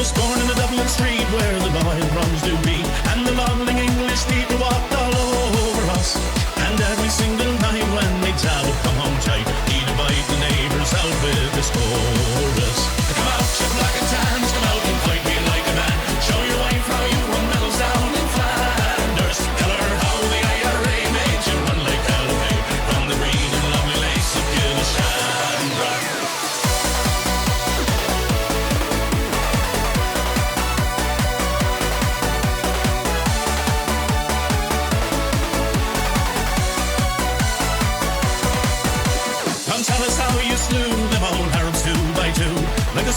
was born in the Dublin street where the boy runs to be, and the lovely English people walked all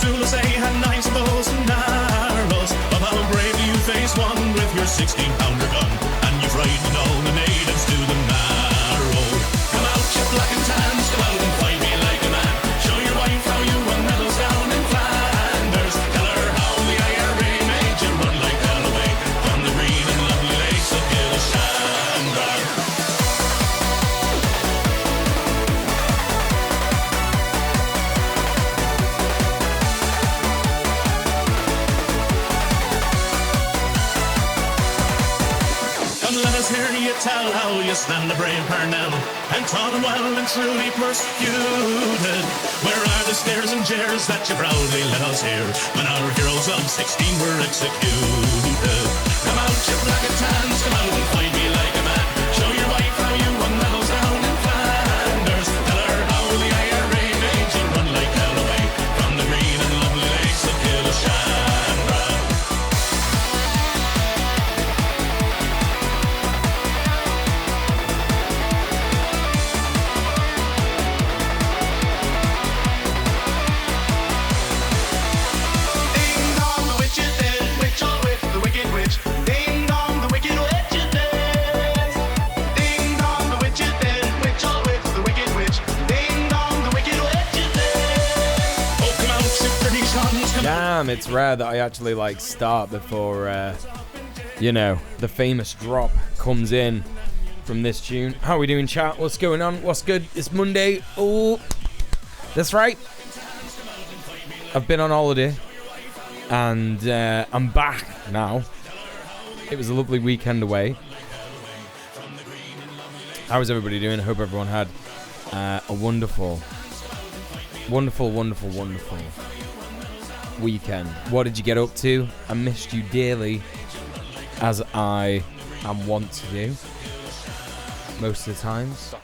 full of say and knives and bows and arrows. But how brave do you face one with your 16-pounder gun? And you frighten all the natives to the marrow. Come out, you black and tans, come out and fight me like a man. Show your wife how you won medals down in Flanders. Tell her how the IRA made you run like hell away from the green and lovely lakes of Gilshandra. Let us hear you tell how you stand a brave Parnell and taught them well and truly persecuted. Where are the stares and jeers that you proudly let us hear when our heroes of 16 were executed? Come out, you black and tans, come out and fight me like a man. Show your wife how you won medals down in Flanders. Tell her how the IRA made you run like hell away from the green and lovely lakes of Gilshandra. Damn, it's rare that I actually like start before, you know, the famous drop comes in from this tune. How are we doing, chat? What's going on? What's good? It's Monday. Oh, that's right. I've been on holiday and I'm back now. It was a lovely weekend away. How was everybody doing? I hope everyone had a wonderful weekend. What did you get up to? I missed you dearly, as I am wont to do most of the times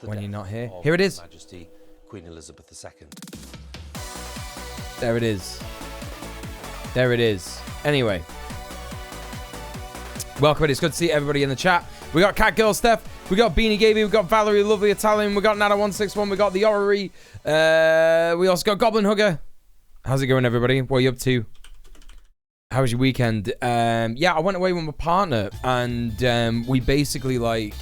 when you're not here. Here it is. Majesty Queen Elizabeth II. There it is. There it is. Anyway, welcome. It's good to see everybody in the chat. We got Cat Girl Steph. We got Beanie Gaby. We got Valerie, Lovely Italian. We got Nana161. We got the Orrery. We also got Goblin Hugger. How's it going, everybody? What are you up to? How was your weekend? Yeah, I went away with my partner, and we basically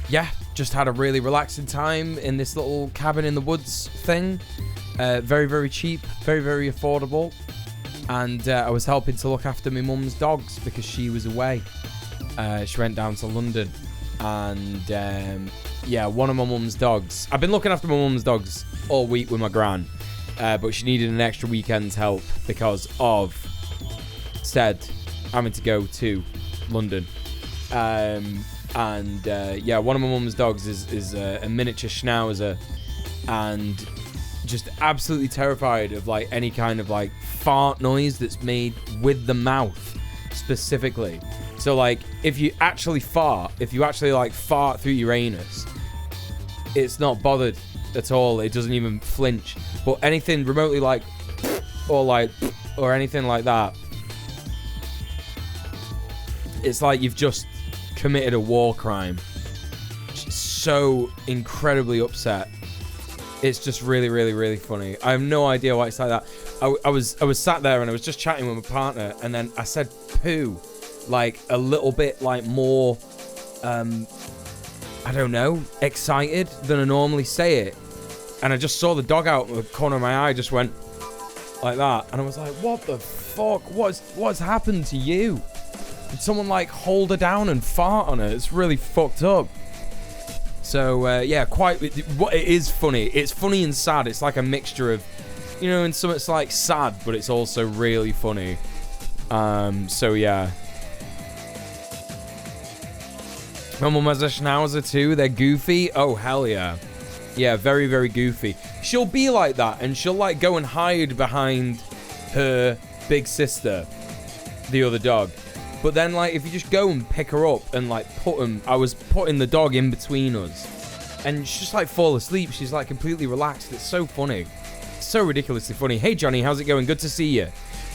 yeah, just had a really relaxing time in this little cabin in the woods thing. Very, very cheap, very, very affordable. And I was helping to look after my mum's dogs because she was away. She went down to London, and yeah, one of my mum's dogs. I've been looking after my mum's dogs all week with my gran, but she needed an extra weekend's help because of having to go to London. Yeah, one of my mum's dogs is a miniature schnauzer, and just absolutely terrified of like any kind of like fart noise that's made with the mouth specifically. So like if you actually like fart through your anus, it's not bothered at all. It doesn't even flinch. But anything remotely like or anything like that, it's like you've just committed a war crime. She's so incredibly upset. It's just really, really, really funny. I have no idea why it's like that. I was sat there and I was just chatting with my partner, and then I said poo, like a little bit like more, I don't know, excited than I normally say it. And I just saw the dog out of the corner of my eye, just went like that. And I was like, what the fuck? What's happened to you? Did someone like hold her down and fart on her? It's really fucked up. So yeah, it is funny. It's funny and sad. It's like a mixture of, you know, and some it's like sad, but it's also really funny. So yeah. My mum has a schnauzer too. They're goofy. Oh hell yeah. Yeah, very, very goofy. She'll be like that, and she'll like go and hide behind her big sister, the other dog. But then like if you just go and pick her up and like I was putting the dog in between us, and she just like fall asleep. She's like completely relaxed. It's so funny. So ridiculously funny. Hey Johnny, how's it going? Good to see you.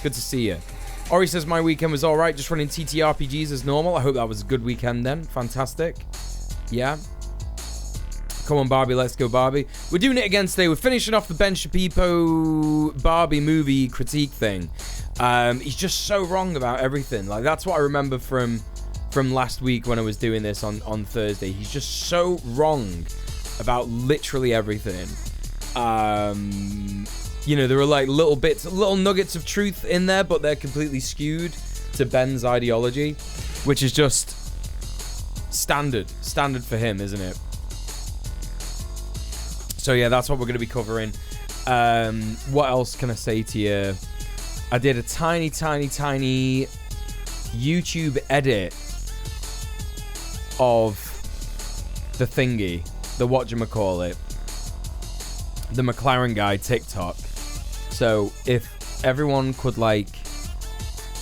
Good to see you. Ori says my weekend was alright, just running TTRPGs as normal. I hope that was a good weekend then. Fantastic. Yeah. Come on, Barbie, let's go, Barbie. We're doing it again today. We're finishing off the Ben Shapiro Barbie movie critique thing. He's just so wrong about everything. Like, that's what I remember from last week when I was doing this on Thursday. He's just so wrong about literally everything. You know, there are like little nuggets of truth in there, but they're completely skewed to Ben's ideology, which is just standard for him, isn't it? So yeah, that's what we're going to be covering. What else can I say to you? I did a tiny YouTube edit of the thingy, the whatchamacallit, the McLaren guy TikTok. So if everyone could like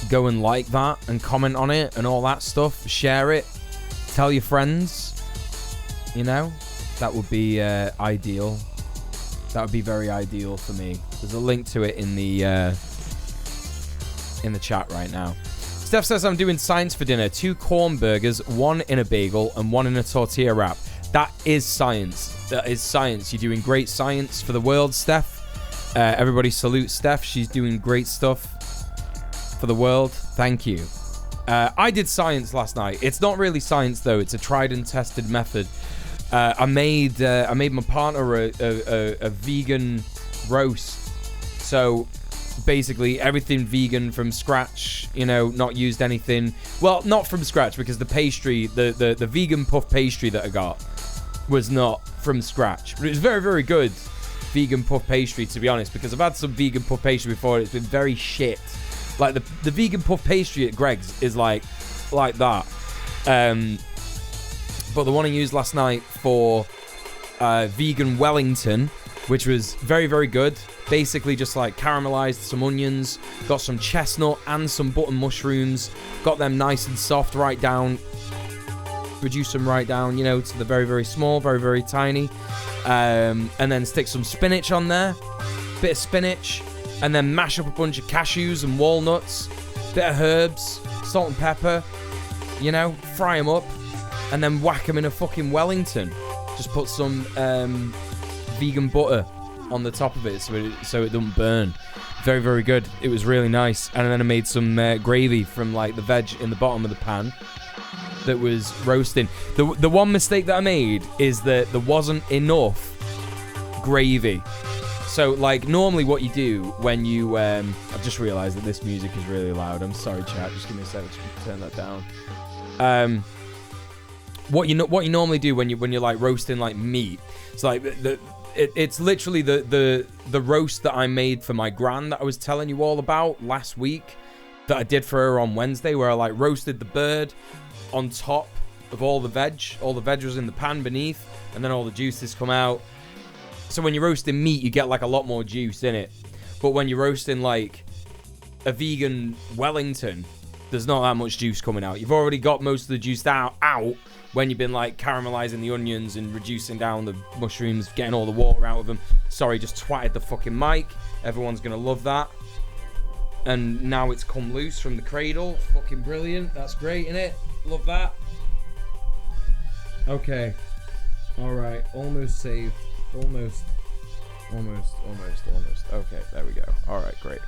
go and like that and comment on it and all that stuff, share it, tell your friends, you know, that would be ideal. That would be very ideal for me. There's a link to it in the chat right now. Steph says, I'm doing science for dinner. 2 corn burgers, 1 in a bagel and 1 in a tortilla wrap. That is science. That is science. You're doing great science for the world, Steph. Everybody salute Steph. She's doing great stuff for the world. Thank you. I did science last night. It's not really science, though. It's a tried and tested method. I made my partner a vegan roast. So basically everything vegan from scratch, you know, not used anything. Well, not from scratch, because the pastry, the vegan puff pastry that I got was not from scratch. But it was very, very good vegan puff pastry, to be honest, because I've had some vegan puff pastry before and it's been very shit. Like the vegan puff pastry at Greg's is like that. But the one I used last night for vegan Wellington, which was very, very good. Basically just like caramelized some onions, got some chestnut and some button mushrooms, got them nice and soft right down, reduce them right down, you know, to the very, very small, very, very tiny. And then stick some spinach on there, bit of spinach, and then mash up a bunch of cashews and walnuts, bit of herbs, salt and pepper, you know, fry them up, and then whack them in a fucking Wellington. Just put some vegan butter on the top of it so it doesn't burn. Very, very good. It was really nice. And then I made some gravy from like the veg in the bottom of the pan that was roasting. The one mistake that I made is that there wasn't enough gravy. So like normally what you do when you I've just realized that this music is really loud. I'm sorry, chat. Just give me a second to turn that down. What you normally do when you're like roasting like meat, it's like it's literally the roast that I made for my gran that I was telling you all about last week, that I did for her on Wednesday, where I like roasted the bird on top of all the veg. All the veg was in the pan beneath, and then all the juices come out. So when you're roasting meat, you get like a lot more juice in it. But when you're roasting like a vegan Wellington, there's not that much juice coming out. You've already got most of the juice out when you've been like caramelizing the onions and reducing down the mushrooms, getting all the water out of them. Sorry, just twatted the fucking mic. Everyone's gonna love that. And now it's come loose from the cradle. Fucking brilliant. That's great, innit? Love that. Okay. Alright, almost saved. Almost. Okay, there we go. Alright, great.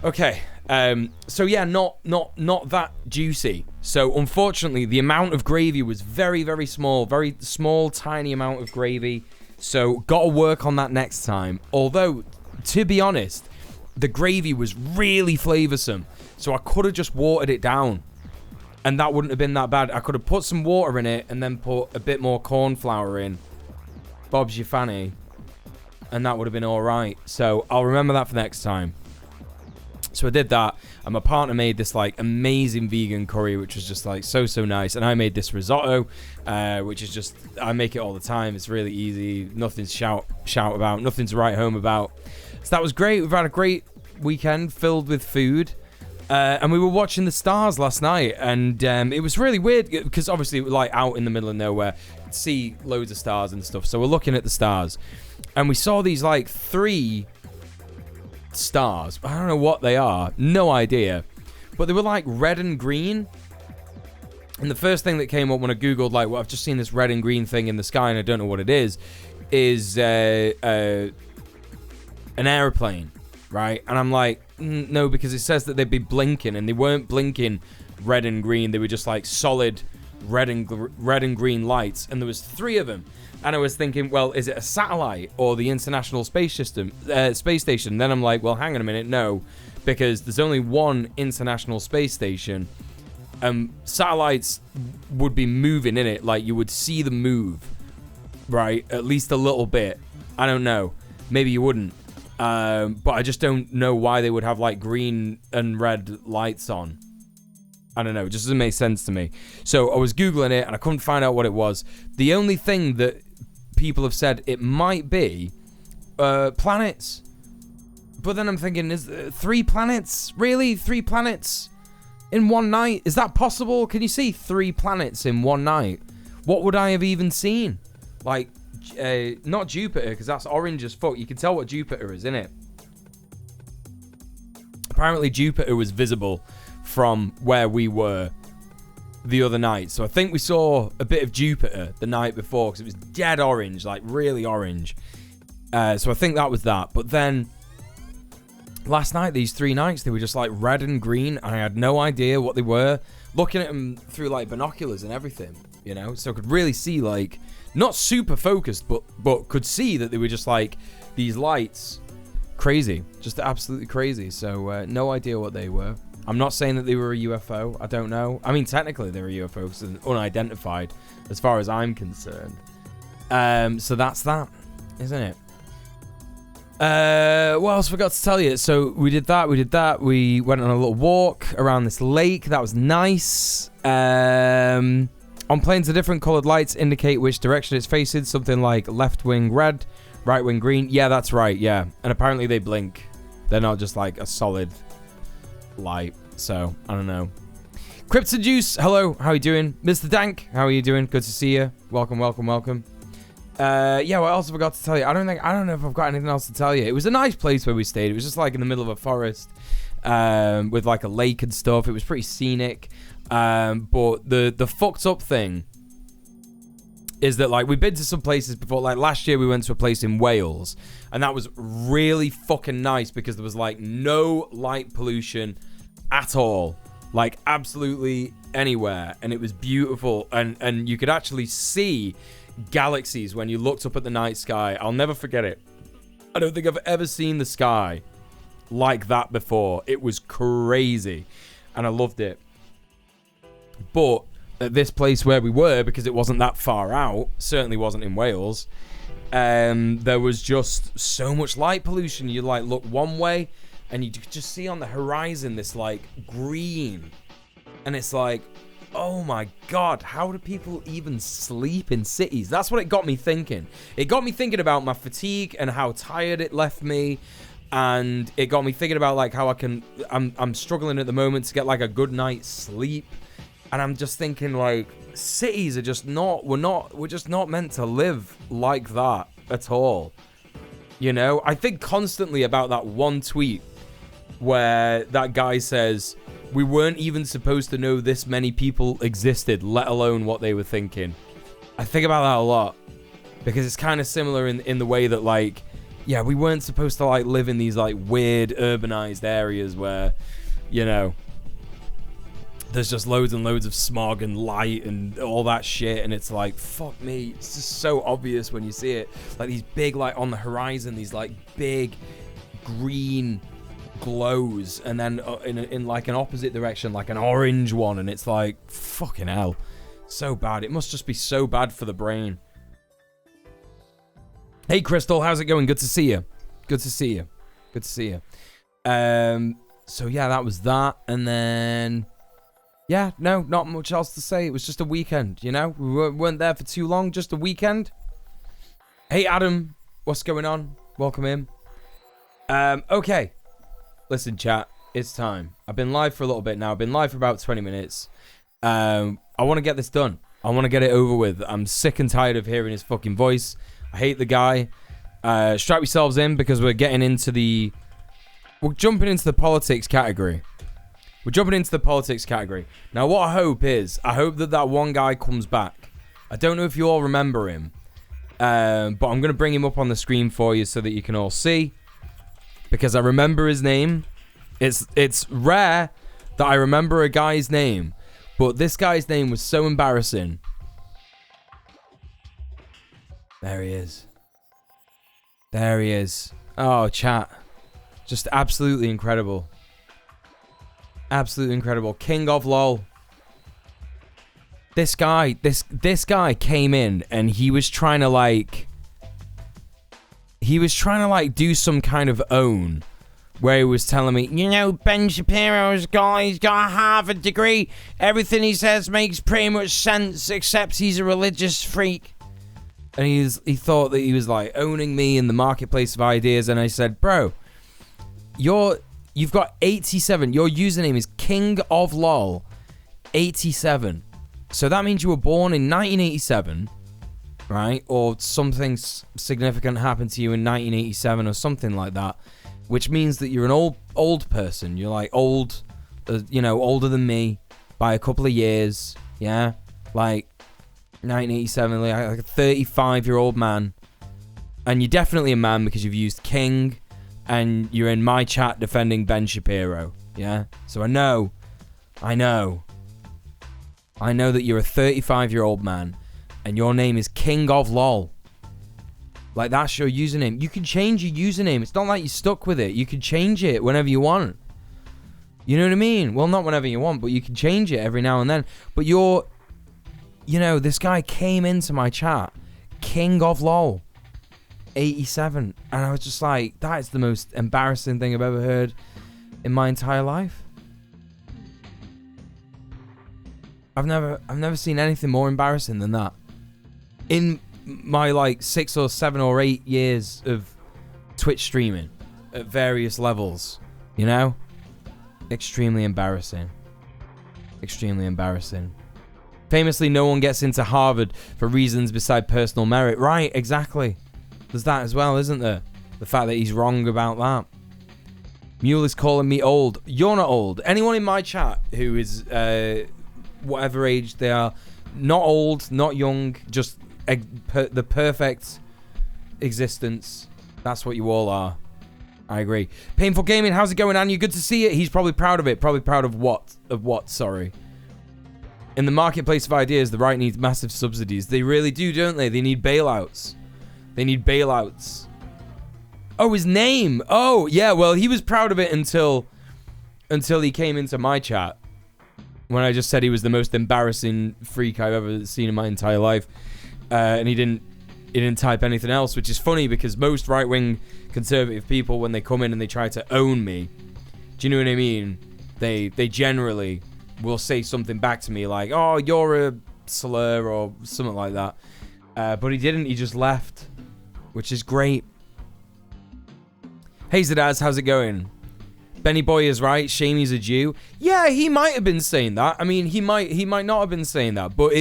Okay, so yeah, not that juicy. So unfortunately, the amount of gravy was very, very small, tiny amount of gravy. So gotta work on that next time. Although, to be honest, the gravy was really flavoursome. So I could have just watered it down, and that wouldn't have been that bad. I could have put some water in it and then put a bit more corn flour in. Bob's your fanny. And that would have been alright. So I'll remember that for next time. So I did that, and my partner made this like amazing vegan curry, which was just like so nice. And I made this risotto, which is just, I make it all the time. It's really easy, nothing to shout about, nothing to write home about. So that was great. We've had a great weekend filled with food, and we were watching the stars last night, and it was really weird because obviously we're like out in the middle of nowhere, see loads of stars and stuff. So we're looking at the stars, and we saw these like 3 stars. I don't know what they are, no idea, but they were like red and green, And the first thing that came up when I Googled, like, well, I've just seen this red and green thing in the sky and I don't know what it is an airplane, right? And I'm like, no, because it says that they'd be blinking, and they weren't blinking red and green. They were just like solid red and green lights, and there was 3 of them. And I was thinking, well, is it a satellite or the International Space Station? Then I'm like, well, hang on a minute, no, because there's only one International Space Station. Satellites would be moving in it, like you would see them move, right? At least a little bit. I don't know. Maybe you wouldn't. But I just don't know why they would have like green and red lights on. I don't know. It just doesn't make sense to me. So I was Googling it and I couldn't find out what it was. The only thing that people have said it might be planets. But then I'm thinking, is 3 planets? Really? 3 planets? In one night? Is that possible? Can you see 3 planets in one night? What would I have even seen? Like, not Jupiter, because that's orange as fuck. You can tell what Jupiter is, innit? Apparently Jupiter was visible from where we were the other night. So I think we saw a bit of Jupiter the night before, because it was dead orange, like really orange. So I think that was that. But then last night, these 3 nights, they were just like red and green, and I had no idea what they were. Looking at them through like binoculars and everything, you know, so I could really see, like, not super focused, but could see that they were just like these lights. Crazy, just absolutely crazy. So no idea what they were. I'm not saying that they were a UFO. I don't know. I mean, technically they're a UFO because they're unidentified as far as I'm concerned. So that's that, isn't it? What else forgot to tell you? So we did that. We went on a little walk around this lake. That was nice. On planes, the different colored lights indicate which direction it's facing. Something like left wing red, right wing green. Yeah, that's right. Yeah. And apparently they blink. They're not just like a solid light. So, I don't know. Crypto Juice, hello. How are you doing? Mr. Dank, how are you doing? Good to see you. Welcome. Yeah, what else have I got to tell you? I don't know if I've got anything else to tell you. It was a nice place where we stayed. It was just like in the middle of a forest with like a lake and stuff. It was pretty scenic. But the fucked up thing is that, like, we've been to some places before. Like last year we went to a place in Wales, and that was really fucking nice because there was like no light pollution at all. Like absolutely anywhere. And it was beautiful. And you could actually see galaxies when you looked up at the night sky. I'll never forget it. I don't think I've ever seen the sky like that before. It was crazy and I loved it. But at this place where we were, because it wasn't that far out, certainly wasn't in Wales, there was just so much light pollution. You like look one way and you could just see on the horizon this like green, and it's like, oh my god, how do people even sleep in cities? That's what it got me thinking. It got me thinking about my fatigue and how tired it left me. And it got me thinking about like how I'm struggling at the moment to get like a good night's sleep. And I'm just thinking like cities are just we're just not meant to live like that at all. You know, I think constantly about that one tweet where that guy says, we weren't even supposed to know this many people existed, let alone what they were thinking. I think about that a lot because it's kind of similar in the way that, like, yeah, we weren't supposed to, like, live in these, like, weird urbanized areas where, you know, there's just loads and loads of smog and light and all that shit. And it's like, fuck me. It's just so obvious when you see it. Like, these big, like, on the horizon, these, like, big green glows, and then in like an opposite direction, like an orange one, and it's like, fucking hell, so bad. It must just be so bad for the brain. Hey Crystal, how's it going? Good to see you. So yeah, that was that. And then yeah, no, not much else to say. It was just a weekend, you know. We weren't there for too long, just a weekend. Hey Adam, what's going on? Welcome in. Okay, listen, chat, it's time. I've been live for a little bit now. I've been live for about 20 minutes. I want to get this done. I want to get it over with. I'm sick and tired of hearing his fucking voice. I hate the guy. Strap yourselves in because we're jumping into the politics category. We're jumping into the politics category. Now, what I hope that that one guy comes back. I don't know if you all remember him, but I'm going to bring him up on the screen for you so that you can all see, because I remember his name. It's rare that I remember a guy's name, but this guy's name was so embarrassing. There he is. There he is. Oh, chat. Just absolutely incredible. Absolutely incredible. King of LOL. This guy came in and he was trying to like do some kind of own where he was telling me, you know, Ben Shapiro's guy, he's got a Harvard degree. Everything he says makes pretty much sense, except he's a religious freak. And he thought that he was like owning me in the marketplace of ideas. And I said, bro, you've got 87. Your username is King of LOL 87. So that means you were born in 1987, right? Or something significant happened to you in 1987 or something like that, which means that you're an old person. You're like old, older than me by a couple of years. Yeah, like 1987, like a 35-year-old man. And you're definitely a man because you've used King and you're in my chat defending Ben Shapiro. Yeah, so I know that you're a 35-year-old man and your name is King of LOL. Like, that's your username. You can change your username. It's not like you're stuck with it. You can change it whenever you want. You know what I mean? Well, not whenever you want, but you can change it every now and then. But this guy came into my chat, King of LOL 87. And I was just like, that is the most embarrassing thing I've ever heard in my entire life. I've never seen anything more embarrassing than that. In my like 6 or 7 or 8 years of Twitch streaming at various levels, you know? Extremely embarrassing. Extremely embarrassing. Famously, no one gets into Harvard for reasons beside personal merit. Right, exactly. There's that as well, isn't there? The fact that he's wrong about that. Muel is calling me old. You're not old. Anyone in my chat who is whatever age they are, not old, not young, just the perfect existence. That's what you all are. I agree. Painful Gaming, how's it going, Annie? Good to see it. He's probably proud of it. Probably proud of what? Of what, sorry. In the marketplace of ideas, the right needs massive subsidies. They really do, don't they? They need bailouts. They need bailouts. Oh, his name. Oh, yeah, well, he was proud of it until he came into my chat. When I just said he was the most embarrassing freak I've ever seen in my entire life. And he didn't type anything else, which is funny because most right-wing conservative people, when they come in and they try to own me, do you know what I mean? They generally will say something back to me like, oh, you're a slur or something like that. But he didn't. He just left, which is great. Hey, Zadaz, how's it going? Benny Boy is right. Shame he's a Jew. Yeah, he might have been saying that. I mean, he might not have been saying that. But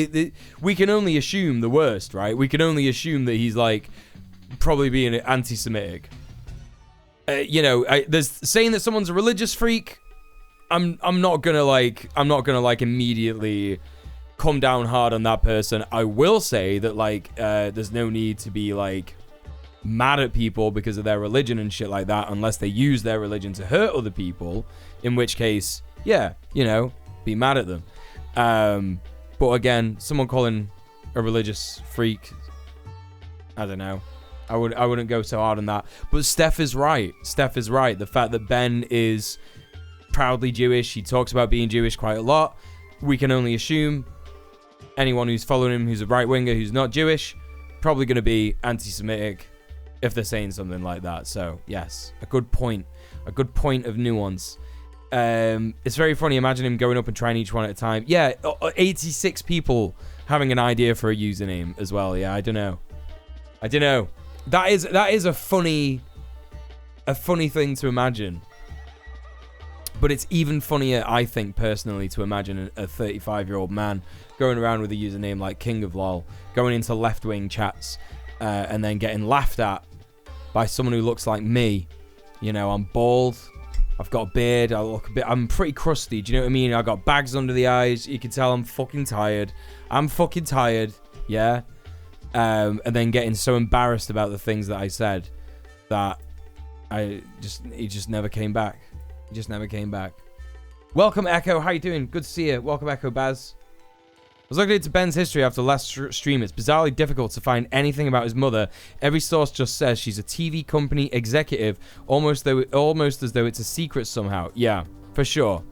we can only assume the worst, right? We can only assume that he's like probably being anti-Semitic. There's saying that someone's a religious freak. I'm not gonna immediately come down hard on that person. I will say that there's no need to be like mad at people because of their religion and shit like that, unless they use their religion to hurt other people, in which case, yeah, be mad at them. But again, someone calling a religious freak, I don't know. I wouldn't go so hard on that. But Steph is right. The fact that Ben is proudly Jewish, he talks about being Jewish quite a lot. We can only assume anyone who's following him who's a right-winger who's not Jewish, probably going to be anti-Semitic if they're saying something like that. So, yes, a good point of nuance. It's very funny. Imagine him going up and trying each one at a time. Yeah, 86 people having an idea for a username as well. Yeah, I don't know. That is a funny thing to imagine. But it's even funnier, I think, personally, to imagine a 35-year-old man going around with a username like King of LOL, going into left-wing chats, and then getting laughed at by someone who looks like me. I'm bald, I've got a beard. I'm pretty crusty. Do you know what I mean? I got bags under the eyes. You can tell I'm fucking tired. Yeah. And then getting so embarrassed about the things that I said that he just never came back. He just never came back. Welcome, Echo. How you doing? Good to see you. Welcome, Echo Baz. I was looking into Ben's history after last stream. It's bizarrely difficult to find anything about his mother. Every source just says she's a TV company executive, almost as though it's a secret somehow. Yeah, for sure.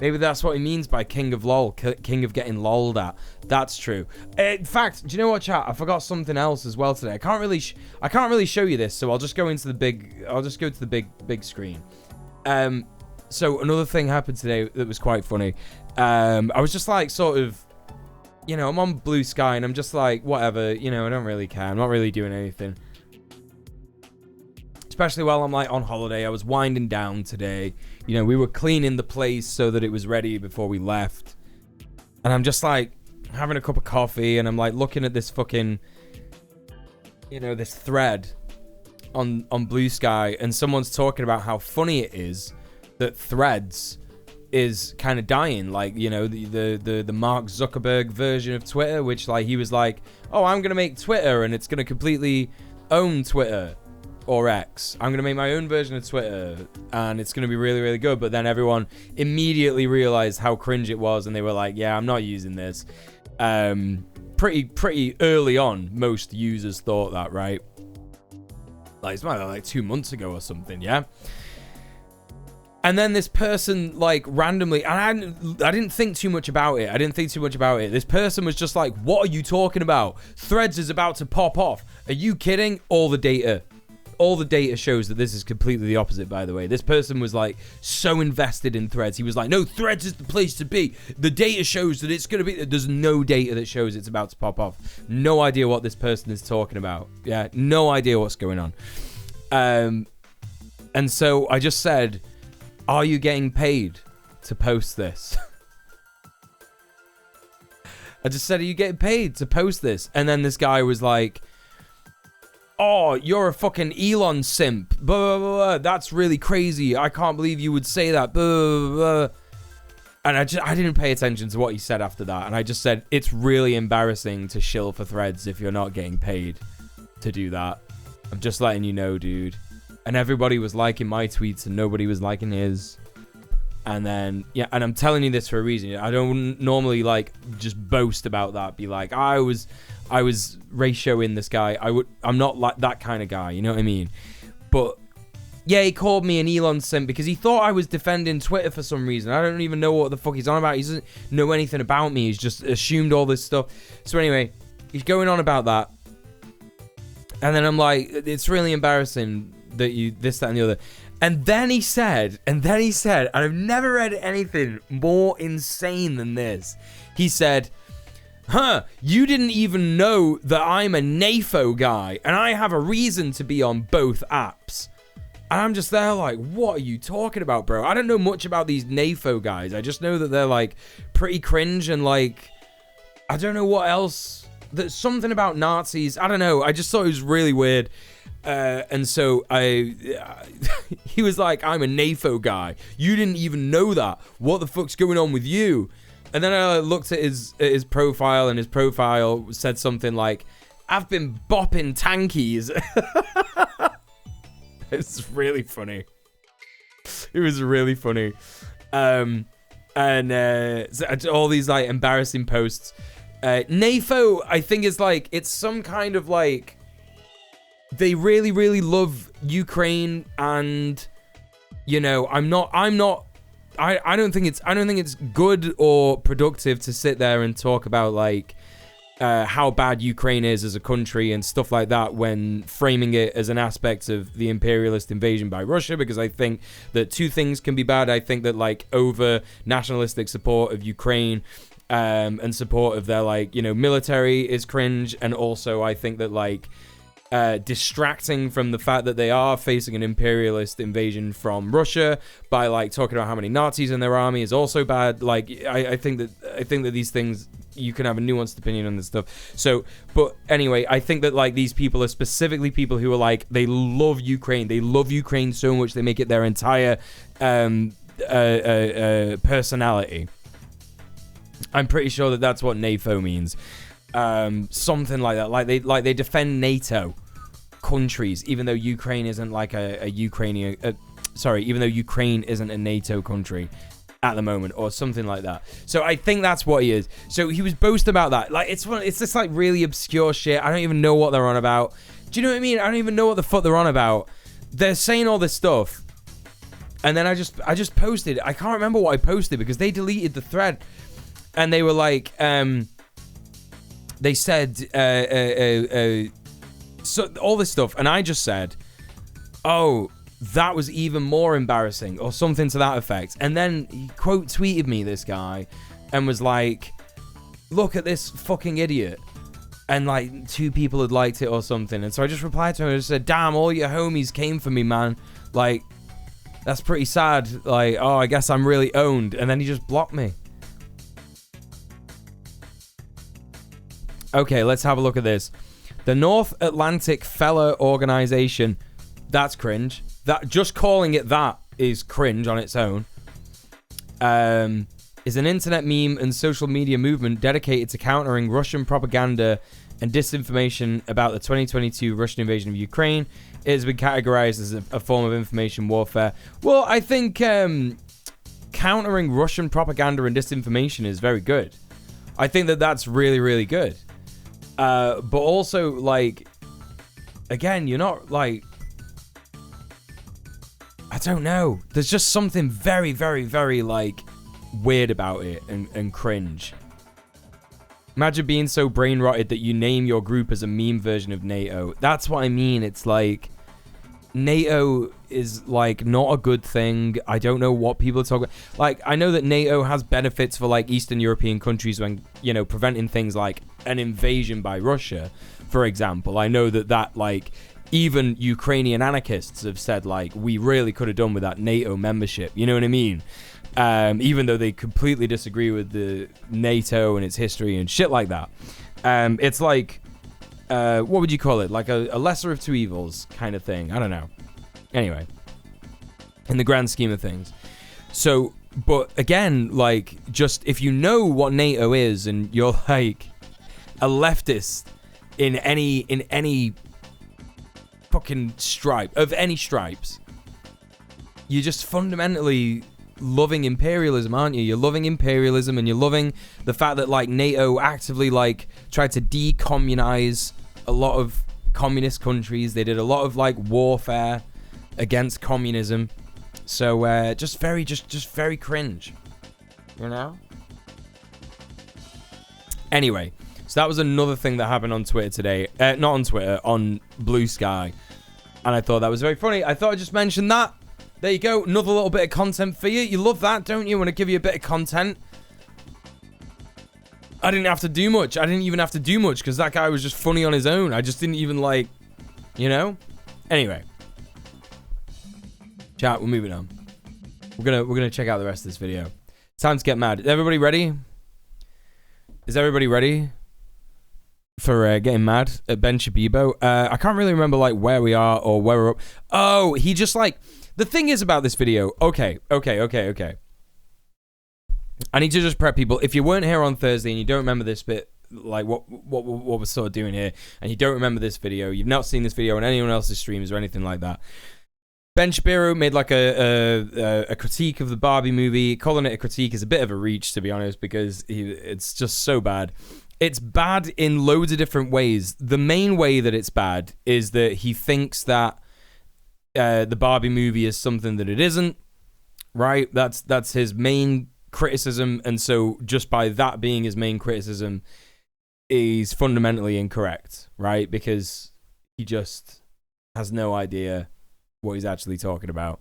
Maybe that's what he means by king of lol, king of getting lolled at. That's true. In fact, do you know what, chat? I forgot something else as well today. I can't really show you this, so I'll just go into the big. I'll just go to the big screen. So another thing happened today that was quite funny. I was just like, sort of, you know, I'm on Blue Sky and I'm just like, whatever, you know, I don't really care. I'm not really doing anything. Especially while I'm like on holiday. I was winding down today. You know, we were cleaning the place so that it was ready before we left. And I'm just like having a cup of coffee and I'm like looking at this fucking, you know, this thread on Blue Sky, and someone's talking about how funny it is that Threads is kind of dying, like, you know, the Mark Zuckerberg version of Twitter, which, like, he was like, oh, I'm gonna make Twitter and it's gonna completely own Twitter or X. I'm gonna make my own version of Twitter and it's gonna be really, really good. But then everyone immediately realized how cringe it was and they were like, yeah, I'm not using this. Pretty early on, most users thought that, right? Like, it's like 2 months ago or something, yeah? And then this person, like, randomly, and I didn't think too much about it. This person was just like, what are you talking about? Threads is about to pop off. Are you kidding? All the data shows that this is completely the opposite, by the way. This person was, like, so invested in Threads. He was like, no, Threads is the place to be. The data shows that it's going to be... There's no data that shows it's about to pop off. No idea what this person is talking about. Yeah, no idea what's going on. And so I just said... Are you getting paid to post this? I just said, are you getting paid to post this? And then this guy was like, oh, you're a fucking Elon simp. Blah, blah, blah. That's really crazy. I can't believe you would say that. Blah, blah, blah. And I didn't pay attention to what he said after that. And I just said, it's really embarrassing to shill for Threads if you're not getting paid to do that. I'm just letting you know, dude. And everybody was liking my tweets and nobody was liking his. And then, yeah, and I'm telling you this for a reason. I don't normally, like, just boast about that. Be like, I was ratioing this guy. I'm not like that kind of guy, you know what I mean? But, yeah, he called me an Elon simp because he thought I was defending Twitter for some reason. I don't even know what the fuck he's on about. He doesn't know anything about me. He's just assumed all this stuff. So anyway, he's going on about that. And then I'm like, it's really embarrassing that you this, that, and the other. And then he said, and I've never read anything more insane than this. He said, you didn't even know that I'm a NAFO guy, and I have a reason to be on both apps. And I'm just there like, what are you talking about, bro? I don't know much about these NAFO guys. I just know that they're, like, pretty cringe and, like, I don't know what else. There's something about Nazis. I don't know. I just thought it was really weird. And so he was like, I'm a NAFO guy. You didn't even know that. What the fuck's going on with you? And then I looked at his profile, and his profile said something like, I've been bopping tankies. It's really funny. It was really funny. And so all these, like, embarrassing posts. NAFO, I think, is like, it's some kind of, like, they really, really love Ukraine, and, you know, I don't think it's good or productive to sit there and talk about, like, how bad Ukraine is as a country and stuff like that when framing it as an aspect of the imperialist invasion by Russia, because I think that two things can be bad. I think that, like, over nationalistic support of Ukraine and support of their, like, you know, military is cringe, and also I think that, like, distracting from the fact that they are facing an imperialist invasion from Russia by, like, talking about how many Nazis in their army is also bad. Like, I think that these things you can have a nuanced opinion on this stuff. So, but anyway, I think that like these people are specifically people who are like, they love Ukraine. They love Ukraine so much they make it their entire personality. I'm pretty sure that that's what NATO means. Something like that. Like they defend NATO countries, even though Ukraine isn't like a Ukrainian. Even though Ukraine isn't a NATO country at the moment, or something like that. So I think that's what he is. So he was boasting about that. Like it's just like really obscure shit. I don't even know what they're on about. Do you know what I mean? I don't even know what the fuck they're on about. They're saying all this stuff, and then I just posted. I can't remember what I posted because they deleted the thread, and they were like, they said so all this stuff, and I just said, oh, that was even more embarrassing, or something to that effect. And then he quote tweeted me, this guy, and was like, look at this fucking idiot. And like 2 people had liked it or something. And so I just replied to him and just said, damn, all your homies came for me, man. Like, that's pretty sad. Like, oh, I guess I'm really owned. And then he just blocked me. Okay, let's have a look at this. The North Atlantic Fella Organization. That's cringe. That just calling it that is cringe on its own. Is an internet meme and social media movement dedicated to countering Russian propaganda and disinformation about the 2022 Russian invasion of Ukraine. It has been categorized as a form of information warfare. Well, I think countering Russian propaganda and disinformation is very good. I think that that's really, really good. But also, like, again, you're not like, I don't know. There's just something very, very, very, like, weird about it and cringe. Imagine being so brain rotted that you name your group as a meme version of NATO. That's what I mean. It's like, NATO is, like, not a good thing. I don't know what people are talking about. Like, I know that NATO has benefits for, like, Eastern European countries when, you know, preventing things like an invasion by Russia, for example. I know that, like, even Ukrainian anarchists have said, like, we really could have done with that NATO membership. You know what I mean? Even though they completely disagree with the NATO and its history and shit like that. It's like, what would you call it? Like a lesser of two evils kind of thing. I don't know. Anyway, in the grand scheme of things. So, but again, like, just if you know what NATO is and you're like a leftist in any fucking stripe of any stripes, you're just fundamentally loving imperialism, aren't you? You're loving imperialism, and you're loving the fact that, like, NATO actively, like, tried to decommunize a lot of communist countries. They did a lot of, like, warfare against communism. So just very cringe, you know. Anyway, so that was another thing that happened on Twitter today. Not on Twitter, on Blue Sky. And I thought that was very funny. I thought I'd just mention that. There you go. Another little bit of content for you. You love that, don't you? Want to give you a bit of content. I didn't have to do much. I didn't even have to do much because that guy was just funny on his own. I just didn't even, like, you know? Anyway. Chat, we're moving on. We're gonna check out the rest of this video. It's time to get mad. Is everybody ready? Is everybody ready for getting mad at Ben Shapiro? I can't really remember, like, where we are or where we're up. Oh, he just, like, the thing is about this video. Okay. I need to just prep people. If you weren't here on Thursday and you don't remember this bit, like what we're sort of doing here, and you don't remember this video, you've not seen this video on anyone else's streams or anything like that. Ben Shapiro made like a critique of the Barbie movie. Calling it a critique is a bit of a reach, to be honest, because it's just so bad. It's bad in loads of different ways. The main way that it's bad is that he thinks that the Barbie movie is something that it isn't, right? That's his main criticism, and so just by that being his main criticism, he's fundamentally incorrect, right? Because he just has no idea what he's actually talking about.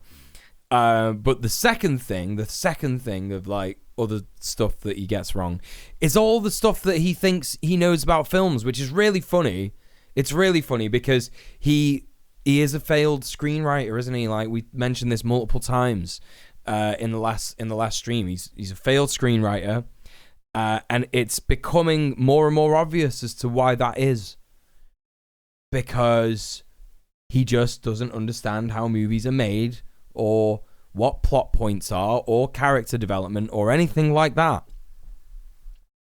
But the second thing of, like, other stuff that he gets wrong is all the stuff that he thinks he knows about films, which is really funny. It's really funny because he is a failed screenwriter, isn't he? Like, we mentioned this multiple times in the last stream. He's a failed screenwriter. And it's becoming more and more obvious as to why that is. Because he just doesn't understand how movies are made, or what plot points are, or character development, or anything like that.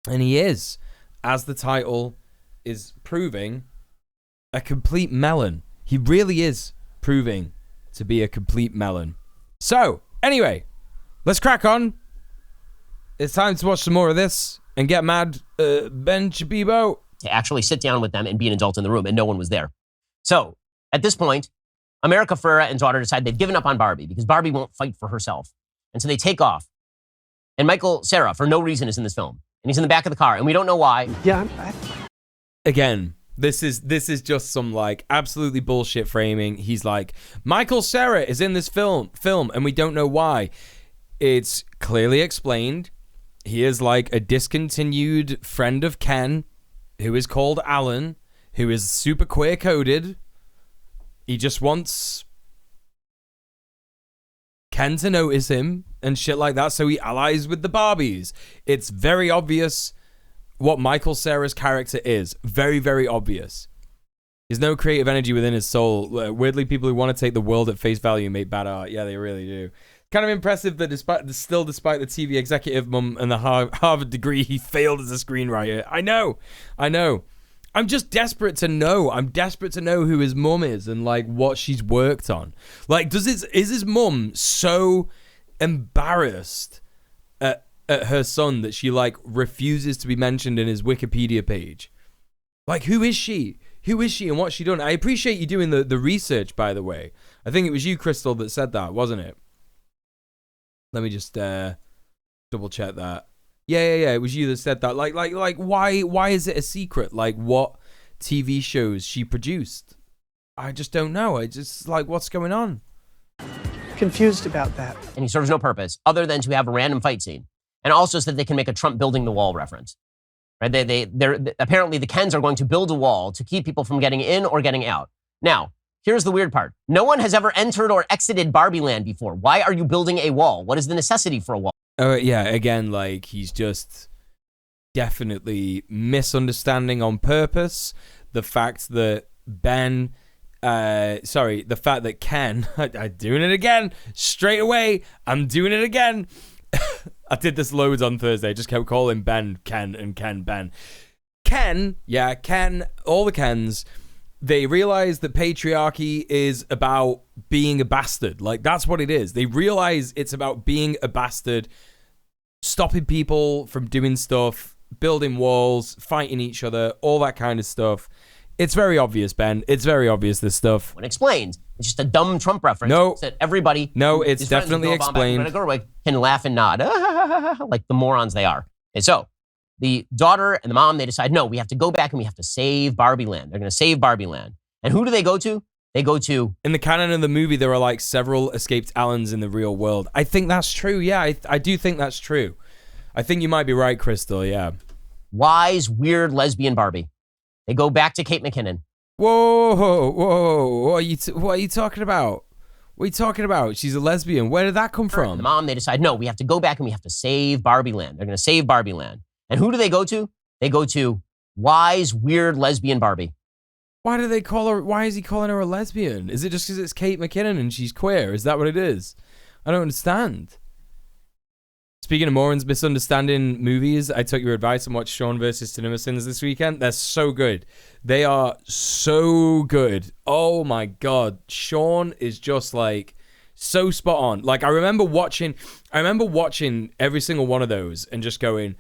And he is, as the title is proving, a complete melon. He really is proving to be a complete melon. So, anyway, let's crack on. It's time to watch some more of this and get mad, Ben Shapiro. To actually sit down with them and be an adult in the room, and no one was there. So, at this point, America Ferrera and daughter decide they've given up on Barbie because Barbie won't fight for herself. And so they take off. And Michael Cera, for no reason, is in this film. And he's in the back of the car, and we don't know why. Yeah, Again, this is just some like absolutely bullshit framing. He's like, Michael Cera is in this film, and we don't know why. It's clearly explained. He is like a discontinued friend of Ken, who is called Alan, who is super queer-coded. He just wants Ken to notice him and shit like that, so he allies with the Barbies. It's very obvious what Michael Cera's character is. Very, very obvious. There's no creative energy within his soul. Weirdly, people who want to take the world at face value make bad art. Yeah, they really do. Kind of impressive that despite the TV executive mum and the Harvard degree, he failed as a screenwriter. I know. I'm just desperate to know. I'm desperate to know who his mum is and like what she's worked on. Like, is his mum so embarrassed at her son that she like refuses to be mentioned in his Wikipedia page? Like, who is she? Who is she and what's she done? I appreciate you doing the research, by the way. I think it was you, Crystal, that said that, wasn't it? Let me just double check that. Yeah. It was you that said that. Like, why is it a secret? Like, what TV shows she produced? I just don't know. I just like, what's going on? confused about that. And he serves no purpose other than to have a random fight scene. And also so that they can make a Trump building the wall reference. Right? They're apparently the Kens are going to build a wall to keep people from getting in or getting out. Now, here's the weird part. No one has ever entered or exited Barbie Land before. Why are you building a wall? What is the necessity for a wall? Yeah, again, like, he's just definitely misunderstanding on purpose the fact that the fact that Ken, I'm doing it again, straight away, I'm doing it again. I did this loads on Thursday, just kept calling Ben Ken and Ken Ben. Ken, all the Kens, they realize that patriarchy is about being a bastard. Like, that's what it is. They realize it's about being a bastard, stopping people from doing stuff, building walls, fighting each other, all that kind of stuff. It's very obvious, Ben. It's very obvious, this stuff. When explained, it's just a dumb Trump reference. No. That everybody it's definitely explained. Can laugh and nod like the morons they are. And so the daughter and the mom, they decide, no, we have to go back and we have to save Barbie Land. They're going to save Barbie Land. And who do they go to? They go to... In the canon of the movie, there are like several escaped Allens in the real world. I think that's true. Yeah, I do think that's true. I think you might be right, Crystal. Yeah. Wise, weird lesbian Barbie. They go back to Kate McKinnon. Whoa. What are you talking about? What are you talking about? She's a lesbian. Where did that come from? And the mom, they decide, no, we have to go back and we have to save Barbie Land. They're going to save Barbie Land. And who do they go to? They go to wise, weird lesbian Barbie. Why do they call her? Why is he calling her a lesbian? Is it just because it's Kate McKinnon and she's queer? Is that what it is? I don't understand. Speaking of morons misunderstanding movies, I took your advice and watched Shaun vs. CinemaSins this weekend. They're so good. They are so good. Oh my God. Shaun is just like so spot on. Like, I remember watching every single one of those and just going,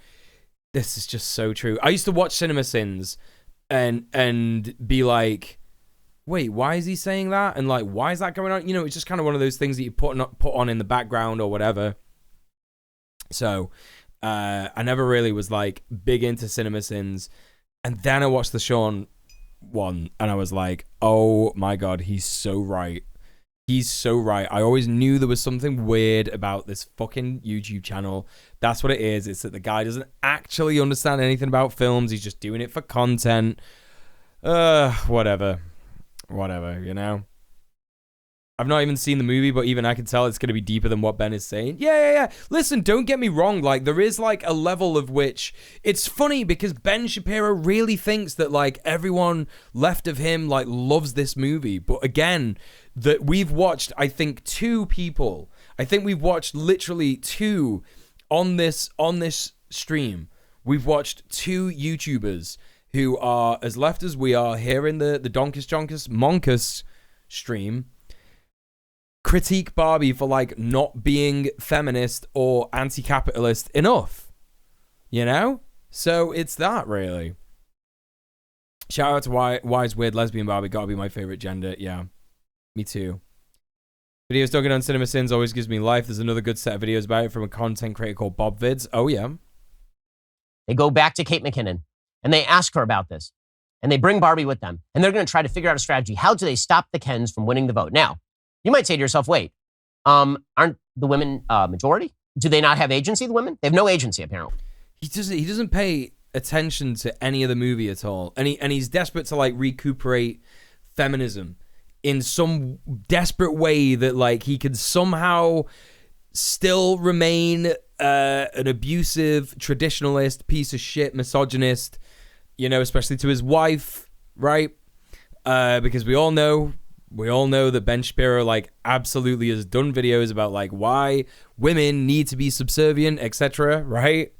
this is just so true. I used to watch CinemaSins and be like, wait, why is he saying that? And like, why is that going on? You know, it's just kind of one of those things that you put on in the background or whatever. So I never really was like big into CinemaSins, and then I watched the Shaun one and I was like, oh my God, he's so right. He's so right. I always knew there was something weird about this fucking YouTube channel. That's what it is. It's that the guy doesn't actually understand anything about films. He's just doing it for content. Whatever, you know. I've not even seen the movie, but even I can tell it's going to be deeper than what Ben is saying. Yeah. Listen, don't get me wrong. Like, there is, like, a level of which... It's funny because Ben Shapiro really thinks that, like, everyone left of him, like, loves this movie. But again, that we've watched, I think, 2 people. I think we've watched literally 2 on this stream. We've watched 2 YouTubers who are as left as we are here in the Donkus Jonkus Monkus stream, critique Barbie for, like, not being feminist or anti-capitalist enough, you know? So it's that, really. Shout out to Wise Weird Lesbian Barbie, gotta be my favorite gender. Yeah, me too. Videos talking on Cinema Sins always gives me life. There's another good set of videos about it from a content creator called Bob Vids. Oh, yeah. They go back to Kate McKinnon, and they ask her about this, and they bring Barbie with them, and they're going to try to figure out a strategy. How do they stop the Kens from winning the vote? Now, you might say to yourself, wait, aren't the women majority? Do they not have agency, the women? They have no agency, apparently. He doesn't pay attention to any of the movie at all. And he's desperate to, like, recuperate feminism in some desperate way that, like, he could somehow still remain an abusive, traditionalist, piece of shit, misogynist, you know, especially to his wife, right? Because we all know that Ben Shapiro, like, absolutely has done videos about, like, why women need to be subservient, etc., right?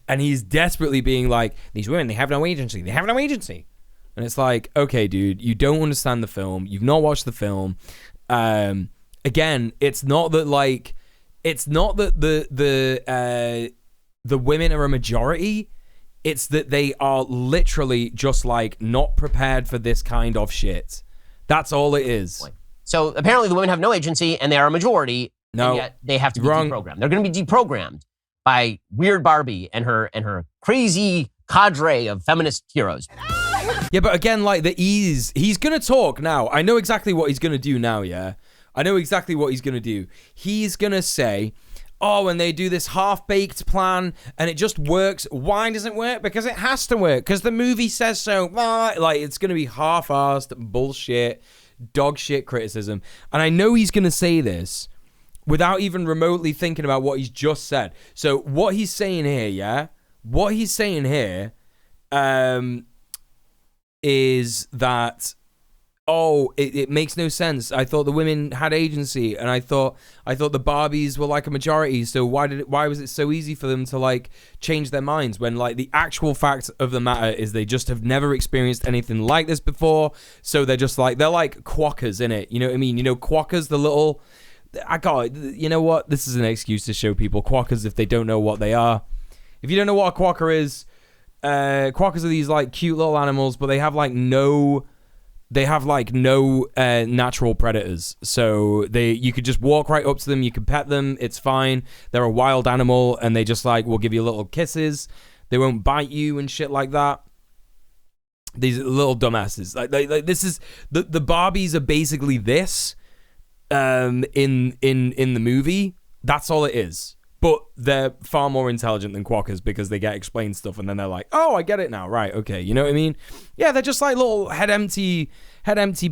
And he's desperately being like, these women, they have no agency. They have no agency. And it's like, okay, dude, you don't understand the film. You've not watched the film. Again, it's not that, like, it's not that the women are a majority. It's that they are literally just, like, not prepared for this kind of shit. That's all it is. So apparently the women have no agency and they are a majority. No, and yet they have to be wrong. deprogrammed. They're going to be deprogrammed by weird Barbie and her crazy cadre of feminist heroes. Yeah, but again, like, he's going to talk now. I know exactly what he's going to do now, yeah? I know exactly what he's going to do. He's going to say, oh, and they do this half-baked plan, and it just works. Why does it work? Because it has to work, because the movie says so. Like, it's going to be half-assed bullshit, dog shit criticism. And I know he's going to say this without even remotely thinking about what he's just said. So what he's saying here, yeah? What he's saying here is that, oh, it makes no sense. I thought the women had agency, and I thought the Barbies were, like, a majority. So why was it so easy for them to, like, change their minds when, like, the actual fact of the matter is they just have never experienced anything like this before. So they're just like, they're like quackers in it. You know what I mean? You know, quackers, the little, you know what? This is an excuse to show people quackers if they don't know what they are. If you don't know what a quacker is, quackers are these, like, cute little animals, but they have no natural predators. So you could just walk right up to them, you can pet them, it's fine. They're a wild animal, and they just, like, will give you little kisses. They won't bite you and shit like that. These little dumbasses. Like this is the Barbies are basically this in the movie. That's all it is. But they're far more intelligent than quackers because they get explained stuff and then they're like, oh, I get it now. Right, okay. You know what I mean? Yeah, they're just like little head empty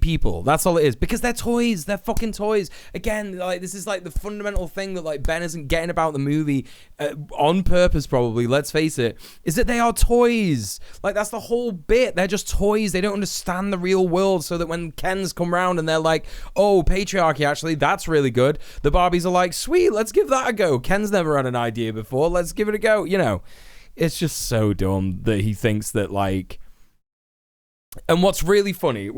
people. That's all it is. Because they're toys. They're fucking toys. Again, like, this is, like, the fundamental thing that, like, Ben isn't getting about the movie on purpose, probably, let's face it, is that they are toys. Like, that's the whole bit. They're just toys. They don't understand the real world, so that when Kens come around and they're like, oh, patriarchy, actually, that's really good, the Barbies are like, sweet, let's give that a go. Ken's never had an idea before. Let's give it a go. You know, it's just so dumb that he thinks that, like... And what's really funny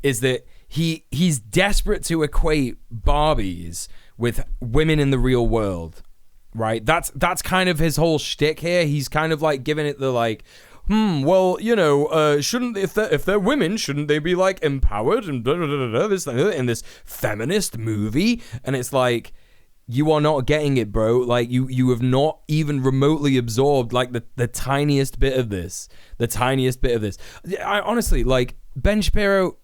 is that he's desperate to equate Barbies with women in the real world, right? That's kind of his whole shtick here. He's kind of, like, giving it the, like, well, you know, shouldn't, if they're women, shouldn't they be, like, empowered and blah, blah, blah, blah, this in this feminist movie? And it's like, you are not getting it, bro. Like, you have not even remotely absorbed, like, the tiniest bit of this. The tiniest bit of this. I honestly, like, Ben Shapiro,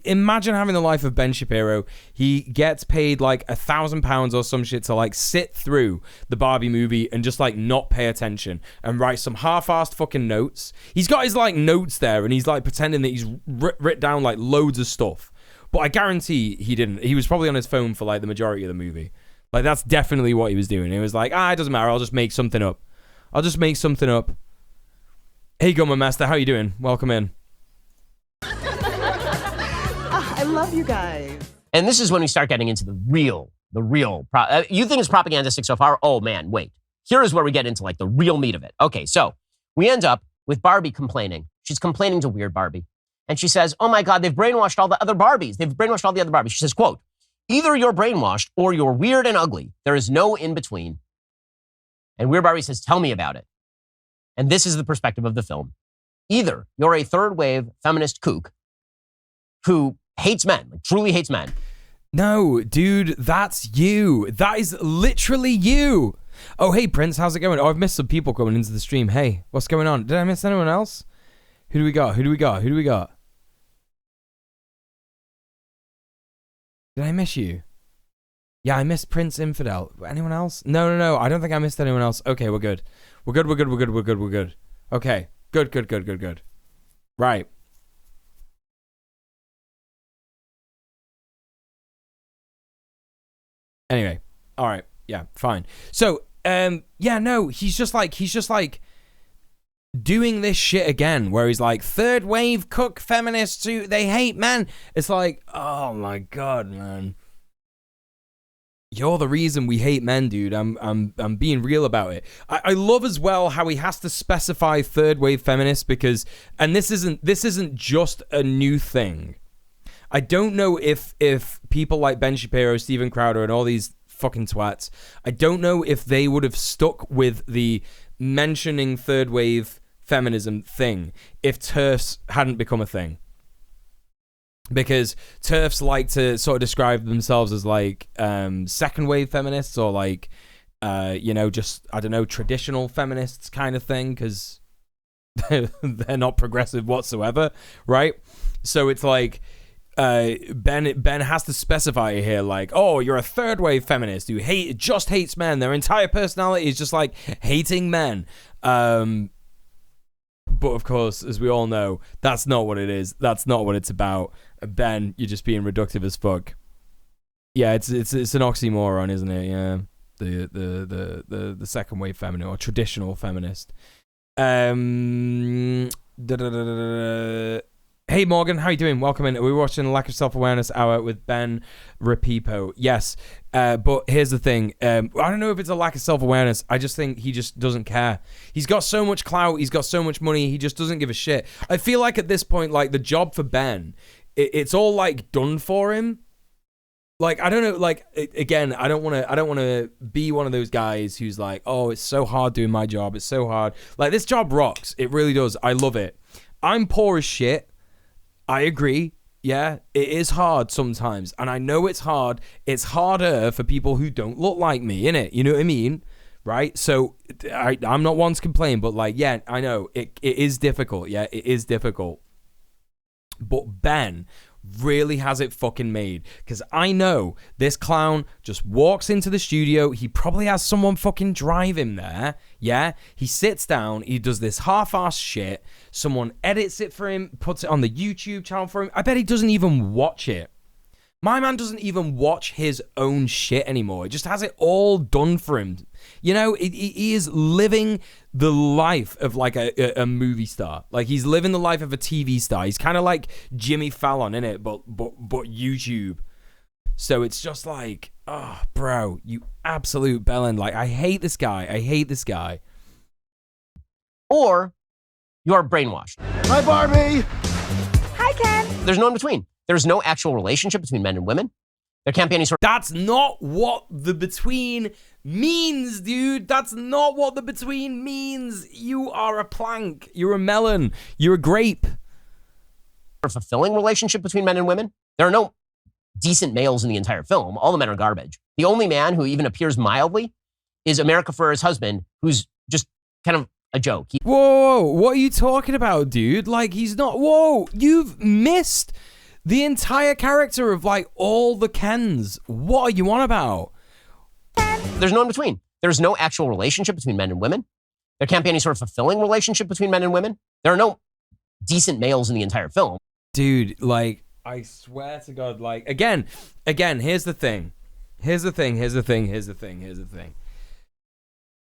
imagine having the life of Ben Shapiro. He gets paid, like, £1,000 or some shit to, like, sit through the Barbie movie and just, like, not pay attention and write some half-assed fucking notes. He's got his, like, notes there and he's, like, pretending that he's written down, like, loads of stuff. But I guarantee he didn't. He was probably on his phone for like the majority of the movie. Like that's definitely what he was doing. It was like, it doesn't matter. I'll just make something up. Hey, Gumma Master, how you doing? Welcome in. I love you guys. And this is when we start getting into the real. You think it's propagandistic so far? Oh man, wait. Here is where we get into like the real meat of it. Okay, so we end up with Barbie complaining. She's complaining to Weird Barbie. And she says, oh my God, they've brainwashed all the other Barbies. She says, quote, either you're brainwashed or you're weird and ugly. There is no in between. And Weird Barbie says, tell me about it. And this is the perspective of the film. Either you're a third wave feminist kook who hates men, like truly hates men. No, dude, that's you. That is literally you. Oh, hey, Prince, how's it going? Oh, I've missed some people coming into the stream. Hey, what's going on? Did I miss anyone else? Who do we got? Did I miss you? Yeah, I missed Prince Infidel. Anyone else? No. I don't think I missed anyone else. Okay, we're good. We're good. Okay, good. Right. Anyway, all right, yeah, fine. So, he's just like doing this shit again, where he's like third wave cook feminists who they hate men. It's like, oh my God, man, you're the reason we hate men, dude. I'm being real about it. I love as well how he has to specify third wave feminists because, and this isn't just a new thing. I don't know if people like Ben Shapiro, Steven Crowder, and all these fucking twats, I don't know if they would have stuck with the mentioning third wave feminism thing if TERFs hadn't become a thing. Because TERFs like to sort of describe themselves as like second wave feminists or like, just, I don't know, traditional feminists kind of thing because they're not progressive whatsoever, right? So it's like, Ben has to specify here, like, oh, you're a third wave feminist who just hates men. Their entire personality is just like hating men. But of course, as we all know, that's not what it is. That's not what it's about. Ben, you're just being reductive as fuck. Yeah, it's an oxymoron, isn't it? Yeah, the second wave feminist or traditional feminist. Hey Morgan, how you doing? Welcome in. We're watching Lack of Self-Awareness Hour with Ben Rapipo. Yes, but here's the thing. I don't know if it's a lack of self-awareness. I just think he just doesn't care. He's got so much clout. He's got so much money. He just doesn't give a shit. I feel like at this point, like the job for Ben, it's all like done for him. Like, I don't know, like, again, I don't want to be one of those guys who's like, oh, it's so hard doing my job. It's so hard. Like, this job rocks. It really does. I love it. I'm poor as shit. I agree. Yeah, it is hard sometimes. And I know it's hard. It's harder for people who don't look like me, innit? You know what I mean? Right? So I'm not one to complain, but like, yeah, I know it is difficult. Yeah, it is difficult. But Ben really has it fucking made, because I know this clown just walks into the studio. He probably has someone fucking drive him there. Yeah, he sits down, he does this half-ass shit, someone edits it for him, puts it on the YouTube channel for him. I bet he doesn't even watch it. My man doesn't even watch his own shit anymore. He just has it all done for him. You know, he is living the life of like a movie star. Like, he's living the life of a TV star. He's kind of like Jimmy Fallon, innit? But YouTube. So it's just like, oh, bro, you absolute bellend. Like, I hate this guy. Or you're brainwashed. Hi, Barbie. Hi, Ken. There's no in between. There's no actual relationship between men and women. There can't be any sort of... That's not what the between means, dude. That's not what the between means. You are a plank. You're a melon. You're a grape. fulfilling relationship between men and women. There are no decent males in the entire film. All the men are garbage. The only man who even appears mildly is America Ferrer's husband, who's just kind of a joke. Whoa, what are you talking about, dude? Like, he's not... Whoa, you've missed the entire character of, like, all the Kens. What are you on about? There's no in between. There's no actual relationship between men and women. There can't be any sort of fulfilling relationship between men and women. There are no decent males in the entire film. Dude, like, I swear to God, like, again, here's the thing. Here's the thing.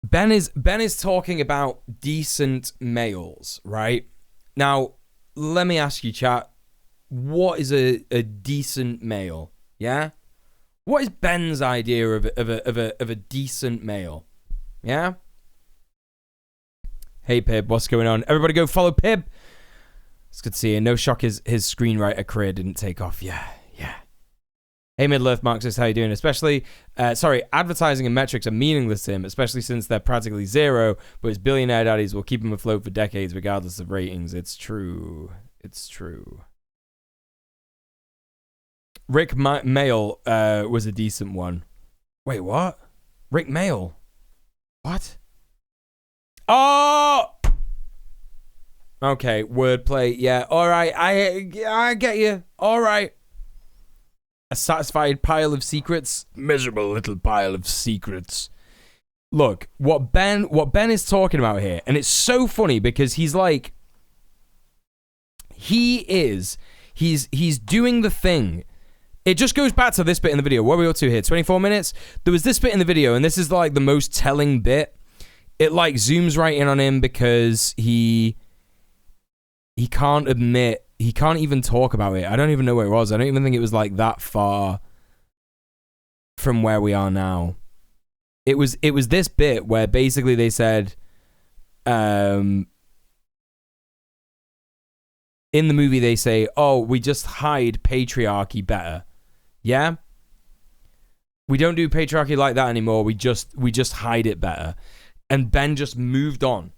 Ben is talking about decent males, right? Now, let me ask you, chat, what is a decent male? Yeah? What is Ben's idea of a decent male? Yeah? Hey, Pib, what's going on? Everybody go follow Pib. It's good to see you. No shock his screenwriter career didn't take off. Yeah. Hey, Middle-earth Marxist, how you doing? Especially, advertising and metrics are meaningless to him, especially since they're practically zero, but his billionaire daddies will keep him afloat for decades regardless of ratings. It's true. Rick Mail was a decent one. Wait, what? Rick Mail? What? Oh! Okay, wordplay. Yeah, all right. I get you. All right. A satisfied pile of secrets. Miserable little pile of secrets. Look, what Ben is talking about here, and it's so funny because he's like, he's doing the thing. It just goes back to this bit in the video. What are we up to here? 24 minutes? There was this bit in the video, and this is like the most telling bit. It like zooms right in on him because he can't admit, he can't even talk about it. I don't even know where it was. I don't even think it was like that far from where we are now. It was this bit where basically they said, in the movie they say, oh, we just hide patriarchy better. Yeah? We don't do patriarchy like that anymore. We just hide it better. And Ben just moved on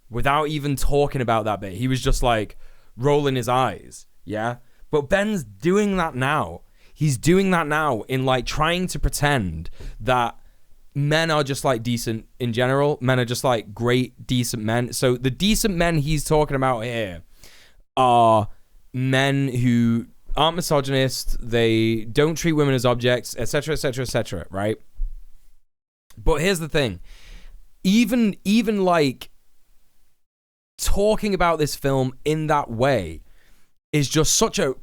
without even talking about that bit. He was just like rolling his eyes. Yeah? But Ben's doing that now. He's doing that now in like trying to pretend that men are just like decent in general. Men are just like great, decent men. So the decent men he's talking about here are men who aren't misogynist, they don't treat women as objects, etc., etc., etc., right? But here's the thing. Even like talking about this film in that way is just such a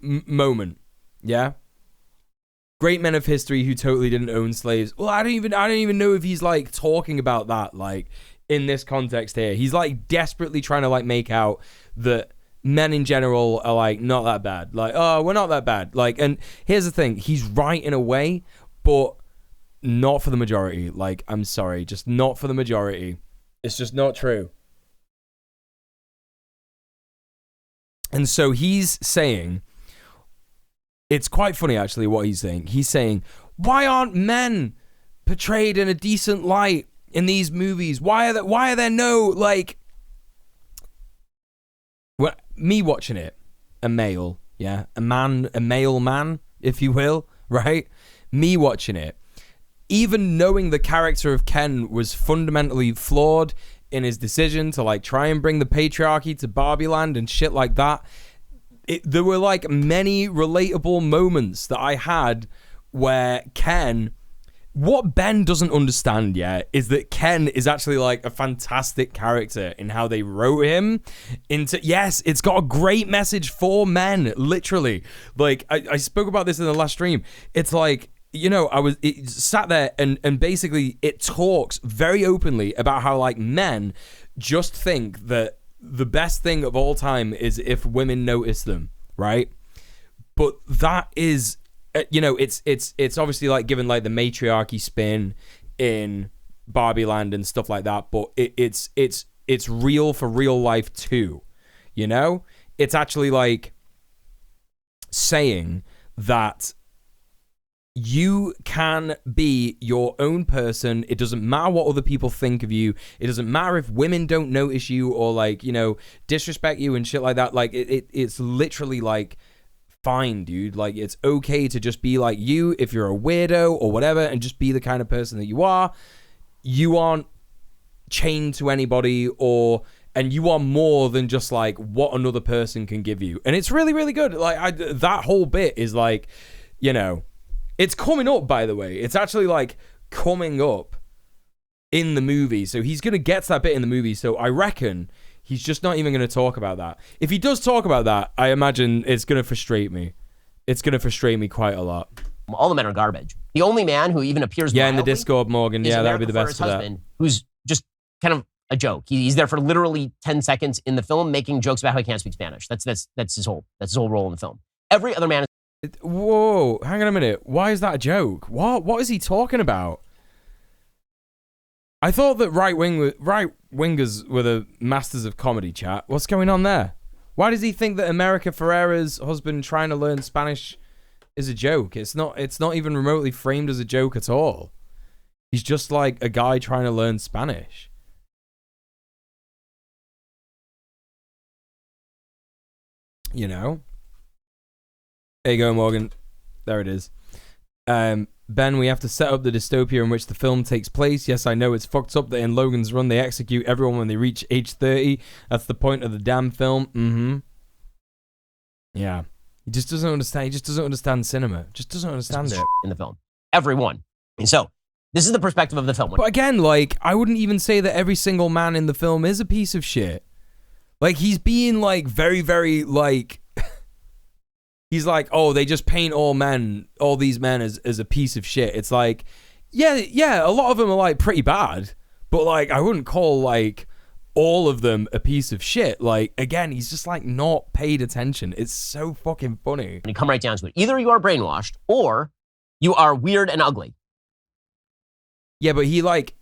moment, yeah? Great men of history who totally didn't own slaves. Well, I don't even know if he's like talking about that like in this context here. He's like desperately trying to like make out that men in general are like not that bad. Like, oh, we're not that bad. Like, and here's the thing, he's right in a way, but not for the majority. Like, I'm sorry, just not for the majority. It's just not true. And so he's saying, it's quite funny actually what he's saying. He's saying, why aren't men portrayed in a decent light in these movies? Why are there no, like, well, me watching it, a male, yeah, a male man, if you will, right? Me watching it, even knowing the character of Ken was fundamentally flawed in his decision to like try and bring the patriarchy to Barbie Land and shit like that, there were like many relatable moments that I had where Ken, what Ben doesn't understand yet is that Ken is actually like a fantastic character in how they wrote him into, yes, it's got a great message for men, literally. Like I spoke about this in the last stream. It's like, you know, it sat there and basically it talks very openly about how like men just think that the best thing of all time is if women notice them, right? But that is, you know, it's obviously like given like the matriarchy spin in Barbie Land and stuff like that, but it's real for real life too, you know? It's actually like saying that you can be your own person. It doesn't matter what other people think of you. It doesn't matter if women don't notice you or like, you know, disrespect you and shit like that. Like it's literally like, fine, dude. Like it's okay to just be like you if you're a weirdo or whatever and just be the kind of person that you are. You aren't chained to anybody and you are more than just like what another person can give you. And it's really, really good. Like that whole bit is like, you know, it's coming up, by the way. It's actually like coming up in the movie. So he's going to get to that bit in the movie. So I reckon He's just not even going to talk about that. If he does talk about that, I imagine it's going to frustrate me. It's going to frustrate me quite a lot. All the men are garbage. The only man who even appears in the mildly Discord, Morgan. Yeah, that would be the best for that. husband, who's just kind of a joke. He's there for literally 10 seconds in the film, making jokes about how he can't speak Spanish. That's his whole role in the film. Every other man is. Whoa, hang on a minute. Why is that a joke? What is he talking about? I thought that right wingers were the masters of comedy, chat. What's going on there? Why does he think that America Ferrera's husband trying to learn Spanish is a joke? It's not even remotely framed as a joke at all. He's just like a guy trying to learn Spanish. You know? There you go, Morgan. There it is. Ben, we have to set up the dystopia in which the film takes place. Yes, I know it's fucked up that in Logan's Run they execute everyone when they reach age 30. That's the point of the damn film. Mm-hmm. Yeah. He just doesn't understand. He just doesn't understand cinema. Just doesn't understand it. In the film. Everyone. And so, this is the perspective of the film. But again, like, I wouldn't even say that every single man in the film is a piece of shit. Like, he's being, like, very, very, like... He's like, oh, they just paint all these men as a piece of shit. It's like, yeah, a lot of them are like pretty bad, but like I wouldn't call like all of them a piece of shit. Like, again, he's just like not paid attention. It's so fucking funny. When you come right down to it, either you are brainwashed or you are weird and ugly. Yeah, but he like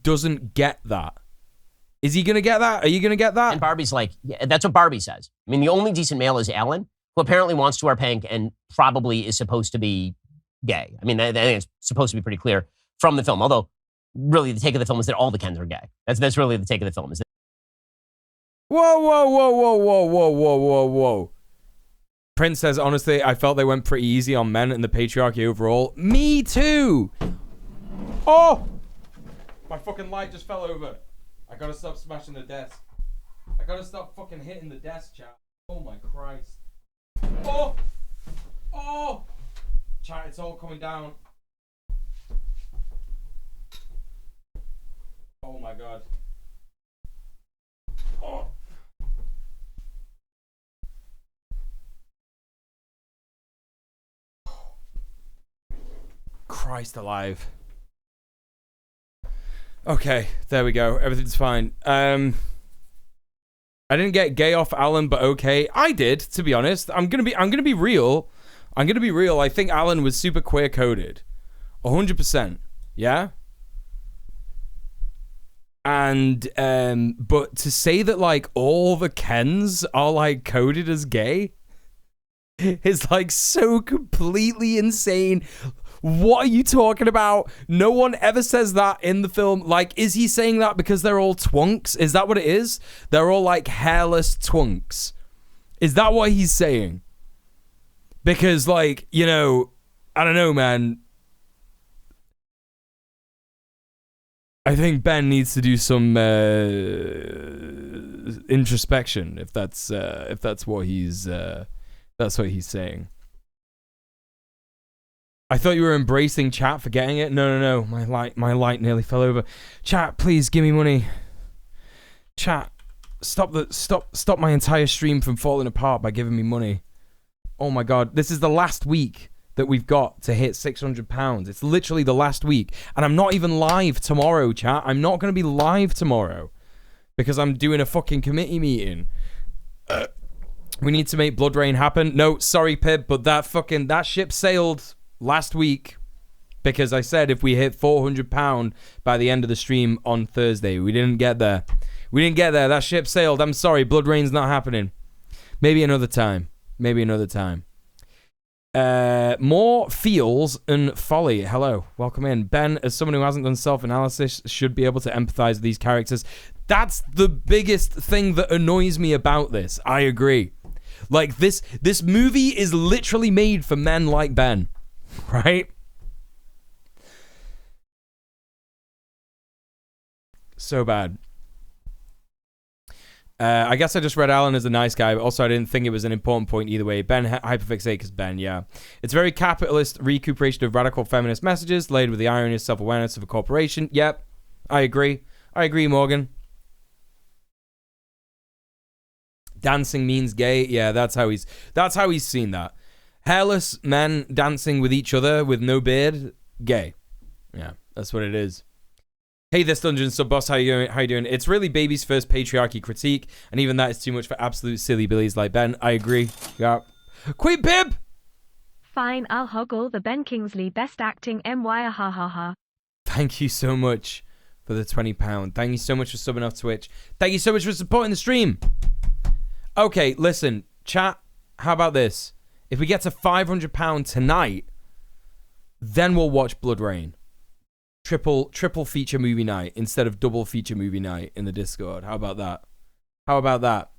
doesn't get that. Is he gonna get that? Are you gonna get that? And Barbie's like, yeah, that's what Barbie says. I mean, the only decent male is Alan, who apparently wants to wear pink and probably is supposed to be gay. I mean, I think it's supposed to be pretty clear from the film. Although, really, the take of the film is that all the Kens are gay. That's really the take of the film. Is that Whoa. Prince says, honestly, I felt they went pretty easy on men and the patriarchy overall. Me too. Oh! My fucking light just fell over. I gotta stop smashing the desk. I gotta stop fucking hitting the desk, chat. Oh my Christ. Oh! Chat, it's all coming down. Oh my God. Oh! Christ alive. Okay, there we go. Everything's fine. I didn't get gay off Alan, but okay. I did, to be honest. I'm gonna be real. I think Alan was super queer coded. 100%. Yeah? And but to say that like all the Kens are like coded as gay is like so completely insane. What are you talking about? No one ever says that in the film. Like, is he saying that because they're all twunks? Is that what it is? They're all like hairless twunks. Is that what he's saying? Because like, you know, I don't know, man. I think Ben needs to do some introspection if that's what he's saying. I thought you were embracing chat for getting it. No. My light nearly fell over. Chat, please give me money. Chat, stop my entire stream from falling apart by giving me money. Oh my God, this is the last week that we've got to hit £600. It's literally the last week, and I'm not even live tomorrow, chat. I'm not going to be live tomorrow because I'm doing a fucking committee meeting. We need to make Blood Rain happen. No, sorry, Pib, but that ship sailed last week because I said if we hit £400 by the end of the stream on Thursday. We didn't get there. That ship sailed. I'm sorry. Blood Rain's not happening. Maybe another time. More feels and folly. Hello. Welcome in. Ben, as someone who hasn't done self-analysis, should be able to empathize with these characters. That's the biggest thing that annoys me about this. I agree. Like, this movie is literally made for men like Ben. Right? So bad. I guess I just read Alan as a nice guy, but also I didn't think it was an important point either way. Ben hyperfixate because Ben, yeah. It's very capitalist recuperation of radical feminist messages, laid with the irony of self-awareness of a corporation. Yep, I agree. Morgan. Dancing means gay. Yeah, that's how he's seen that. Hairless men dancing with each other with no beard, gay. Yeah, that's what it is. Hey, this Dungeon Sub Boss, how you doing? It's really baby's first patriarchy critique, and even that is too much for absolute silly billies like Ben. I agree. Yeah. Queen Bib! Fine, I'll hoggle the Ben Kingsley best acting MY ha ha ha. Thank you so much for the £20. Thank you so much for subbing off Twitch. Thank you so much for supporting the stream. Okay, listen, chat, how about this? If we get to £500 tonight, then we'll watch Blood Rain. Triple feature movie night instead of double feature movie night in the Discord. How about that? How about that?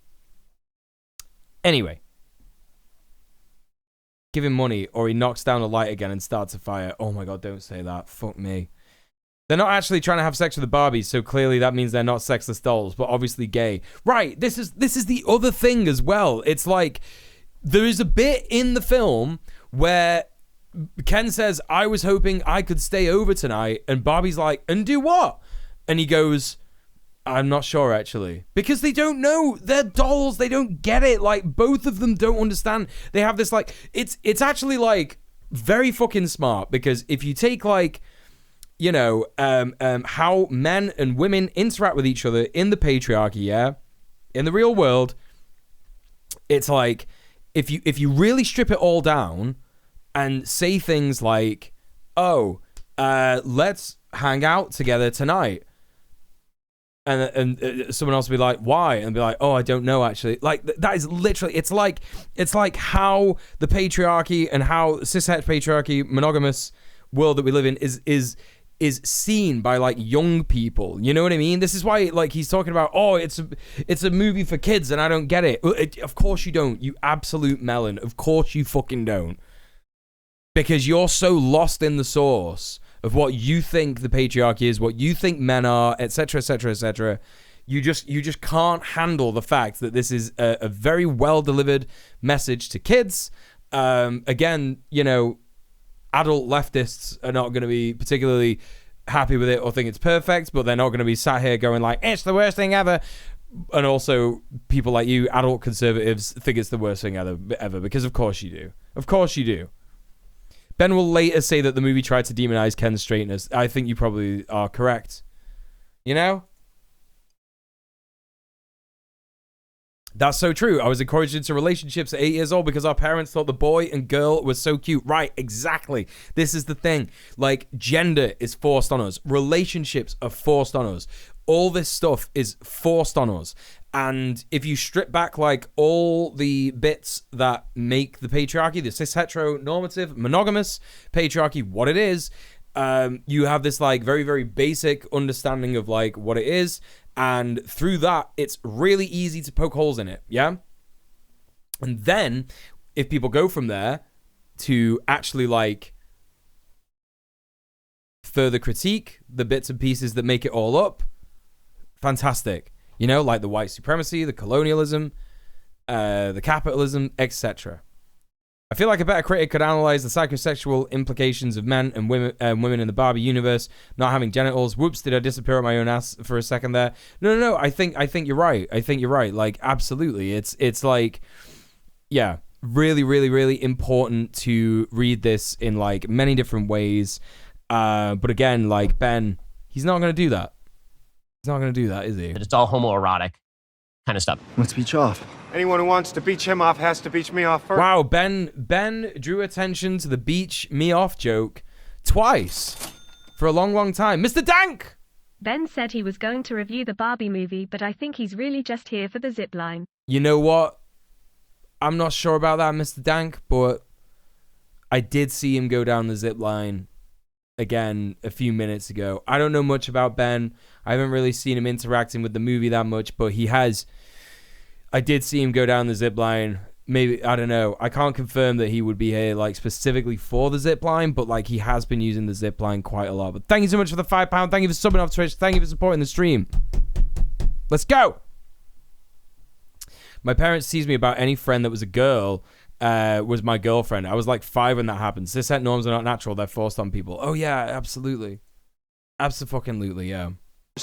Anyway. Give him money or he knocks down a light again and starts a fire. Oh my god, don't say that. Fuck me. They're not actually trying to have sex with the Barbies, so clearly that means they're not sexless dolls, but obviously gay. Right, this is the other thing as well. It's like, there is a bit in the film where Ken says, I was hoping I could stay over tonight, and Barbie's like, and do what? And he goes, I'm not sure, actually. Because they don't know. They're dolls. They don't get it. Like, both of them don't understand. They have this, like, it's actually, like, very fucking smart, because if you take, like, you know, how men and women interact with each other in the patriarchy, yeah? In the real world, it's like, if you really strip it all down and say things like, oh, let's hang out together tonight. And someone else will be like, why? And be like, oh, I don't know, actually. Like, that is literally, it's like how the patriarchy and how cishet patriarchy, monogamous world that we live in is seen by, like, young people. You know what I mean? This is why, like, he's talking about, oh, it's a movie for kids and I don't get it. Of course you don't, you absolute melon. Of course you fucking don't. Because you're so lost in the source of what you think the patriarchy is, what you think men are, etc., etc., etc. You just can't handle the fact that this is a very well-delivered message to kids. Again, you know, adult leftists are not going to be particularly happy with it or think it's perfect, but they're not going to be sat here going like, it's the worst thing ever. And also, people like you, adult conservatives, think it's the worst thing ever, because of course you do. Of course you do. Ben will later say that the movie tried to demonize Ken's straightness. I think you probably are correct. You know? That's so true. I was encouraged into relationships at 8 years old because our parents thought the boy and girl was so cute. Right, exactly. This is the thing. Like, gender is forced on us. Relationships are forced on us. All this stuff is forced on us. And if you strip back, like, all the bits that make the patriarchy, the cis heteronormative monogamous patriarchy, what it is, you have this, like, very, very basic understanding of, like, what it is. And through that, it's really easy to poke holes in it, yeah? And then, if people go from there to actually, like, further critique the bits and pieces that make it all up, fantastic. You know, like the white supremacy, the colonialism, the capitalism, etc. I feel like a better critic could analyze the psychosexual implications of men and women in the Barbie universe not having genitals. Whoops, did I disappear at my own ass for a second there? No. I think you're right. I think you're right. Like, absolutely. It's like, yeah, really, really, really important to read this in, like, many different ways. But again, like, Ben, he's not going to do that. He's not going to do that, is he? It's all homoerotic kind of stuff. Let's beach off. Anyone who wants to beach him off has to beach me off first. Wow, Ben drew attention to the beach me off joke twice for a long, long time. Mr. Dank! Ben said he was going to review the Barbie movie, but I think he's really just here for the zipline. You know what? I'm not sure about that, Mr. Dank, but I did see him go down the zip line again a few minutes ago. I don't know much about Ben. I haven't really seen him interacting with the movie that much, but he has. I did see him go down the zip line. Maybe, I don't know. I can't confirm that he would be here, like, specifically for the zip line, but, like, he has been using the zip line quite a lot. But thank you so much for the £5. Thank you for subbing off Twitch. Thank you for supporting the stream. Let's go. My parents teased me about any friend that was a girl was my girlfriend. I was like 5 when that happened. Cishet norms are not natural. They're forced on people. Oh, yeah, absolutely. Abso-fucking-lutely, yeah.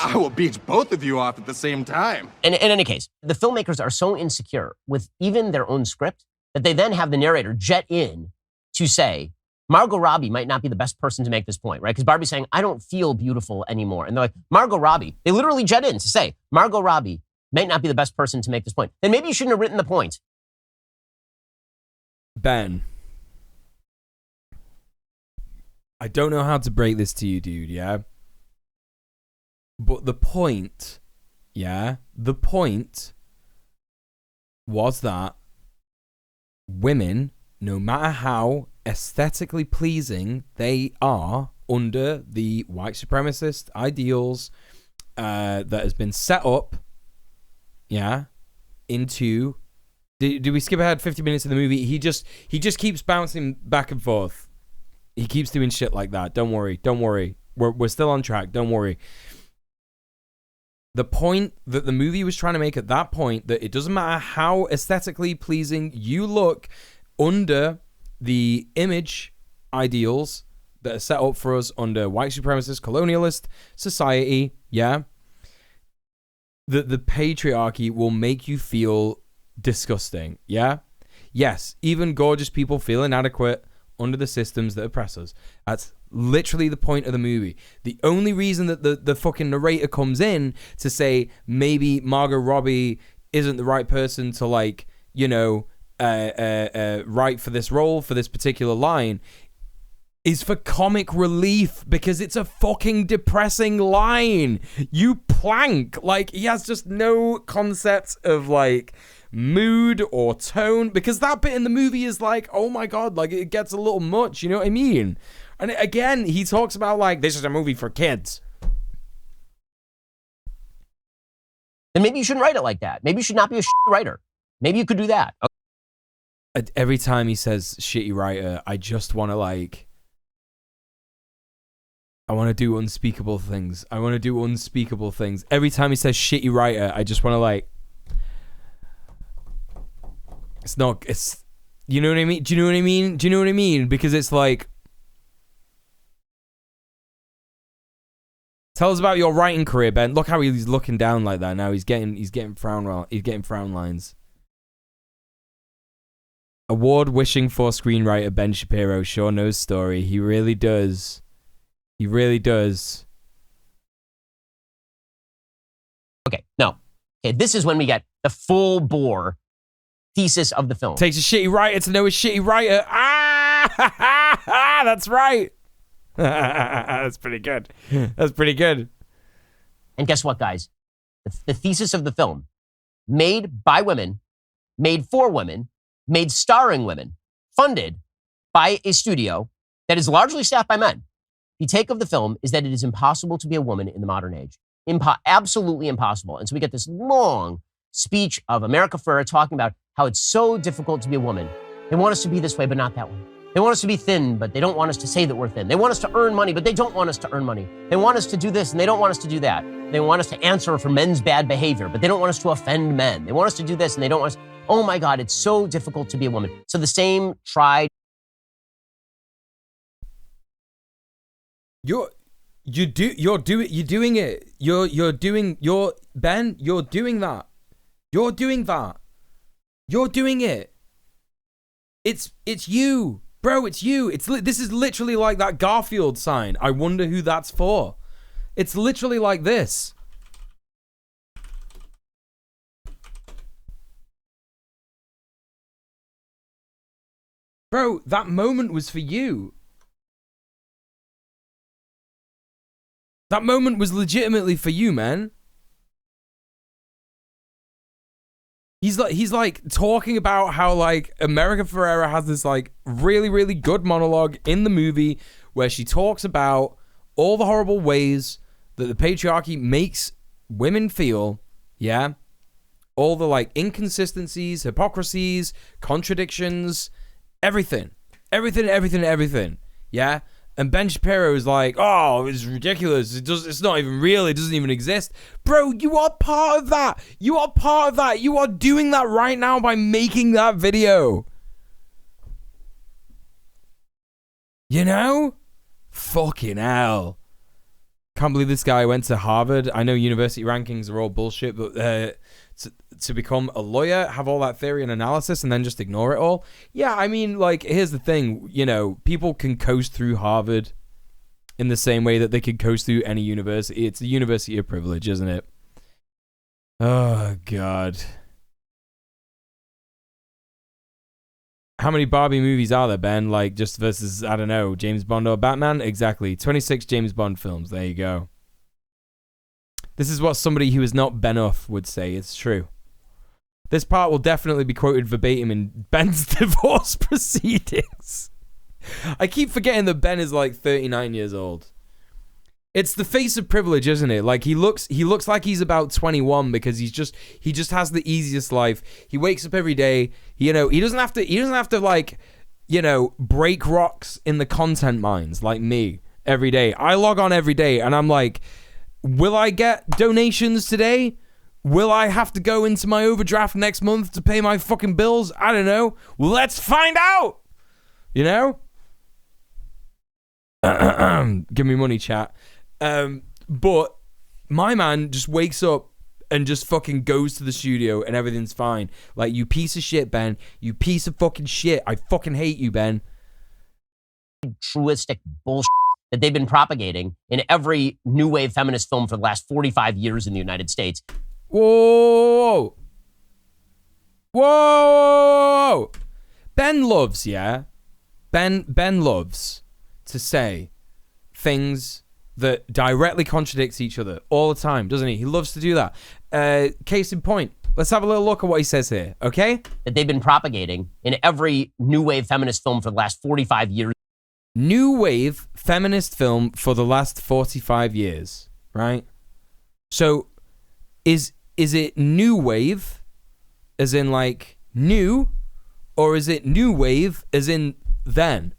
I will beach both of you off at the same time. In any case, the filmmakers are so insecure with even their own script that they then have the narrator jet in to say, Margot Robbie might not be the best person to make this point, right? Because Barbie's saying, I don't feel beautiful anymore. And they're like, Margot Robbie. They literally jet in to say, Margot Robbie might not be the best person to make this point. Then maybe you shouldn't have written the point. Ben, I don't know how to break this to you, dude, yeah? But the point, yeah? The point was that women, no matter how aesthetically pleasing they are under the white supremacist ideals that has been set up, yeah, into... Did we skip ahead 50 minutes of the movie? He just keeps bouncing back and forth. He keeps doing shit like that. Don't worry. We're still on track. Don't worry. The point that the movie was trying to make at that point, that it doesn't matter how aesthetically pleasing you look under the image ideals that are set up for us under white supremacist colonialist society, yeah, that the patriarchy will make you feel disgusting, yeah? Yes, even gorgeous people feel inadequate under the systems that oppress us. That's literally the point of the movie. The only reason that the fucking narrator comes in to say maybe Margot Robbie isn't the right person to, like, you know, write for this role, for this particular line, is for comic relief, because it's a fucking depressing line. You plank. Like, he has just no concept of, like, mood or tone, because that bit in the movie is like, oh my god, like, it gets a little much, you know what I mean? And again, he talks about, like, this is a movie for kids. Then maybe you shouldn't write it like that. Maybe you should not be a writer. Maybe you could do that. Okay. Every time he says shitty writer, I just want to, like, I want to do unspeakable things. Every time he says shitty writer, I just want to, like, it's, you know what I mean? Do you know what I mean? Because it's like, tell us about your writing career, Ben. Look how he's looking down like that now. He's getting frown lines. Award-wishing for screenwriter Ben Shapiro sure knows story. He really does. Okay, no. Okay, this is when we get the full bore thesis of the film. Takes a shitty writer to know a shitty writer. That's right. That's pretty good. And guess what, guys? The thesis of the film, made by women, made for women, made starring women, funded by a studio that is largely staffed by men. The take of the film is that it is impossible to be a woman in the modern age. Absolutely impossible. And so we get this long speech of America Ferrera talking about how it's so difficult to be a woman. They want us to be this way, but not that way. They want us to be thin, but they don't want us to say that we're thin. They want us to earn money, but they don't want us to earn money. They want us to do this, and they don't want us to do that. They want us to answer for men's bad behavior, but they don't want us to offend men. They want us to do this, and they don't want us... Oh my God, it's so difficult to be a woman. So the same tried... Ben, you're doing that. You're doing it. It's you, bro. It's you. This is literally like that Garfield sign. I wonder who that's for. It's literally like this. Bro, that moment was for you. That moment was legitimately for you, man. He's like talking about how, like, America Ferrera has this, like, really, really good monologue in the movie where she talks about all the horrible ways that the patriarchy makes women feel, yeah? All the, like, inconsistencies, hypocrisies, contradictions, everything, yeah? And Ben Shapiro is like, oh, it's ridiculous. It's not even real. It doesn't even exist. Bro, you are part of that. You are doing that right now by making that video. You know? Fucking hell. Can't believe this guy went to Harvard. I know university rankings are all bullshit, but to become a lawyer, have all that theory and analysis, and then just ignore it all. Yeah, I mean, like, here's the thing. You know, people can coast through Harvard in the same way that they can coast through any university. It's a university of privilege, isn't it? Oh, God. How many Barbie movies are there, Ben? Like, just versus, I don't know, James Bond or Batman? Exactly. 26 James Bond films. There you go. This is what somebody who is not Ben Uff would say. It's true. This part will definitely be quoted verbatim in Ben's divorce proceedings. I keep forgetting that Ben is like 39 years old. It's the face of privilege, isn't it? Like, he looks like he's about 21 because he just has the easiest life. He wakes up every day. You know, he doesn't have to like, you know, break rocks in the content mines like me every day. I log on every day and I'm like, will I get donations today? Will I have to go into my overdraft next month to pay my fucking bills? I don't know. Let's find out. You know? Give me money, chat. But my man just wakes up and just fucking goes to the studio and everything's fine. Like, you piece of shit, Ben. You piece of fucking shit. I fucking hate you, Ben. Truistic bullshit that they've been propagating in every new wave feminist film for the last 45 years in the United States. Whoa. Whoa. Ben loves, yeah? Ben loves to say things that directly contradicts each other all the time, doesn't he? He loves to do that. Case in point, let's have a little look at what he says here, okay? That they've been propagating in every new wave feminist film for the last 45 years. New wave feminist film for the last 45 years, right? So is it new wave as in like new, or is it new wave as in then,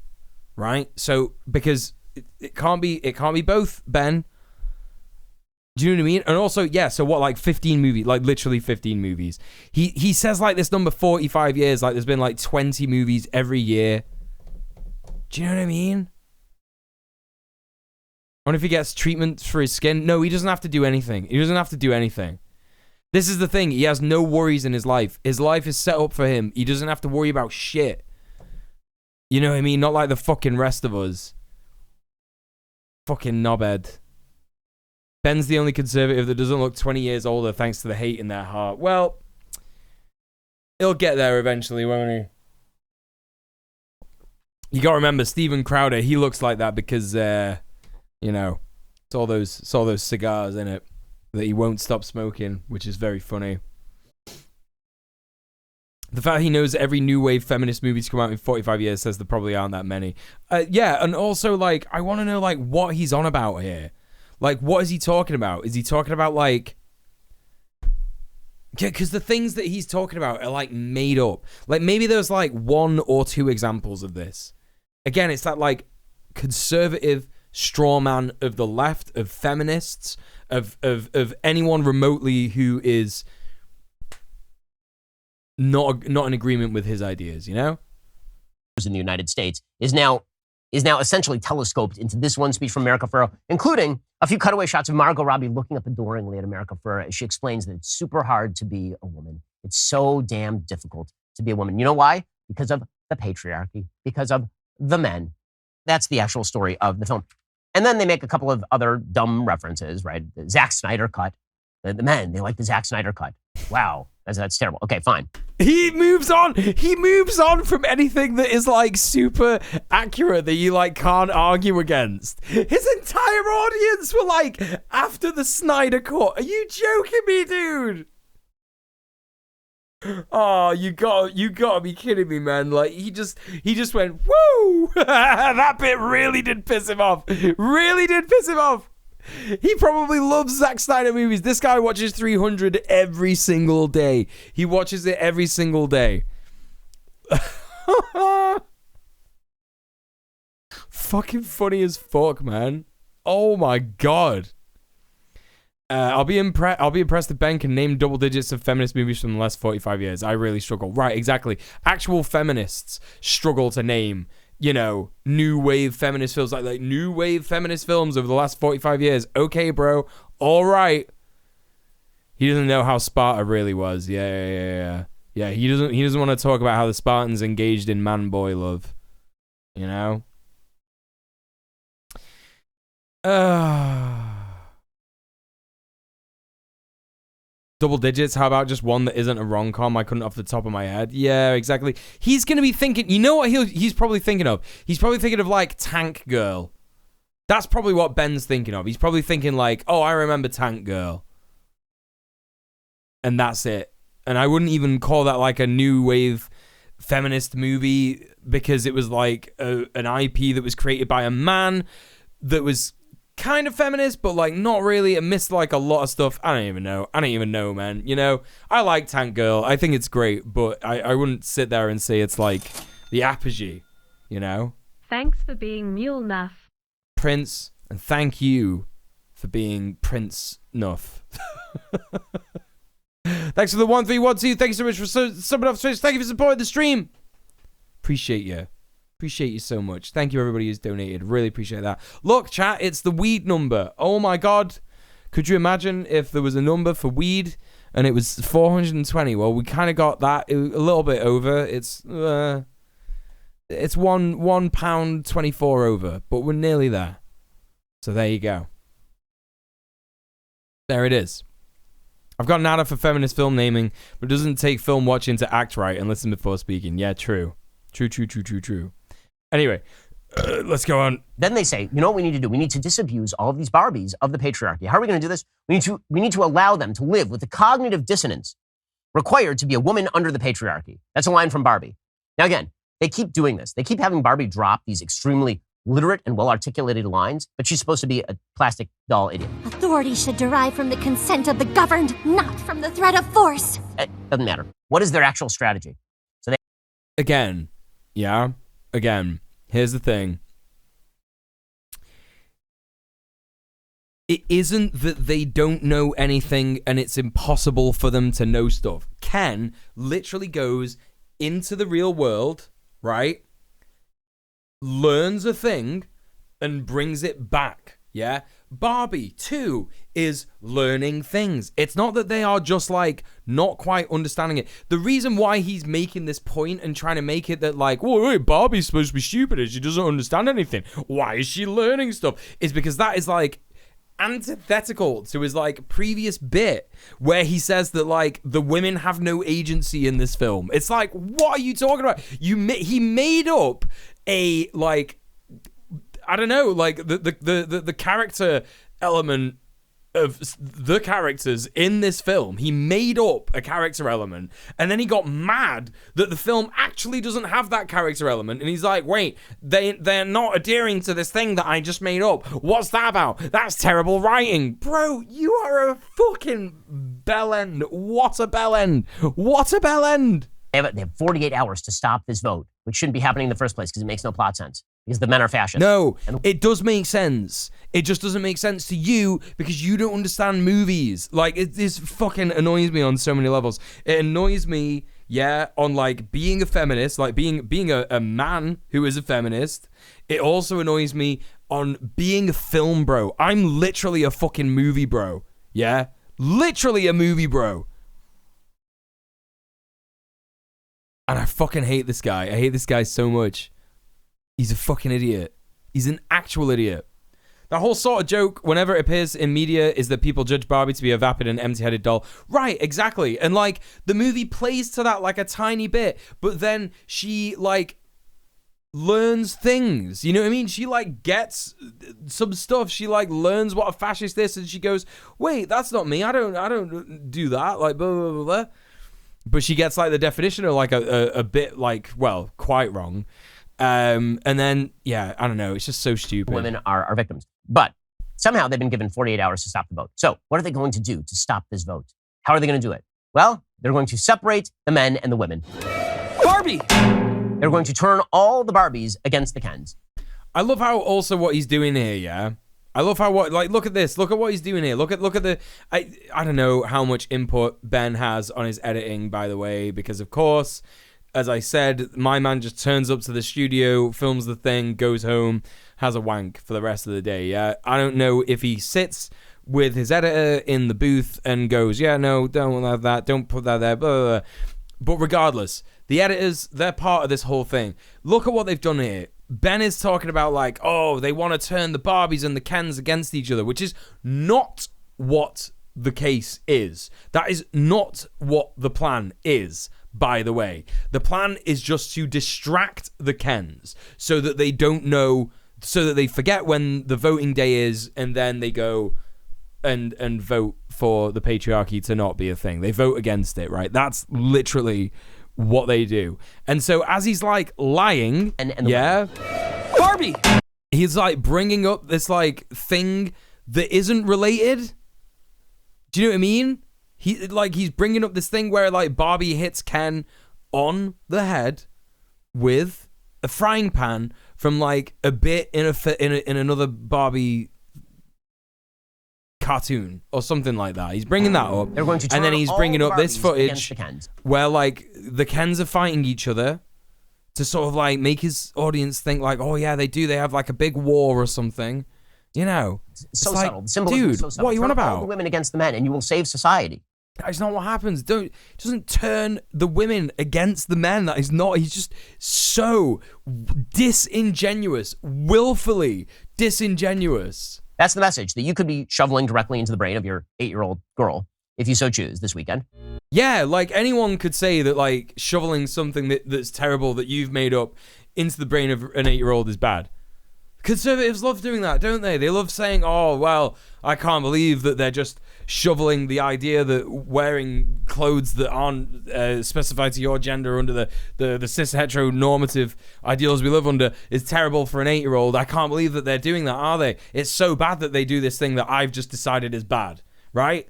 right? So because it can't be both, Ben. Do you know what I mean? And also, yeah, so what, like 15 movies, like literally 15 movies. He says like this number 45 years, like there's been like 20 movies every year. Do you know what I mean? I wonder if he gets treatment for his skin. No, he doesn't have to do anything. He doesn't have to do anything. This is the thing. He has no worries in his life. His life is set up for him. He doesn't have to worry about shit. You know what I mean? Not like the fucking rest of us. Fucking knobhead. Ben's the only conservative that doesn't look 20 years older thanks to the hate in their heart. Well, he'll get there eventually, won't he? You gotta remember, Steven Crowder, he looks like that because, you know, it's all those cigars in it that he won't stop smoking, which is very funny. The fact he knows every new wave feminist movie to come out in 45 years says there probably aren't that many. Yeah, and also, like, I want to know, like, what he's on about here. Like, what is he talking about? Is he talking about, like... Yeah, because the things that he's talking about are, like, made up. Like, maybe there's, like, 1 or 2 examples of this. Again, it's that, like, conservative straw man of the left, of feminists, of anyone remotely who is... not in agreement with his ideas, you know? In the United States is now essentially telescoped into this one speech from America Ferrero, including a few cutaway shots of Margot Robbie looking up adoringly at America Ferrero as she explains that it's super hard to be a woman. It's so damn difficult to be a woman. You know why? Because of the patriarchy, because of the men. That's the actual story of the film. And then they make a couple of other dumb references, right? The Zack Snyder cut. The men, they like the Zack Snyder cut. Wow. That's terrible. Okay, fine. He moves on. He moves on from anything that is like super accurate that you like can't argue against. His entire audience were like after the Snyder cut. Are you joking me, dude? Oh, you gotta be kidding me, man. Like he just went, woo! That bit really did piss him off. Really did piss him off. He probably loves Zack Snyder movies. This guy watches 300 every single day. He watches it every single day. Fucking funny as fuck, man. Oh my god. I'll be impressed if Ben can name double digits of feminist movies from the last 45 years. I really struggle. Right, exactly. Actual feminists struggle to name you know, new wave feminist films, like new wave feminist films over the last 45 years. Okay, bro. All right. He doesn't know how Sparta really was. Yeah. He doesn't want to talk about how the Spartans engaged in man-boy love. You know? Double digits. How about just one that isn't a rom-com? I couldn't off the top of my head. Yeah, exactly. He's going to be thinking, you know what he's probably thinking of? He's probably thinking of like Tank Girl. That's probably what Ben's thinking of. He's probably thinking like, oh, I remember Tank Girl. And that's it. And I wouldn't even call that like a new wave feminist movie because it was like an IP that was created by a man that was kind of feminist, but like not really. It missed like a lot of stuff. I don't even know, man. You know, I like Tank Girl. I think it's great, but I wouldn't sit there and say it's like the apogee, you know? Thanks for being Muel Nuff. Prince, and thank you for being Prince Nuff. Thanks for the 1312. Thank you so much for subbing off Twitch. Thank you for supporting the stream. Appreciate you. Appreciate you so much. Thank you, everybody who's donated. Really appreciate that. Look, chat, it's the weed number. Oh my god. Could you imagine if there was a number for weed and it was 420? Well, we kind of got that a little bit over. It's £1.24 over, but we're nearly there. So there you go. There it is. I've got nada for feminist film naming, but it doesn't take film watching to act right and listen before speaking. Yeah, true. True. Anyway, let's go on. Then they say, you know what we need to do? We need to disabuse all of these Barbies of the patriarchy. How are we going to do this? We need to allow them to live with the cognitive dissonance required to be a woman under the patriarchy. That's a line from Barbie. Now again, they keep doing this. They keep having Barbie drop these extremely literate and well-articulated lines, but she's supposed to be a plastic doll idiot. Authority should derive from the consent of the governed, not from the threat of force. It doesn't matter. What is their actual strategy? So they Again, here's the thing. It isn't that they don't know anything and it's impossible for them to know stuff. Ken literally goes into the real world, right? Learns a thing and brings it back, yeah? Barbie, too, is learning things. It's not that they are just, like, not quite understanding it. The reason why he's making this point and trying to make it that, like, whoa, wait, Barbie's supposed to be stupid and she doesn't understand anything. Why is she learning stuff? Is because that is, like, antithetical to his, like, previous bit where he says that, like, the women have no agency in this film. It's like, what are you talking about? He made up a, like, I don't know, like the character element of the characters in this film. He made up a character element and then he got mad that the film actually doesn't have that character element. And he's like, wait, they're not adhering to this thing that I just made up. What's that about? That's terrible writing. Bro, you are a fucking bellend. What a bellend. What a bellend. They have 48 hours to stop this vote, which shouldn't be happening in the first place because it makes no plot sense. Because the men are fascists. No, it does make sense. It just doesn't make sense to you because you don't understand movies. Like, this fucking annoys me on so many levels. It annoys me, yeah, on, like, being a feminist, like, being a man who is a feminist. It also annoys me on being a film bro. I'm literally a fucking movie bro, yeah? Literally a movie bro. And I fucking hate this guy. I hate this guy so much. He's a fucking idiot. He's an actual idiot. The whole sort of joke, whenever it appears in media, is that people judge Barbie to be a vapid and empty-headed doll. Right, exactly. And, like, the movie plays to that, like, a tiny bit. But then she, like, learns things. You know what I mean? She, like, gets some stuff. She, like, learns what a fascist is. And she goes, wait, that's not me. I don't do that. Like, blah, blah, blah, blah. But she gets, like, the definition of, like, a bit, like, well, quite wrong. And then, yeah, I don't know. It's just so stupid. Women are victims. But somehow they've been given 48 hours to stop the vote. So what are they going to do to stop this vote? How are they going to do it? Well, they're going to separate the men and the women. Barbie! They're going to turn all the Barbies against the Kens. I love how also what he's doing here, yeah? I love how look at this. Look at what he's doing here. Look at the I don't know how much input Ben has on his editing, by the way, because of course as I said, my man just turns up to the studio, films the thing, goes home, has a wank for the rest of the day. Yeah, I don't know if he sits with his editor in the booth and goes, yeah, no, don't have that, don't put that there, blah, blah, blah. But regardless, the editors, they're part of this whole thing. Look at what they've done here. Ben is talking about like, oh, they want to turn the Barbies and the Kens against each other, which is not what the case is. That is not what the plan is, by the way. The plan is just to distract the Kens so that they don't know, so that they forget when the voting day is, and then they go and vote for the patriarchy to not be a thing. They vote against it, right? That's literally what they do. And so as he's like lying, yeah, Barbie, he's like bringing up this like thing that isn't related. Do you know what I mean? He's bringing up this thing where like Barbie hits Ken on the head with a frying pan from like a bit in another Barbie cartoon or something like that. He's bringing that up, They're going to turn and then he's bringing all up this Barbies footage against the Kens. where like the Kens are fighting each other to sort of like make his audience think like, oh yeah, they have like a big war or something. You know, So like, subtle. The symbolism dude, is so subtle. what are you on Turn about? all the women against the men, and you will save society. That's not what happens. It doesn't turn the women against the men. That is not. He's just so disingenuous, willfully disingenuous. That's the message that you could be shoveling directly into the brain of your 8-year-old girl if you so choose this weekend. Yeah, like anyone could say that like shoveling something that's terrible that you've made up into the brain of an 8-year-old is bad. Conservatives love doing that, don't they? They love saying, oh, well, I can't believe that they're just shoveling the idea that wearing clothes that aren't specified to your gender under the cis heteronormative ideals we live under is terrible for an 8-year-old. I can't believe that they're doing that, are they? It's so bad that they do this thing that I've just decided is bad, right?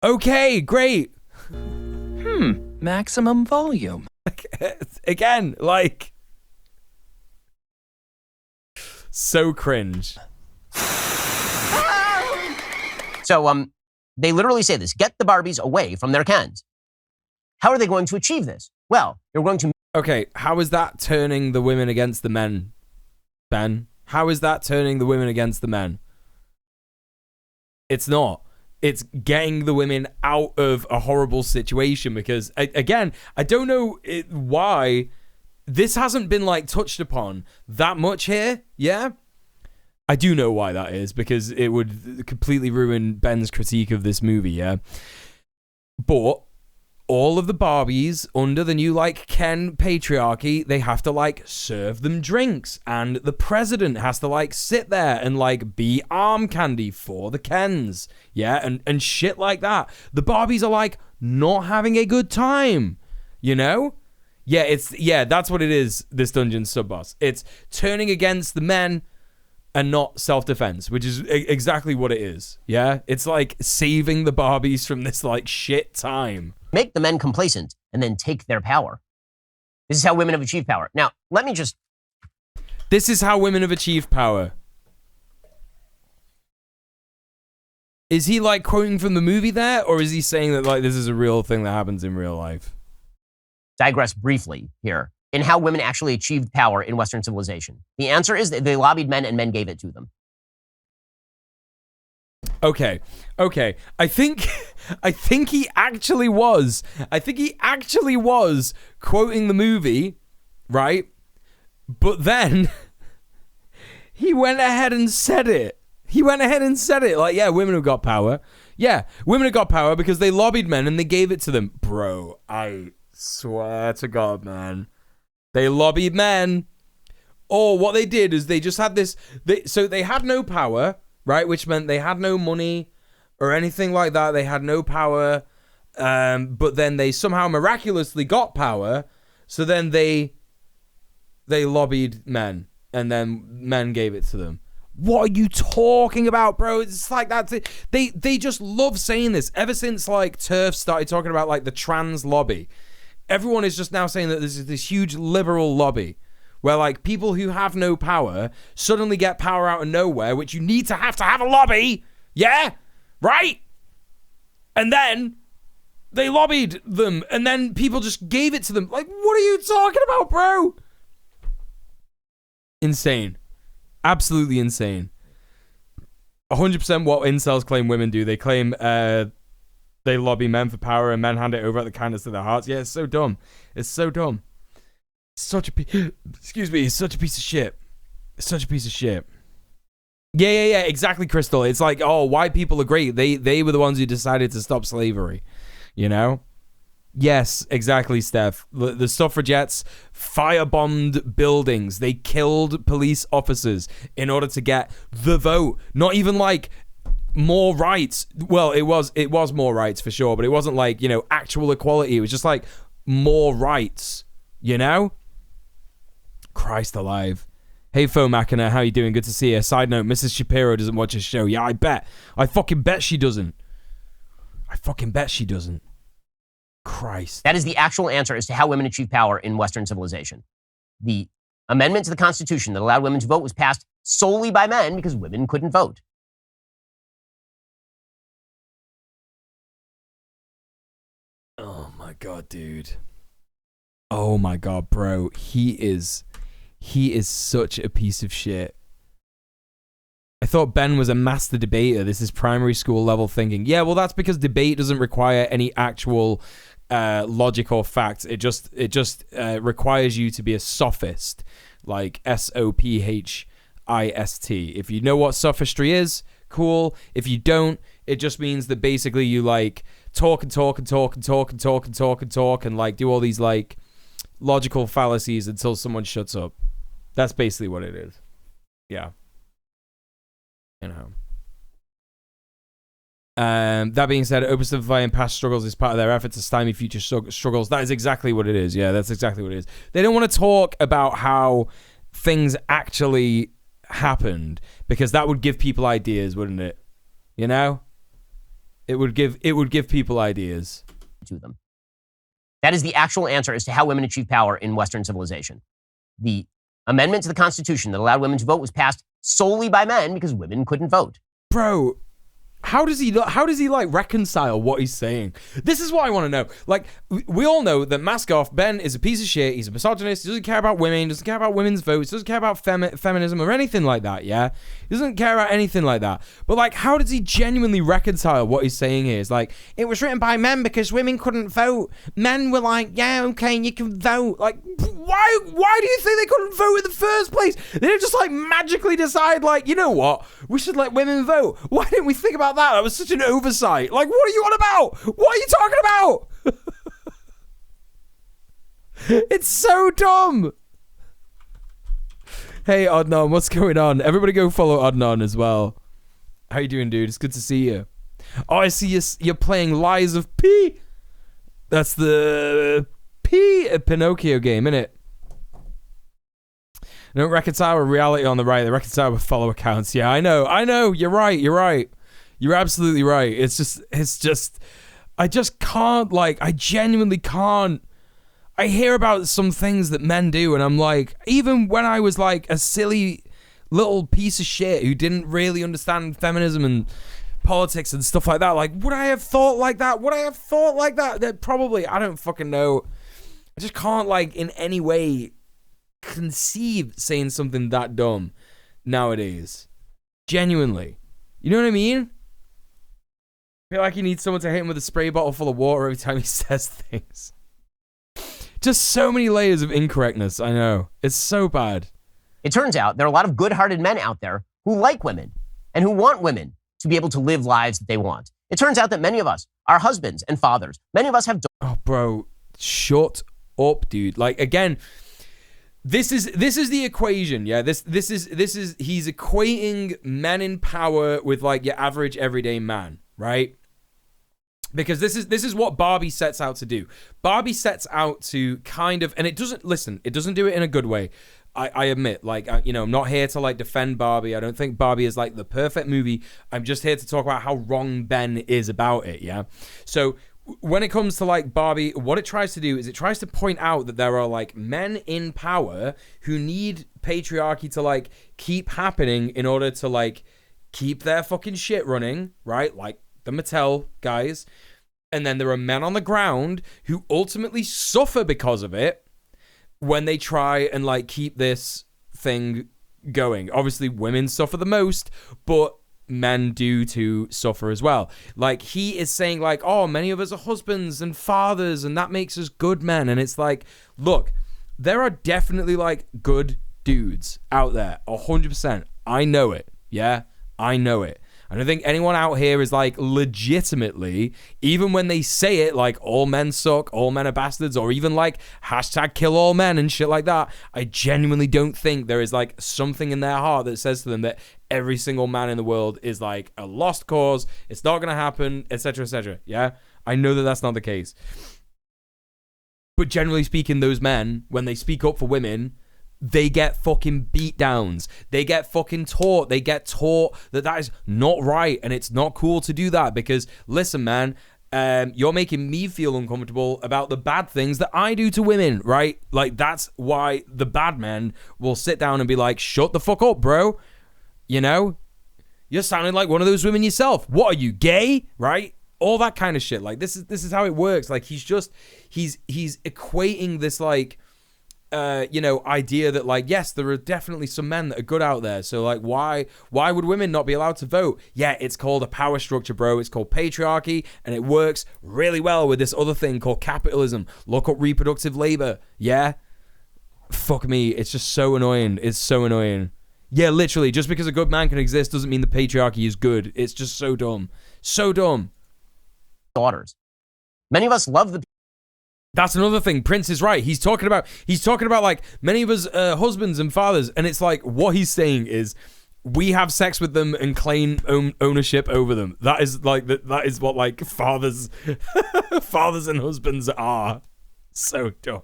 Okay, great. Maximum volume. Again, like... so cringe. So they literally say this: get the Barbies away from their Kens. How are they going to achieve this? Well, they're going to... Okay, how is that turning the women against the men, Ben? How is that turning the women against the men? It's not. It's getting the women out of a horrible situation because, again, I don't know why this hasn't been, like, touched upon that much here, yeah? I do know why that is, because it would completely ruin Ben's critique of this movie, yeah? But all of the Barbies under the new, like, Ken patriarchy, they have to, like, serve them drinks. And the president has to, like, sit there and, like, be arm candy for the Kens. Yeah, and shit like that. The Barbies are, like, not having a good time. You know? Yeah, that's what it is, this dungeon sub-boss. It's turning against the men and not self-defense, which is exactly what it is. Yeah? It's, like, saving the Barbies from this, like, shit time. Make the men complacent and then take their power. This is how women have achieved power. Now, let me just... This is how women have achieved power. Is he, like, quoting from the movie there? Or is he saying that, like, this is a real thing that happens in real life? Digress briefly here in how women actually achieved power in Western civilization. The answer is that they lobbied men and men gave it to them. Okay. I think he actually was. I think he actually was quoting the movie, right? But then he went ahead and said it. Like, yeah, women have got power. Yeah, women have got power because they lobbied men and they gave it to them. Bro, I swear to God, man. They lobbied men. Or what they did is they just had this... So they had no power, right? Which meant they had no money or anything like that. They had no power. But then they somehow miraculously got power. So then they lobbied men. And then men gave it to them. What are you talking about, bro? It's like that. They just love saying this. Ever since, like, TERF started talking about, like, the trans lobby. Everyone is just now saying that this is this huge liberal lobby where, like, people who have no power suddenly get power out of nowhere, which you need to have a lobby. Yeah? Right? And then They lobbied them, and then people just gave it to them. Like, what are you talking about, bro? Insane. Absolutely insane. 100% what incels claim women do. They claim they lobby men for power and men hand it over at the kindness of their hearts. Yeah, it's so dumb. It's so dumb. Excuse me, it's such a piece of shit. It's such a piece of shit. Yeah, exactly, Crystal. It's like, oh, white people are great. They were the ones who decided to stop slavery. You know? Yes, exactly, Steph. The suffragettes firebombed buildings. They killed police officers in order to get the vote. Not even like more rights. Well, it was more rights for sure, but it wasn't like, you know, actual equality. It was just like more rights, you know? Christ alive. Hey, Fo Machina, how you doing? Good to see you. Side note, Mrs. Shapiro doesn't watch his show. Yeah, I bet. I fucking bet she doesn't. Christ. That is the actual answer as to how women achieve power in Western civilization. The amendment to the Constitution that allowed women to vote was passed solely by men because women couldn't vote. Oh my god, dude. Oh my god, bro. He is such a piece of shit. I thought Ben was a master debater. This is primary school level thinking. Yeah, well, that's because debate doesn't require any actual logic or facts. It just requires you to be a sophist, like SOPHIST. If you know what sophistry is, cool. If you don't, it just means that basically you like talk and like do all these like logical fallacies until someone shuts up. That's basically what it is. Yeah. You know. That being said, open simplifying past struggles is part of their effort to stymie future struggles. That is exactly what it is. Yeah, that's exactly what it is. They don't want to talk about how things actually happened because that would give people ideas, wouldn't it? You know? It would give people ideas. To them. That is the actual answer as to how women achieve power in Western civilization. The amendment to the Constitution that allowed women to vote was passed solely by men because women couldn't vote. Bro, how does he like reconcile what he's saying? This is what I want to know. Like, we all know that mask off, Ben is a piece of shit. He's a misogynist. He doesn't care about women. Doesn't care about women's votes. Doesn't care about feminism or anything like that. Yeah, he doesn't care about anything like that. But like, how does he genuinely reconcile what he's saying here? It's like, it was written by men because women couldn't vote. Men were like, yeah, okay, you can vote. Like, why do you think they couldn't vote in the first place? They didn't just like magically decide, like, you know what, we should let women vote. Why didn't we think about that? That was such an oversight. Like, what are you on about? What are you talking about? It's so dumb. Hey, Adnan, what's going on? Everybody go follow Adnan as well. How you doing, dude? It's good to see you. Oh, I see you're playing Lies of P. That's the P Pinocchio game, innit? They don't reconcile with reality on the right. They reconcile with follow accounts. Yeah, I know. You're right. You're absolutely right. It's just, I just can't, like, I genuinely can't. I hear about some things that men do, and I'm like, even when I was like a silly little piece of shit who didn't really understand feminism and politics and stuff like that, like, would I have thought like that? That probably, I don't fucking know. I just can't, like, in any way conceive saying something that dumb nowadays. Genuinely. You know what I mean? I feel like he needs someone to hit him with a spray bottle full of water every time he says things. Just so many layers of incorrectness, I know. It's so bad. It turns out there are a lot of good-hearted men out there who like women and who want women to be able to live lives that they want. It turns out that many of us are husbands and fathers. Many of us have... Oh, bro. Shut up, dude. Like, again... This is the equation, yeah. This is he's equating men in power with like your average everyday man, right? Because this is what Barbie sets out to do. Barbie sets out to kind of, and it doesn't do it in a good way. I admit, like, you know, I'm not here to like defend Barbie. I don't think Barbie is like the perfect movie. I'm just here to talk about how wrong Ben is about it, yeah. So when it comes to like Barbie, what it tries to do is it tries to point out that there are like men in power who need patriarchy to like keep happening in order to like keep their fucking shit running, right? Like the Mattel guys. And then there are men on the ground who ultimately suffer because of it when they try and like keep this thing going. Obviously, women suffer the most, but men do to suffer as well. Like, he is saying like, oh, many of us are husbands and fathers, and that makes us good men. And it's like, look, there are definitely like good dudes out there, 100%. I know it. Yeah, I know it. I don't think anyone out here is like legitimately, even when they say it, like all men suck, all men are bastards, or even like hashtag kill all men and shit like that. I genuinely don't think there is like something in their heart that says to them that every single man in the world is like a lost cause. It's not going to happen, etc., etc. Yeah, I know that that's not the case. But generally speaking, those men, when they speak up for women, they get fucking beat downs. They get fucking taught. They get taught that that is not right and it's not cool to do that because, listen, man, you're making me feel uncomfortable about the bad things that I do to women, right? Like, that's why the bad men will sit down and be like, shut the fuck up, bro. You know? You're sounding like one of those women yourself. What are you, gay? Right? All that kind of shit. Like, this is how it works. Like, he's equating this, like, idea that, like, yes, there are definitely some men that are good out there. So, like, why would women not be allowed to vote? Yeah, it's called a power structure, bro. It's called patriarchy, and it works really well with this other thing called capitalism. Look up reproductive labor. Yeah? Fuck me. It's just so annoying. It's so annoying. Yeah, literally, just because a good man can exist doesn't mean the patriarchy is good. It's just so dumb. So dumb. Daughters. Many of us love the... That's another thing. Prince is right. He's talking about like many of us husbands and fathers, and it's like what he's saying is we have sex with them and claim ownership over them. That is like that is what like fathers and husbands are. So dumb.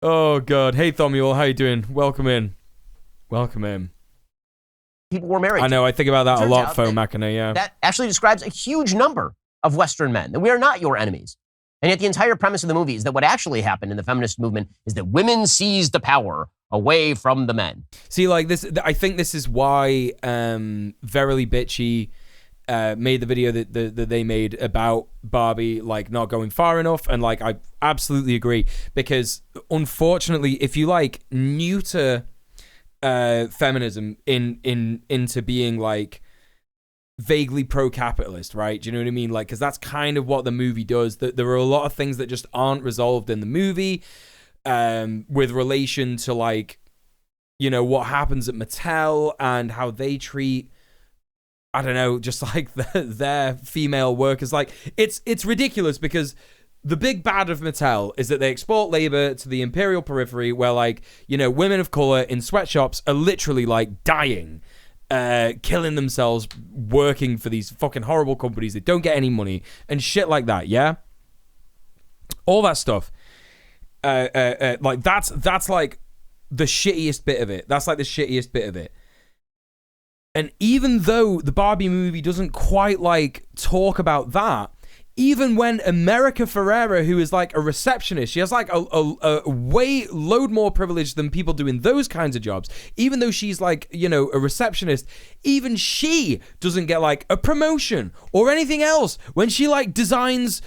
Oh god. Hey Thomuel, how you doing? Welcome in. People were married. I know. I think about that a lot, Faux that, Machina. Yeah. That actually describes a huge number of Western men. That we are not your enemies. And yet the entire premise of the movie is that what actually happened in the feminist movement is that women seized the power away from the men. See, like this, I think this is why Verily Bitchy made the video that they made about Barbie, like, not going far enough. And, like, I absolutely agree. Because, unfortunately, if you, like, neuter feminism into being, like, vaguely pro-capitalist, right? Do you know what I mean? Like, because that's kind of what the movie does. There are a lot of things that just aren't resolved in the movie with relation to, like, you know, what happens at Mattel and how they treat, I don't know, just like their female workers. Like, it's ridiculous because the big bad of Mattel is that they export labor to the imperial periphery where, like, you know, women of color in sweatshops are literally, like, dying. Killing themselves working for these fucking horrible companies that don't get any money and shit like that, yeah? All that stuff. Like, that's like the shittiest bit of it. That's like the shittiest bit of it. And even though the Barbie movie doesn't quite, like, talk about that, even when America Ferrera, who is like a receptionist, she has like a way load more privilege than people do in those kinds of jobs. Even though she's like, you know, a receptionist, even she doesn't get like a promotion or anything else when she like designs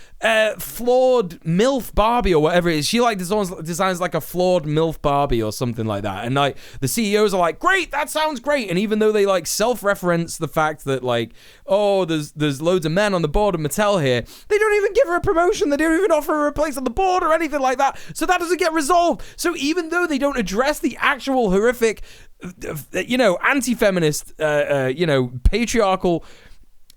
flawed MILF Barbie or whatever it is. She like designs like a flawed MILF Barbie or something like that. And like the CEOs are like, great, that sounds great. And even though they like self-reference the fact that like, oh, there's loads of men on the board of Mattel here, they don't even give her a promotion. They don't even offer her a place on the board or anything like that. So that doesn't get resolved. So even though they don't address the actual horrific, you know, anti-feminist, you know, patriarchal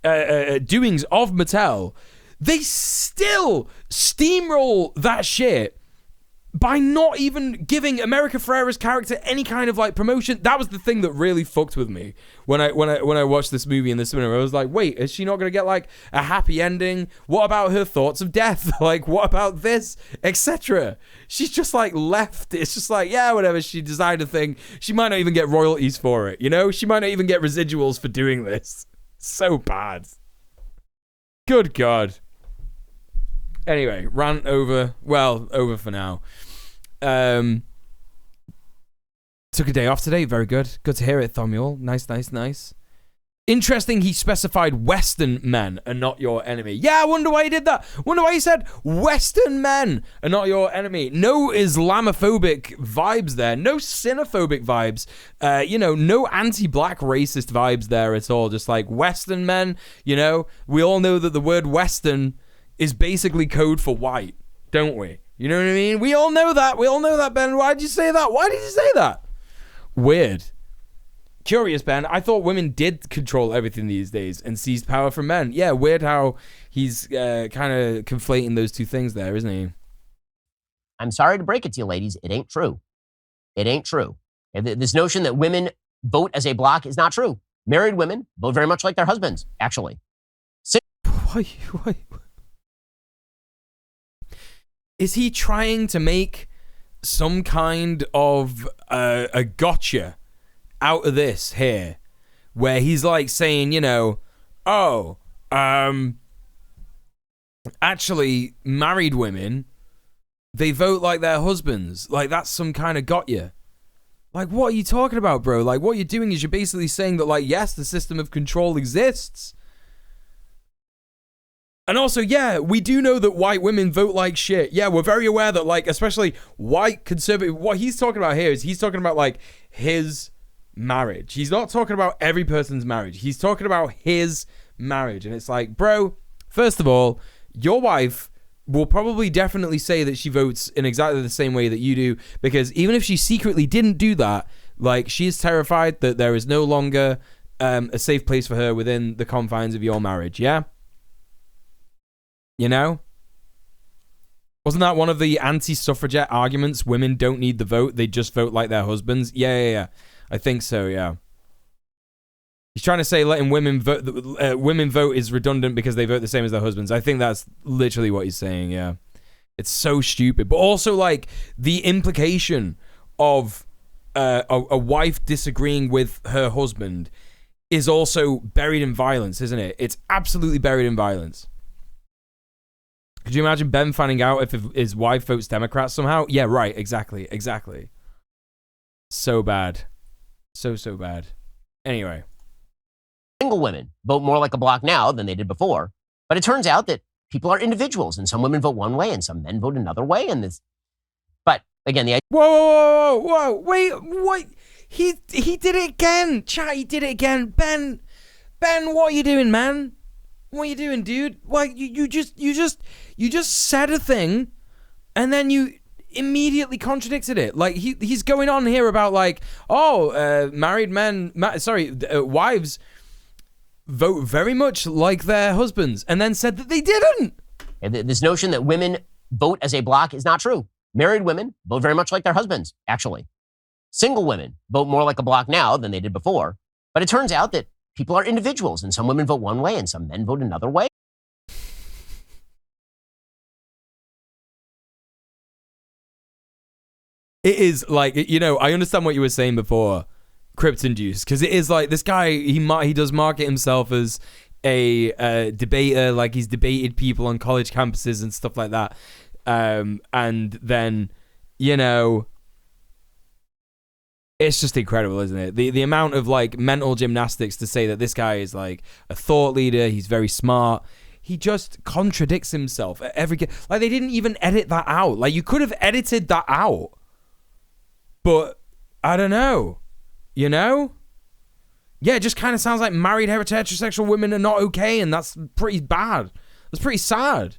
doings of Mattel, they still steamroll that shit by not even giving America Ferrera's character any kind of like promotion. That was the thing that really fucked with me when I watched this movie in the cinema. I was like, wait, is she not gonna get like a happy ending? What about her thoughts of death? Like, what about this, etc.? She's just like left. It's just like, yeah, whatever. She designed a thing. She might not even get royalties for it. You know, she might not even get residuals for doing this. So bad. Good God. Anyway, rant over. Well, over for now. Took a day off today. Very good. Good to hear it, Thomuel. Nice. Interesting he specified Western men are not your enemy. Yeah, I wonder why he did that. Wonder why he said Western men are not your enemy. No Islamophobic vibes there. No xenophobic vibes. No anti-black racist vibes there at all. Just like Western men, we all know that the word Western is basically code for white, don't we? You know what I mean? We all know that. We all know that, Ben. Why did you say that? Why did you say that? Weird. Curious, Ben. I thought women did control everything these days and seized power from men. Yeah, weird how he's kind of conflating those two things there, isn't he? I'm sorry to break it to you, ladies. It ain't true. It ain't true. This notion that women vote as a block is not true. Married women vote very much like their husbands, actually. Why? Is he trying to make some kind of a gotcha out of this here, where he's like saying, actually married women, they vote like their husbands, like that's some kind of got you. Like, what are you talking about, bro? Like, what you're doing is you're basically saying that, like, yes, the system of control exists. And also, yeah, we do know that white women vote like shit. Yeah, we're very aware that, like, especially white conservative, what he's talking about here is he's talking about, like, his marriage. He's not talking about every person's marriage. He's talking about his marriage. And it's like, bro, first of all, your wife will probably definitely say that she votes in exactly the same way that you do, because even if she secretly didn't do that, like, she is terrified that there is no longer a safe place for her within the confines of your marriage, yeah? Wasn't that one of the anti-suffragette arguments? Women don't need the vote, they just vote like their husbands? Yeah. I think so, yeah. He's trying to say letting women vote is redundant because they vote the same as their husbands. I think that's literally what he's saying, yeah. It's so stupid. But also, like, the implication of a wife disagreeing with her husband is also buried in violence, isn't it? It's absolutely buried in violence. Could you imagine Ben finding out if his wife votes Democrat somehow? Yeah, right, exactly. So bad. So bad. Anyway. Single women vote more like a block now than they did before. But it turns out that people are individuals, and some women vote one way and some men vote another way. But again, the idea. Whoa! Wait, what? He did it again. Chat, he did it again. Ben, what are you doing, man? What are you doing, dude? Like, you just said a thing, and then you immediately contradicted it. Like, he's going on here about, like, married men, wives vote very much like their husbands, and then said that they didn't. This notion that women vote as a block is not true. Married women vote very much like their husbands, actually. Single women vote more like a block now than they did before. But it turns out that people are individuals, and some women vote one way and some men vote another way. It is like, I understand what you were saying before, Krypton Juice, because it is like this guy, he does market himself as a debater, like he's debated people on college campuses and stuff like that. And then, it's just incredible, isn't it? The amount of, like, mental gymnastics to say that this guy is, like, a thought leader, he's very smart. He just contradicts himself at every... Like, they didn't even edit that out. Like, you could have edited that out. But, I don't know. Yeah, it just kind of sounds like married heterosexual women are not okay, and that's pretty bad. That's pretty sad.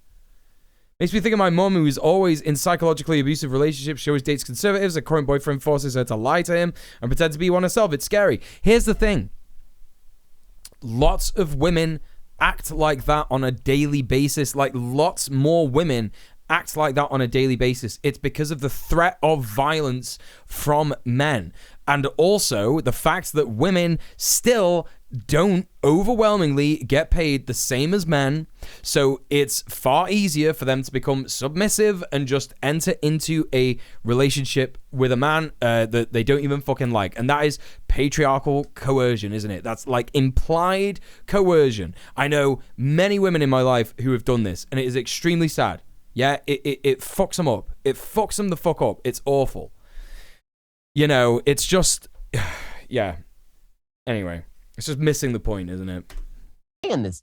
Makes me think of my mom, who is always in psychologically abusive relationships. She always dates conservatives. Her current boyfriend forces her to lie to him and pretend to be one herself. It's scary. Here's the thing. Lots of women act like that on a daily basis. Like, lots more women act like that on a daily basis. It's because of the threat of violence from men. And also the fact that women still don't overwhelmingly get paid the same as men. So it's far easier for them to become submissive and just enter into a relationship with a man that they don't even fucking like. And that is patriarchal coercion, isn't it? That's like implied coercion. I know many women in my life who have done this, and it is extremely sad. Yeah, it fucks them up. It fucks them the fuck up. It's awful. It's just... Yeah. Anyway, It's just missing the point, isn't it? And this,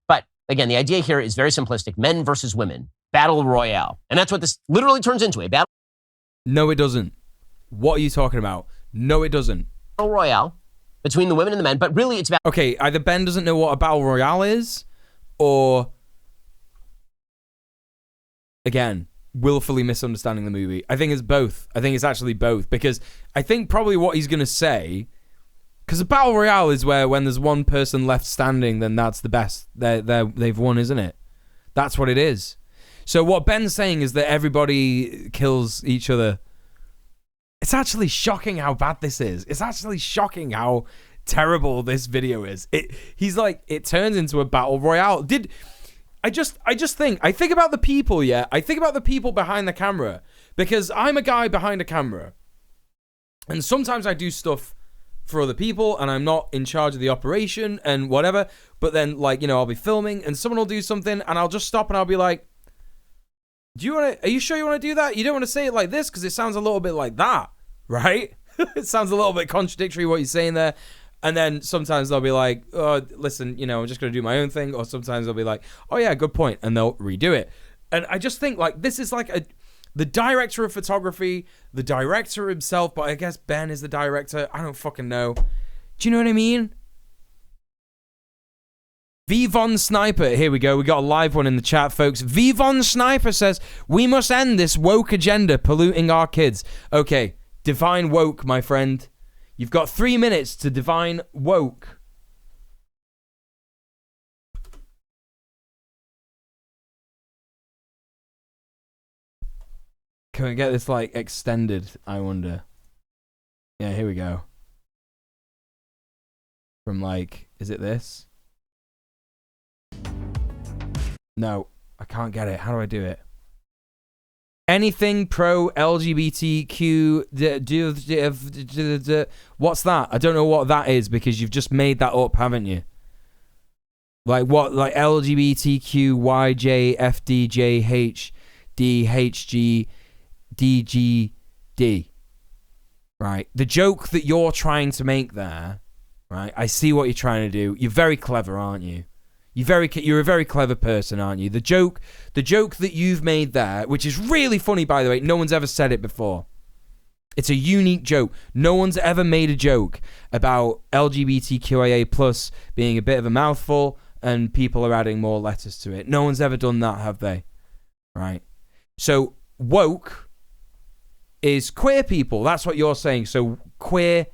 but again, the idea here is very simplistic: men versus women, battle royale, and that's what this literally turns into, a battle. No, it doesn't. What are you talking about? No, it doesn't. Battle royale between the women and the men, but really it's about. Okay, either Ben doesn't know what a battle royale is, or again, willfully misunderstanding the movie. I think it's both. I think it's actually both, because I think probably what he's gonna say. Because a battle royale is where when there's one person left standing, then that's the best. They've won, isn't it? That's what it is. So what Ben's saying is that everybody kills each other. It's actually shocking how bad this is. It's actually shocking how terrible this video is. He's like, it turns into a battle royale. I think about the people, yeah? I think about the people behind the camera. Because I'm a guy behind a camera. And sometimes I do stuff for other people, and I'm not in charge of the operation and whatever, but then, like, you know, I'll be filming and someone will do something and I'll just stop and I'll be like, are you sure you want to do that? You don't want to say it like this because it sounds a little bit like that, right? It sounds a little bit contradictory what you're saying there. And then sometimes they'll be like, oh, listen, you know, I'm just going to do my own thing. Or sometimes they'll be like, oh yeah, good point. And they'll redo it. And I just think, like, this is like the director of photography, the director himself, but I guess Ben is the director. I don't fucking know. Do you know what I mean? V Von Sniper, here we go. We got a live one in the chat, folks. V Von Sniper says, we must end this woke agenda polluting our kids. Okay, define woke, my friend. You've got 3 minutes to define woke. Can we get this, like, extended, I wonder? Yeah, here we go. From, like, is it this? No, I can't get it. How do I do it? Anything pro LGBTQ. What's that? I don't know what that is because you've just made that up, haven't you? Like what? Like LGBTQ, YJ, FDJ, HDHG. DGD. Right. The joke that you're trying to make there, right? I see what you're trying to do. You're very clever, aren't you? You're a very clever person, aren't you? The joke that you've made there, which is really funny, by the way. No one's ever said it before. It's a unique joke. No one's ever made a joke about LGBTQIA plus being a bit of a mouthful and people are adding more letters to it. No one's ever done that, have they? Right. So woke is queer people. That's what you're saying. So queer,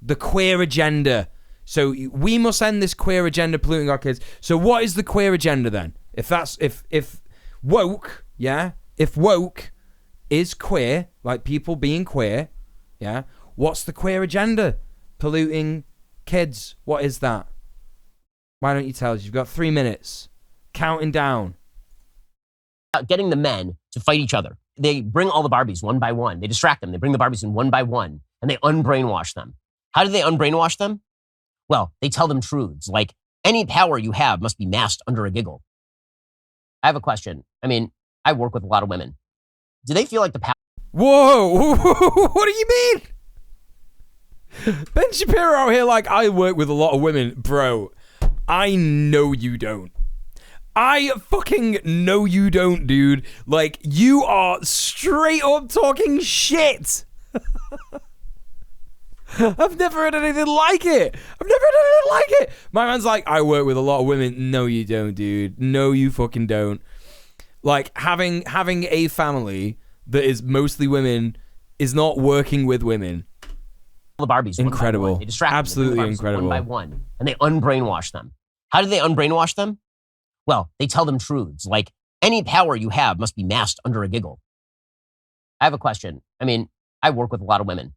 the queer agenda. So we must end this queer agenda polluting our kids. So what is the queer agenda then? If woke, yeah, if woke is queer, like people being queer, yeah, what's the queer agenda? Polluting kids. What is that? Why don't you tell us? You've got 3 minutes. Counting down. Getting the men to fight each other. They bring all the Barbies one by one. They distract them. They bring the Barbies in one by one, and they unbrainwash them. How do they unbrainwash them? Well, they tell them truths like, any power you have must be masked under a giggle. I have a question. I mean, I work with a lot of women. Do they feel like the power? Whoa! What do you mean? Ben Shapiro out here like, I work with a lot of women. Bro, I know you don't. I fucking know you don't, dude. Like, you are straight up talking shit. I've never heard anything like it. My man's like, I work with a lot of women. No, you don't, dude. No, you fucking don't. Like, having a family that is mostly women is not working with women. The Barbies, incredible. One by one. They distract absolutely them. They incredible. One by one, and they unbrainwash them. How do they unbrainwash them? Well, they tell them truths like, any power you have must be masked under a giggle. I have a question. I mean, I work with a lot of women.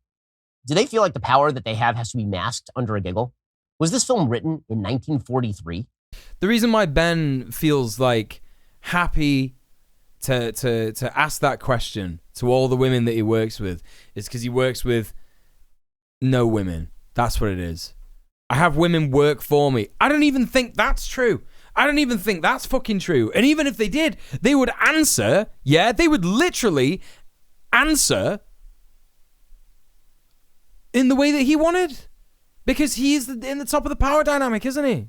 Do they feel like the power that they have has to be masked under a giggle? Was this film written in 1943? The reason why Ben feels like happy to ask that question to all the women that he works with is because he works with no women. That's what it is. I have women work for me. I don't even think that's true. I don't even think that's fucking true. And even if they did, they would answer, yeah, they would literally answer in the way that he wanted. Because he's in the top of the power dynamic, isn't he?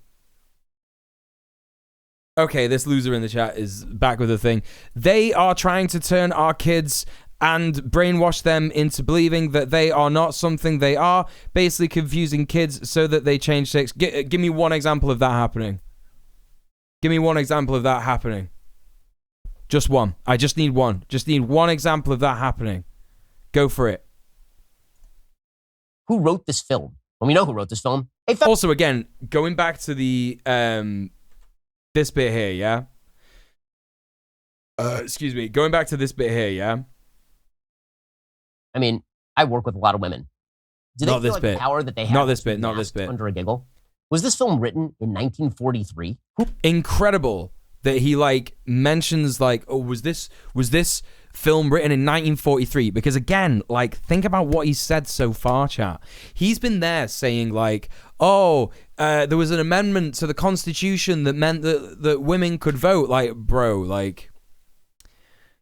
Okay, this loser in the chat is back with the thing. They are trying to turn our kids and brainwash them into believing that they are not something they are, basically confusing kids so that they change sex. Give me one example of that happening. Give me one example of that happening. Just one. I just need one. Just need one example of that happening. Go for it. Who wrote this film? Well, we know who wrote this film. Also, again, going back to the this bit here, yeah? Excuse me. Going back to this bit here, yeah? I mean, I work with a lot of women. Do they Not feel this like bit. the power that they have? Not this bit. Not this bit. Under a giggle. Was this film written in 1943? Incredible that he like mentions like, oh, was this film written in 1943? Because again, like, think about what he's said so far, chat. He's been there saying like, oh, there was an amendment to the Constitution that meant that women could vote. Like, bro, like,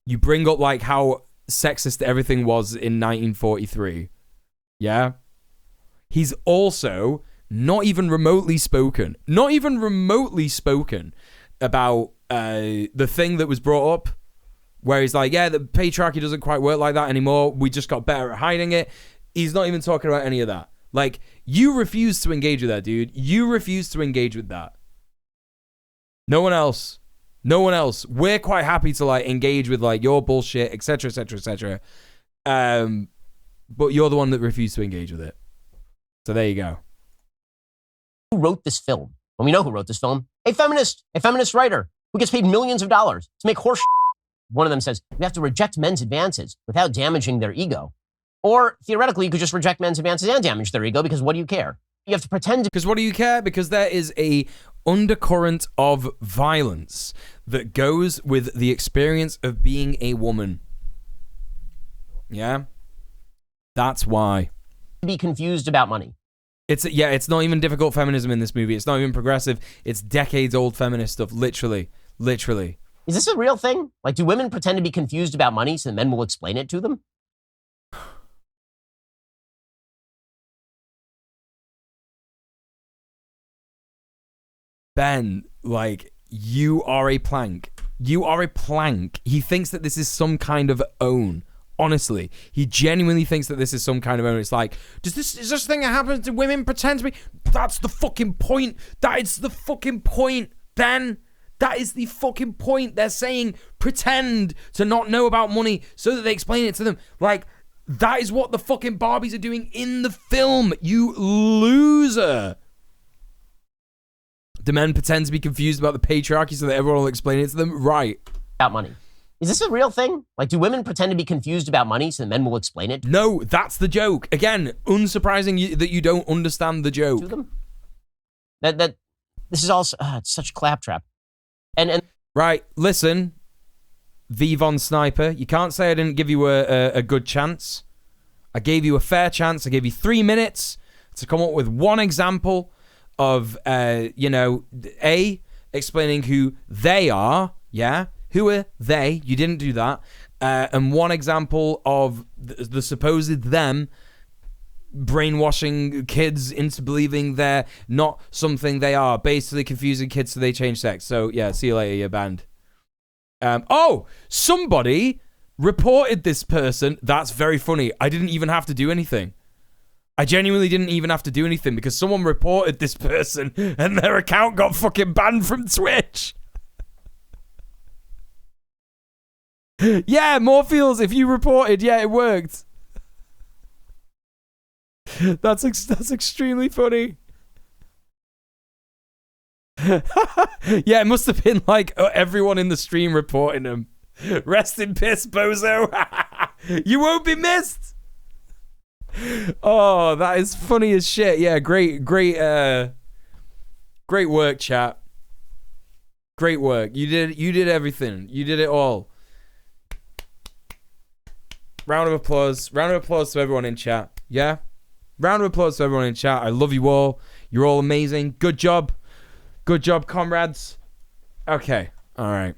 you bring up like how sexist everything was in 1943. Yeah? He's also not even remotely spoken about the thing that was brought up where he's like, yeah, the patriarchy doesn't quite work like that anymore. We just got better at hiding it. He's not even talking about any of that. Like, you refuse to engage with that, dude. You refuse to engage with that. No one else. No one else. We're quite happy to like engage with like your bullshit, etc., etc., etc. But you're the one that refused to engage with it. So there you go. Who wrote this film? Well, we know who wrote this film. A feminist writer who gets paid millions of dollars to make horse. One of them says, we have to reject men's advances without damaging their ego. Or theoretically, you could just reject men's advances and damage their ego because what do you care? You have to pretend to. Because what do you care? Because there is a undercurrent of violence that goes with the experience of being a woman. Yeah? That's why. Be confused about money. It's not even difficult feminism in this movie. It's not even progressive. It's decades old feminist stuff. Literally. Is this a real thing? Like, do women pretend to be confused about money so the men will explain it to them? Ben, like, you are a plank. You are a plank. He thinks that this is some kind of own. Honestly, he genuinely thinks that this is some kind of own. It's like, is this thing that happens to women pretend to be? That's the fucking point. That is the fucking point, Ben. That is the fucking point. They're saying pretend to not know about money so that they explain it to them. Like, that is what the fucking Barbies are doing in the film, you loser. Do men pretend to be confused about the patriarchy so that everyone will explain it to them? Right. About money. Is this a real thing? Like, do women pretend to be confused about money so the men will explain it? No, that's the joke. Again, unsurprising that you don't understand the joke. To them? That this is also it's such claptrap. And right, listen, V Von Sniper, you can't say I didn't give you a good chance. I gave you a fair chance. I gave you 3 minutes to come up with one example of, explaining who they are. Yeah, who are they? You didn't do that. And one example of the supposed them brainwashing kids into believing they're not something they are, basically confusing kids so they change sex. So yeah, see you later, you're banned. Somebody reported this person. That's very funny. I didn't even have to do anything. I genuinely didn't even have to do anything because someone reported this person and their account got fucking banned from Twitch. Yeah, Morpheals, if you reported, yeah, it worked. That's extremely funny. Yeah, it must have been like everyone in the stream reporting him. Rest in piss, bozo. You won't be missed. Oh, that is funny as shit. Yeah, great work, chat. Great work. You did everything. You did it all. Round of applause. Round of applause to everyone in chat. Yeah? Round of applause to everyone in chat. I love you all. You're all amazing. Good job. Good job, comrades. Okay. All right.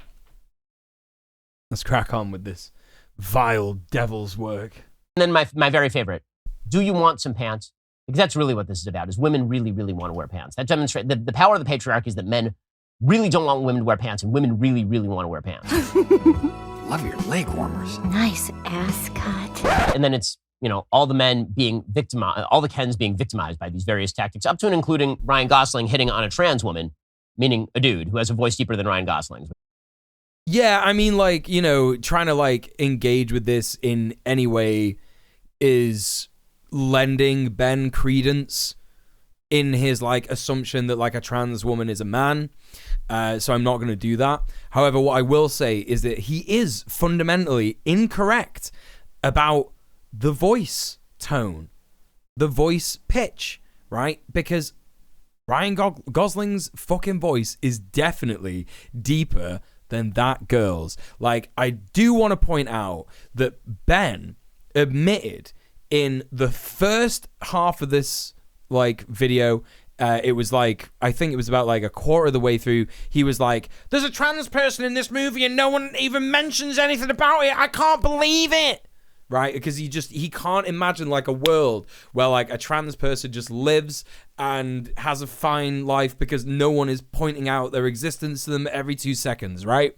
Let's crack on with this vile devil's work. then my very favorite. Do you want some pants? Because that's really what this is about, is women really, really want to wear pants. That demonstrates the power of the patriarchy is that men really don't want women to wear pants, and women really, really want to wear pants. Love your leg warmers. Nice ass cut. And then it's, all the men being victimized, all the Kens being victimized by these various tactics, up to and including Ryan Gosling hitting on a trans woman, meaning a dude who has a voice deeper than Ryan Gosling's. Yeah, I mean, trying to, engage with this in any way is lending Ben credence in his, assumption that, a trans woman is a man. So I'm not going to do that. However, what I will say is that he is fundamentally incorrect about the voice tone, the voice pitch, right? Because Ryan Gosling's fucking voice is definitely deeper than that girl's. I do want to point out that Ben admitted in the first half of this, video, it was I think it was about a quarter of the way through, he was like, there's a trans person in this movie and no one even mentions anything about it. I can't believe it. Right? Because he can't imagine a world where a trans person just lives and has a fine life because no one is pointing out their existence to them every 2 seconds, right?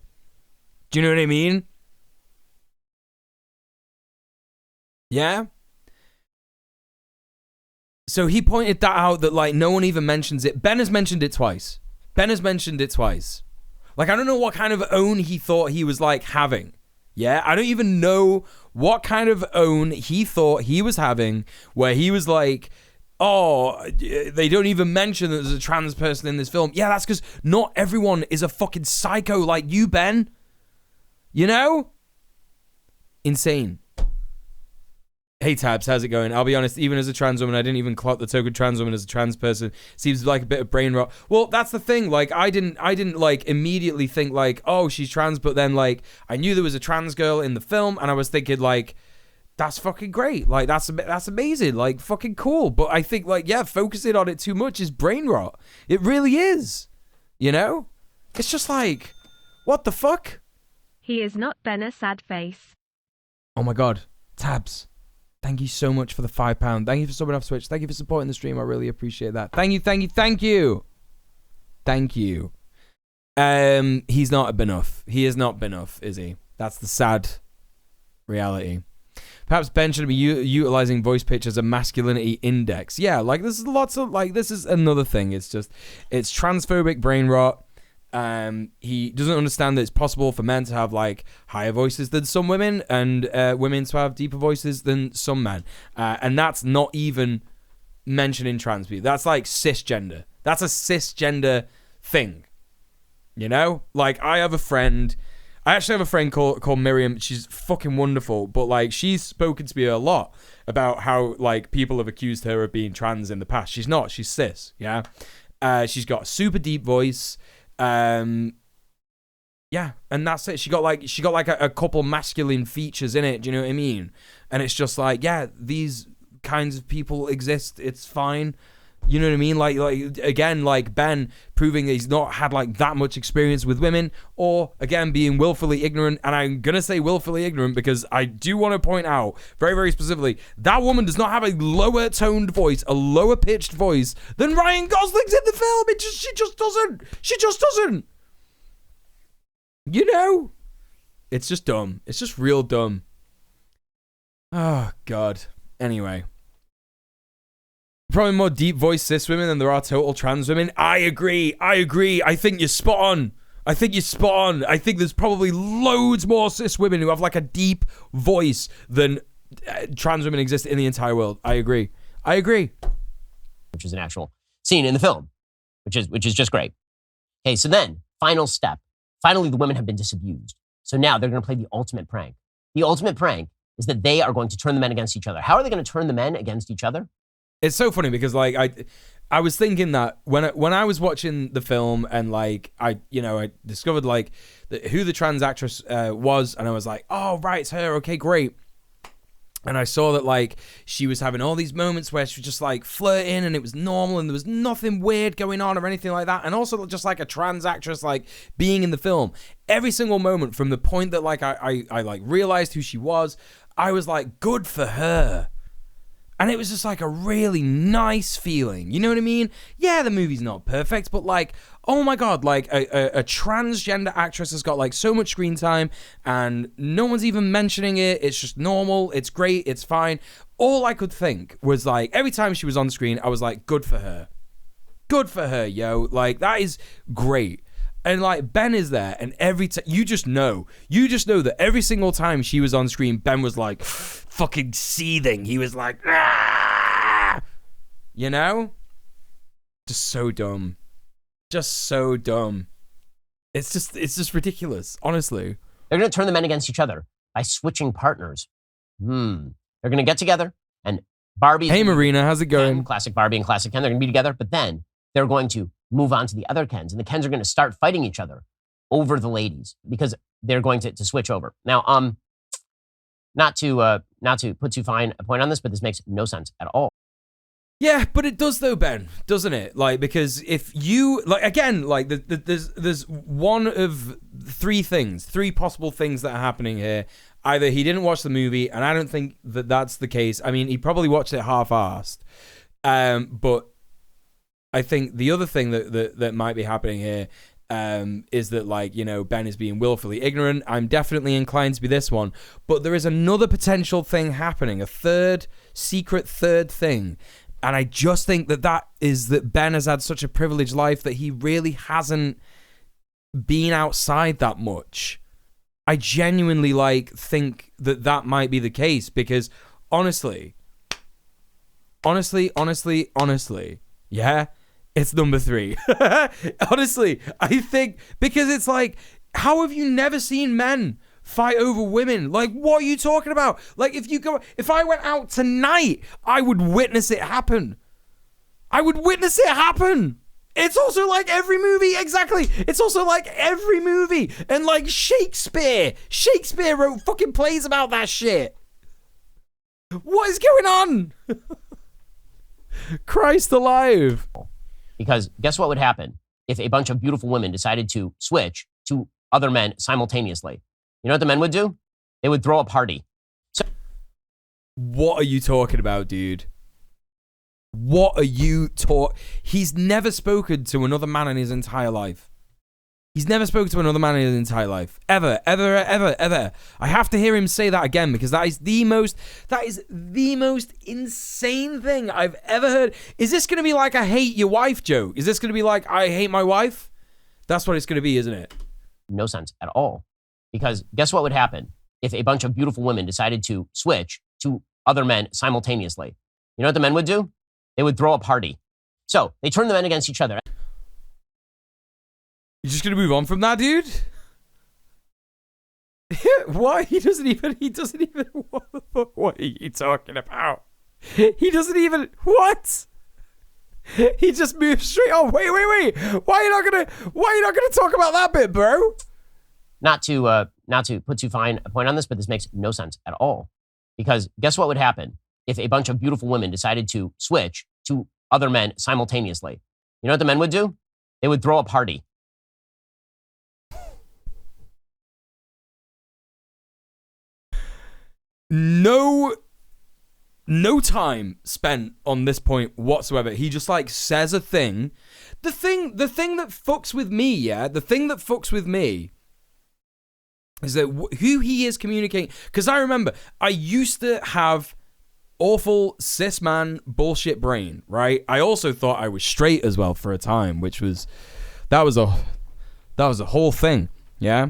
Do you know what I mean? Yeah? So he pointed that out, that no one even mentions it. Ben has mentioned it twice. I don't know what kind of own he thought he was having. Yeah, I don't even know what kind of own he thought he was having, where he was oh, they don't even mention that there's a trans person in this film. Yeah, that's because not everyone is a fucking psycho like you, Ben. Insane. Hey Tabs, how's it going? I'll be honest, even as a trans woman, I didn't even clock the token trans woman as a trans person. Seems like a bit of brain rot. Well, that's the thing. I didn't immediately think oh, she's trans, but then I knew there was a trans girl in the film, and I was thinking that's fucking great. That's amazing. Fucking cool. But I think focusing on it too much is brain rot. It really is. It's just what the fuck? He is not Ben a sad face. Oh my god, Tabs. Thank you so much for the £5. Thank you for subbing off Twitch. Thank you for supporting the stream. I really appreciate that. Thank you. He's not enough. He is not enough, is he? That's the sad reality. Perhaps Ben should be utilizing voice pitch as a masculinity index. Yeah, this is lots of this is another thing. It's transphobic brain rot. He doesn't understand that it's possible for men to have higher voices than some women, and women to have deeper voices than some men, and that's not even mentioning trans people. That's cisgender. That's a cisgender thing, I have a friend. I actually have a friend called Miriam. She's fucking wonderful, but she's spoken to me a lot about how people have accused her of being trans in the past. She's not. She's cis. Yeah, she's got a super deep voice. Yeah, and that's it. She got a couple masculine features in it. Do you know what I mean? And it's just yeah, these kinds of people exist. It's fine. You know what I mean? Again, Ben proving that he's not had that much experience with women, or again being willfully ignorant. And I'm gonna say willfully ignorant because I do want to point out very, very specifically that woman does not have a lower toned voice, a lower pitched voice than Ryan Gosling's in the film. She just doesn't. It's just dumb. It's just real dumb. Oh God. Anyway. Probably more deep voice cis women than there are total trans women. I agree. I think you're spot on. I think there's probably loads more cis women who have a deep voice than trans women exist in the entire world. I agree. Which is an actual scene in the film, which is just great. Okay, so then, final step. Finally, the women have been disabused. So now they're going to play the ultimate prank. The ultimate prank is that they are going to turn the men against each other. How are they going to turn the men against each other? It's so funny because I was thinking that when I was watching the film and I discovered who the trans actress was, and I was oh right, it's her, okay, great. And I saw that she was having all these moments where she was just flirting, and it was normal, and there was nothing weird going on or anything like that. And also just a trans actress being in the film. Every single moment from the point that I realized who she was, I was good for her. And it was just like a really nice feeling. You know what I mean? Yeah, the movie's not perfect, but like, oh my God, like a transgender actress has got like so much screen time and no one's even mentioning it. It's just normal. It's great. It's fine. All I could think was like, every time she was on screen, I was like, good for her. Good for her, yo. Like, that is great. And like, Ben is there, and every time, you just know that every single time she was on screen, Ben was like fucking seething. He was like, ah! You know? Just so dumb. Just so dumb. It's just ridiculous, honestly. They're going to turn the men against each other by switching partners. They're going to get together, and Barbie. Hey, Marina, how's it going? Classic Barbie and classic Ken, they're going to be together, but then they're going to move on to the other Kens, and the Kens are going to start fighting each other over the ladies because they're going to switch over. Now, not to put too fine a point on this, but this makes no sense at all. Yeah, but it does though, Ben, doesn't it? Like, because if you, like, again, like, there's one of three possible things that are happening here. Either he didn't watch the movie, and I don't think that that's the case. I mean, he probably watched it half-assed. But I think the other thing that might be happening here is that, like, you know, Ben is being willfully ignorant. I'm definitely inclined to be this one. But there is another potential thing happening, a secret third thing. And I just think that is that Ben has had such a privileged life that he really hasn't been outside that much. I genuinely, like, think that might be the case because honestly, yeah, it's number 3. Honestly, I think because it's like, how have you never seen men fight over women? Like, what are you talking about? Like, if I went out tonight, I would witness it happen. It's also like every movie, exactly. It's also like every movie. And like Shakespeare wrote fucking plays about that shit. What is going on? Christ alive. Because guess what would happen if a bunch of beautiful women decided to switch to other men simultaneously? You know what the men would do? They would throw a party. So, what are you talking about, dude? What are you talking? He's never spoken to another man in his entire life. Ever. I have to hear him say that again because that is the most insane thing I've ever heard. Is this going to be like a hate your wife joke? Is this going to be like I hate my wife? That's what it's going to be, isn't it? No sense at all. Because guess what would happen if a bunch of beautiful women decided to switch to other men simultaneously? You know what the men would do? They would throw a party. So they turn the men against each other. You're just going to move on from that, dude? Why? He doesn't even, what are you talking about? He doesn't even, what? He just moves straight on. Wait. Why are you not gonna talk about that bit, bro? Not to put too fine a point on this, but this makes no sense at all. Because guess what would happen if a bunch of beautiful women decided to switch to other men simultaneously? You know what the men would do? They would throw a party. No time spent on this point whatsoever. He just like says a thing. The thing that fucks with me, yeah? The thing that fucks with me is that who he is communicating. Because I remember I used to have awful cis man bullshit brain, right? I also thought I was straight as well for a time, which was that was a whole thing, yeah?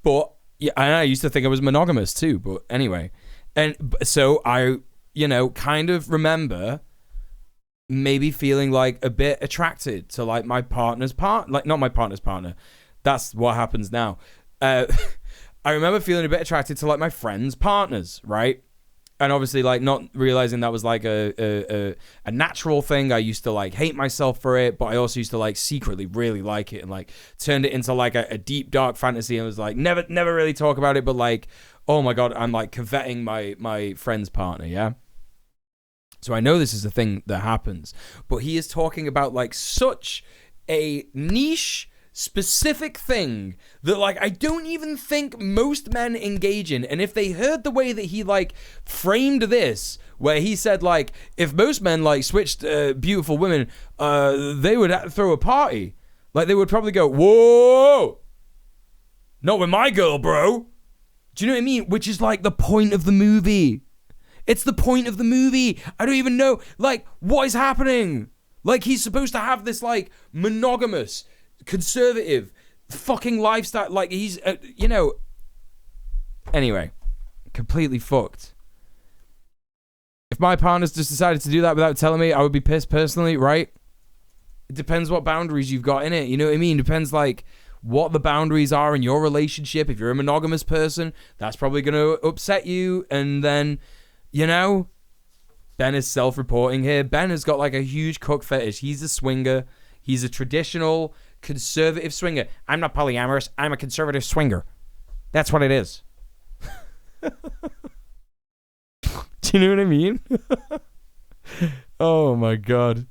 But yeah, and I used to think I was monogamous too, but anyway. And so I, kind of remember maybe feeling like a bit attracted to like my partner's not my partner's partner. That's what happens now. I remember feeling a bit attracted to like my friends' partners, right? And obviously like not realizing that was like a natural thing. I used to like hate myself for it, but I also used to like secretly really like it and like turned it into like a deep dark fantasy and was like never really talk about it, but like, oh my God, I'm like coveting my friend's partner, yeah? So I know this is a thing that happens, but he is talking about like such a niche specific thing that, like, I don't even think most men engage in. And if they heard the way that he, like, framed this, where he said, like, if most men, like, switched beautiful women, they would throw a party. Like, they would probably go, whoa, not with my girl, bro. Do you know what I mean? Which is, like, the point of the movie. It's the point of the movie. I don't even know, like, what is happening? Like, he's supposed to have this, like, monogamous, conservative fucking lifestyle. Like, he's, you know. Anyway, completely fucked. If my partner's just decided to do that without telling me, I would be pissed personally, right? It depends what boundaries you've got in it. You know what I mean? It depends, like, what the boundaries are in your relationship. If you're a monogamous person, that's probably going to upset you. And then, you know, Ben is self-reporting here. Ben has got, like, a huge cock fetish. He's a swinger. He's a traditional conservative swinger. I'm not polyamorous. I'm a conservative swinger. That's what it is. Do you know what I mean? Oh, my God.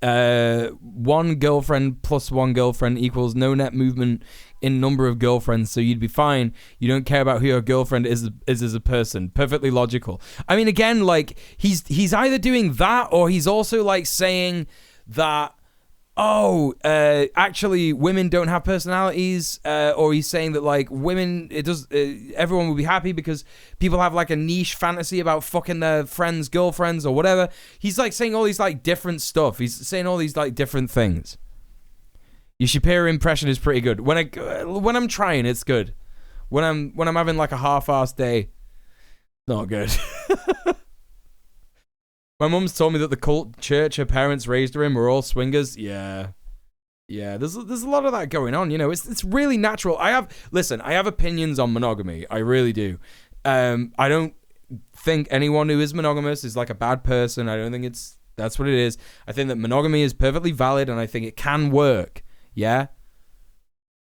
One girlfriend plus one girlfriend equals no net movement in number of girlfriends, so you'd be fine. You don't care about who your girlfriend is as a person. Perfectly logical. I mean, again, like, he's either doing that or he's also, like, saying that, actually women don't have personalities, or he's saying that, like, women, everyone will be happy because people have, like, a niche fantasy about fucking their friends' girlfriends or whatever. He's, like, saying all these, like, different stuff. He's saying all these, like, different things. Your Shapiro impression is pretty good. When I'm trying, it's good. When I'm having, like, a half-assed day, not good. My mum's told me that the cult church her parents raised her in were all swingers. Yeah. There's a lot of that going on. You know, it's really natural. I have opinions on monogamy. I really do. I don't think anyone who is monogamous is, like, a bad person. I don't think that's what it is. I think that monogamy is perfectly valid, and I think it can work. Yeah.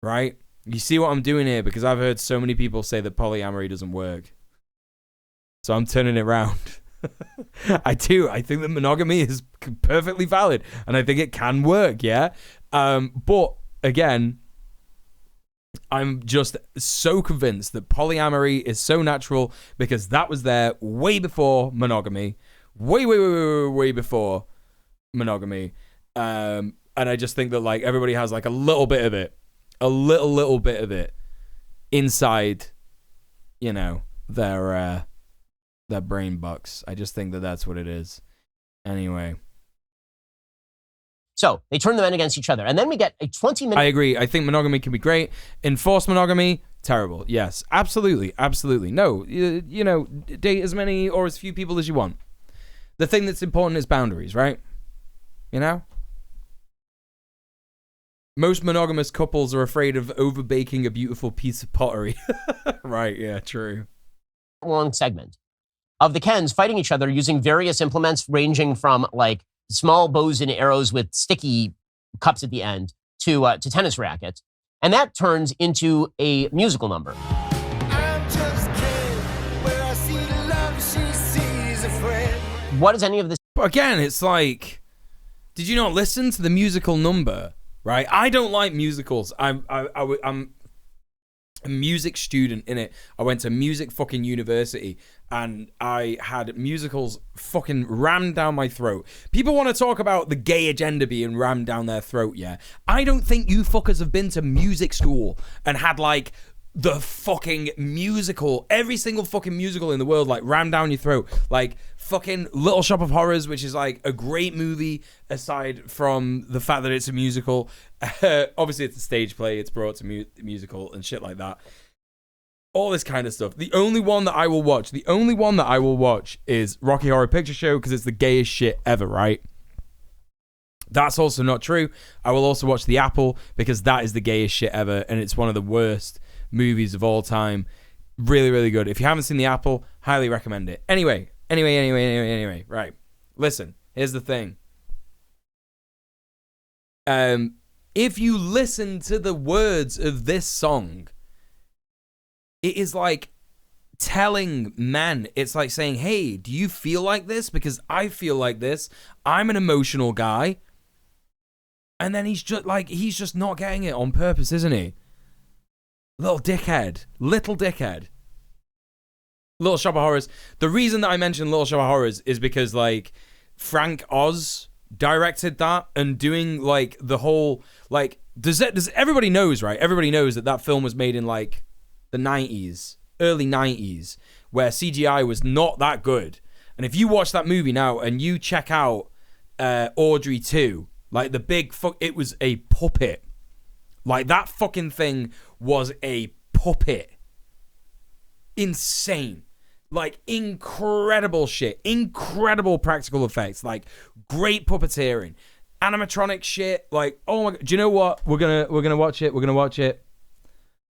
Right. You see what I'm doing here, because I've heard so many people say that polyamory doesn't work. So I'm turning it around. I do. I think that monogamy is perfectly valid, and I think it can work, yeah? But, again, I'm just so convinced that polyamory is so natural because that was there way before monogamy. Way before monogamy. And I just think that, like, everybody has, like, a little bit of it. A little bit of it inside, you know, their brain box. I just think that that's what it is. Anyway. So they turn the men against each other. And then we get a 20-minute... I agree. I think monogamy can be great. Enforced monogamy, terrible. Yes, absolutely. Absolutely. No, you know, date as many or as few people as you want. The thing that's important is boundaries, right? You know? Most monogamous couples are afraid of overbaking a beautiful piece of pottery. Right, yeah, true. Long segment of the Kens fighting each other using various implements ranging from, like, small bows and arrows with sticky cups at the end to tennis rackets. And that turns into a musical number. What is any of this? Again, it's like, did you not listen to the musical number? Right? I don't like musicals. I'm a music student in it. I went to music fucking university and I had musicals fucking rammed down my throat. People want to talk about the gay agenda being rammed down their throat, yeah? I don't think you fuckers have been to music school and had, like, the fucking musical, every single fucking musical in the world, like, rammed down your throat. Like, fucking Little Shop of Horrors, which is, like, a great movie aside from the fact that it's a musical. Obviously, it's a stage play. It's brought to musical and shit like that. All this kind of stuff. The only one that I will watch is Rocky Horror Picture Show because it's the gayest shit ever, right? That's also not true. I will also watch The Apple because that is the gayest shit ever and it's one of the worst movies of all time. Really, really good. If you haven't seen The Apple, highly recommend it. Anyway. Right. Listen, here's the thing. If you listen to the words of this song, it is like telling men, it's like saying, hey, do you feel like this? Because I feel like this. I'm an emotional guy. And then he's just not getting it on purpose, isn't he? Little dickhead. Little dickhead. Little Shop of Horrors. The reason that I mentioned Little Shop of Horrors is because, like, Frank Oz directed that, and doing, like, the whole, like, does everybody knows, right? Everybody knows that film was made in, like, the 90s, early 90s, where CGI was not that good. And if you watch that movie now and you check out Audrey 2, like, the big it was a puppet. Like, that fucking thing was a puppet. Insane. Like, incredible shit. Incredible practical effects. Like, great puppeteering. Animatronic shit. Like, oh my god. Do you know what? We're gonna watch it. We're gonna watch it.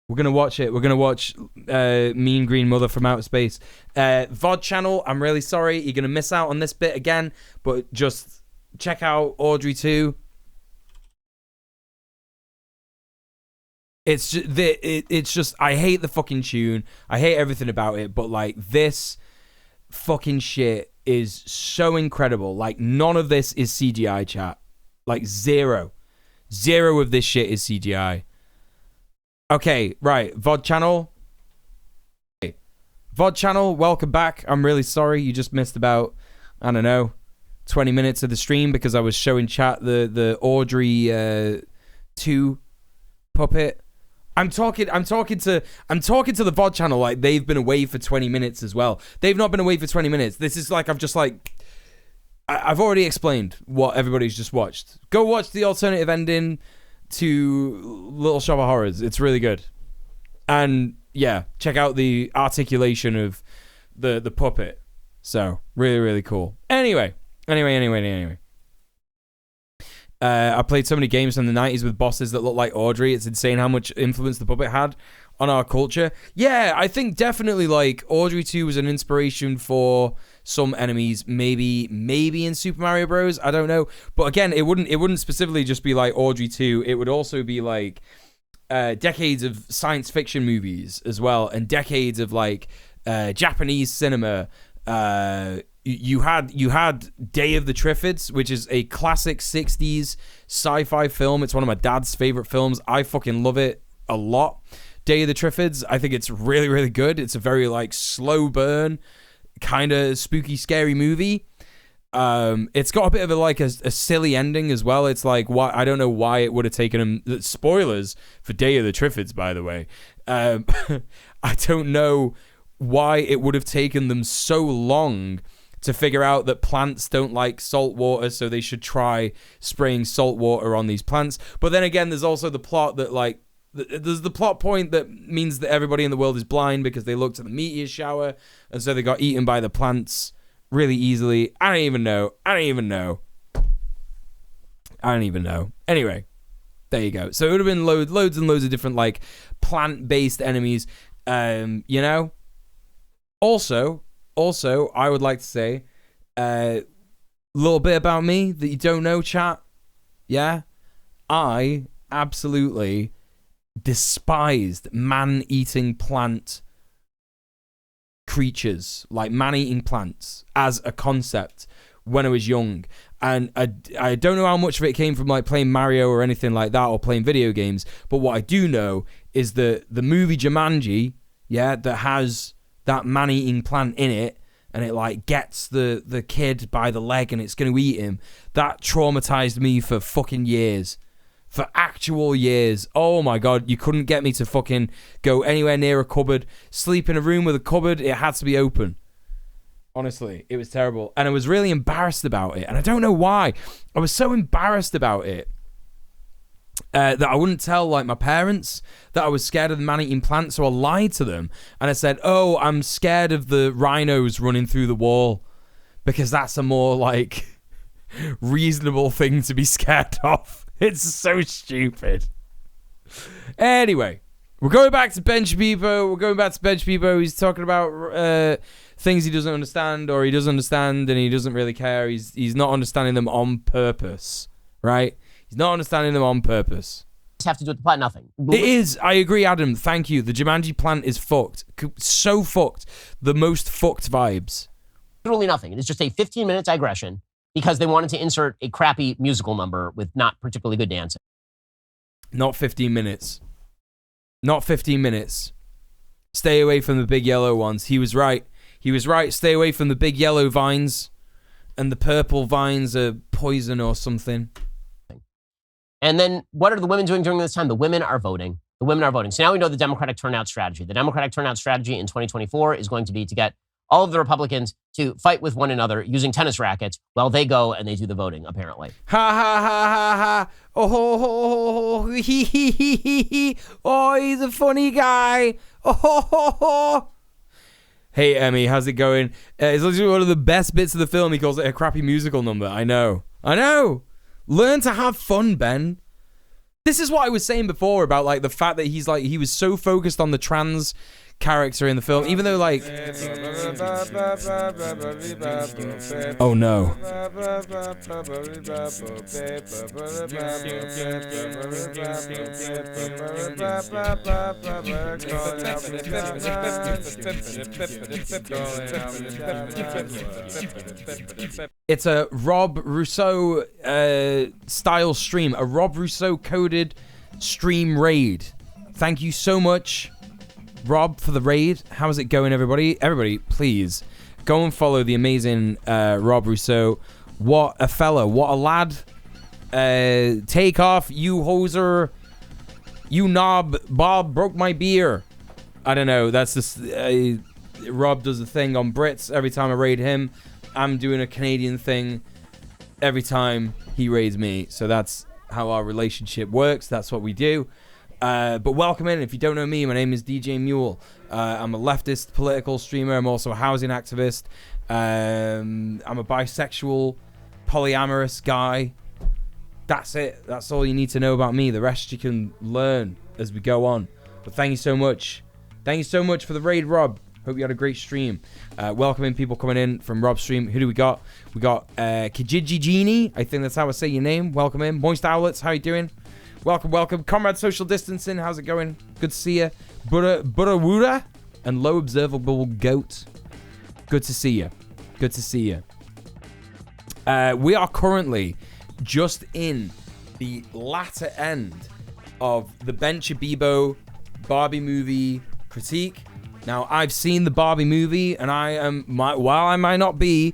We're gonna watch it. We're gonna watch Mean Green Mother from Outer Space. VOD channel, I'm really sorry. You're gonna miss out on this bit again. But just check out Audrey 2. It's just I hate the fucking tune. I hate everything about it, but like this fucking shit is so incredible. Like none of this is CGI, chat. Like zero of this shit is CGI. Okay, right, VOD channel. Okay. VOD channel, welcome back. I'm really sorry you just missed about, I don't know, 20 minutes of the stream because I was showing chat the Audrey 2 puppet. I'm talking to the VOD channel like they've been away for 20 minutes as well. They've not been away for 20 minutes. This is like I've already explained what everybody's just watched. Go watch the alternative ending to Little Shop of Horrors. It's really good. And yeah, check out the articulation of the puppet. So really, really cool. Anyway. I played so many games from the 90s with bosses that look like Audrey. It's insane how much influence the puppet had on our culture. Yeah, I think definitely like Audrey 2 was an inspiration for some enemies, maybe in Super Mario Bros. I don't know. But again, it wouldn't specifically just be like Audrey 2. It would also be like decades of science fiction movies as well, and decades of like Japanese cinema. You had Day of the Triffids, which is a classic 60s sci-fi film. It's one of my dad's favorite films. I fucking love it a lot. Day of the Triffids, I think it's really, really good. It's a very like slow burn, kind of spooky, scary movie. It's got a bit of a silly ending as well. It's like, why I don't know why it would have taken him. Spoilers for Day of the Triffids, by the way. I don't know why it would have taken them so long to figure out that plants don't like salt water, so they should try spraying salt water on these plants. But then again, there's also the plot that like there's the plot point that means that everybody in the world is blind because they looked at the meteor shower, and so they got eaten by the plants really easily. I don't even know. Anyway, there you go. So it would have been loads and loads of different like plant-based enemies. You know. Also, I would like to say a little bit about me that you don't know, chat. Yeah? I absolutely despised man-eating plant creatures, like man-eating plants, as a concept when I was young. And I don't know how much of it came from like playing Mario or anything like that, or playing video games, but what I do know is that the movie Jumanji, yeah, that has that man-eating plant in it, and it like gets the kid by the leg and it's going to eat him, that traumatized me for fucking years. For actual years. Oh my god, you couldn't get me to fucking go anywhere near a cupboard, sleep in a room with a cupboard. It had to be open. Honestly, it was terrible. And I was really embarrassed about it, and I don't know why. I was so embarrassed about it that I wouldn't tell like my parents that I was scared of the man-eating plant, so I lied to them and I said, oh, I'm scared of the rhinos running through the wall, because that's a more like reasonable thing to be scared of. It's so stupid. Anyway, we're going back to Ben Shapiro. He's talking about things he doesn't understand, or he doesn't understand and he doesn't really care. He's not understanding them on purpose, right? He's not understanding them on purpose. Have to do with the plant, nothing. It is. I agree, Adam. Thank you. The Jumanji plant is fucked. So fucked. The most fucked vibes. Literally nothing. It's just a 15-minute digression because they wanted to insert a crappy musical number with not particularly good dancing. Not 15 minutes. Not 15 minutes. Stay away from the big yellow ones. He was right. He was right. Stay away from the big yellow vines. And the purple vines are poison or something. And then what are the women doing during this time? The women are voting. The women are voting. So now we know the Democratic turnout strategy. The Democratic turnout strategy in 2024 is going to be to get all of the Republicans to fight with one another using tennis rackets while they go and they do the voting, apparently. Ha ha ha ha ha. Oh ho ho ho ho. Hee hee hee hee hee. Oh, he's a funny guy. Oh ho ho ho. Hey, Emmy, how's it going? It's literally one of the best bits of the film. He calls it a crappy musical number. I know. Learn to have fun, Ben. This is what I was saying before about like the fact that he was so focused on the trans character in the film, even though like, oh no. It's a Rob Rousseau style stream, a Rob Rousseau coded stream raid. Thank you so much, Rob, for the raid. How's it going, everybody? Everybody, please go and follow the amazing Rob Rousseau. What a fella, what a lad. Take off, you hoser. You knob. Bob broke my beer. I don't know. That's just Rob does a thing on Brits every time I raid him. I'm doing a Canadian thing every time he raids me. So that's how our relationship works. That's what we do. But welcome in. If you don't know me, my name is djmuel. I'm a leftist political streamer. I'm also a housing activist. I'm a bisexual, polyamorous guy. That's it. That's all you need to know about me. The rest you can learn as we go on. But thank you so much. Thank you so much for the raid, Rob. Hope you had a great stream. Welcoming people coming in from Rob's stream. Who do we got? We got Kijiji Genie. I think that's how I say your name. Welcome in. Moist Owlets, how you doing? Welcome, welcome. Comrade Social Distancing, how's it going? Good to see you. Buddha and Low Observable Goat. Good to see you. Good to see you. We are currently just in the latter end of the Ben Shabibo Barbie movie critique. Now, I've seen the Barbie movie, and while I might not be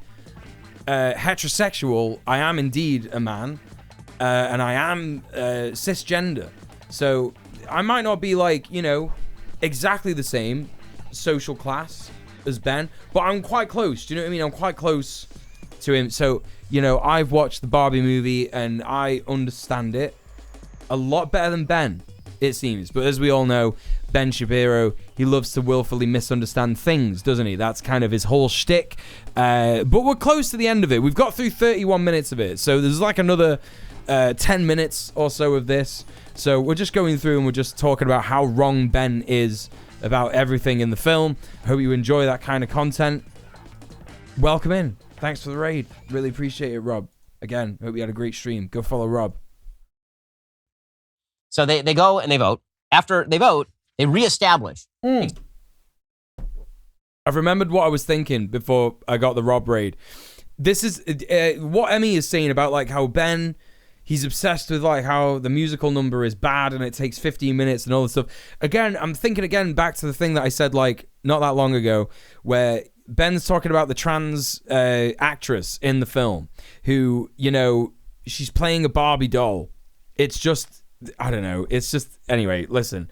heterosexual, I am indeed a man, and I am cisgender. So I might not be like, exactly the same social class as Ben, but I'm quite close. Do you know what I mean? I'm quite close to him. So, I've watched the Barbie movie, and I understand it a lot better than Ben, it seems. But as we all know, Ben Shapiro, he loves to willfully misunderstand things, doesn't he? That's kind of his whole shtick. But we're close to the end of it. We've got through 31 minutes of it. So there's like another 10 minutes or so of this. So we're just going through and we're just talking about how wrong Ben is about everything in the film. Hope you enjoy that kind of content. Welcome in. Thanks for the raid. Really appreciate it, Rob. Again, hope you had a great stream. Go follow Rob. So they go and they vote. After they vote, they reestablish. I've remembered what I was thinking before I got the Rob raid. This is what Emmy is saying about like how Ben, he's obsessed with like how the musical number is bad and it takes 15 minutes and all this stuff. Again, I'm thinking again back to the thing that I said like not that long ago where Ben's talking about the trans actress in the film who, she's playing a Barbie doll. It's just, I don't know. It's just, anyway, listen.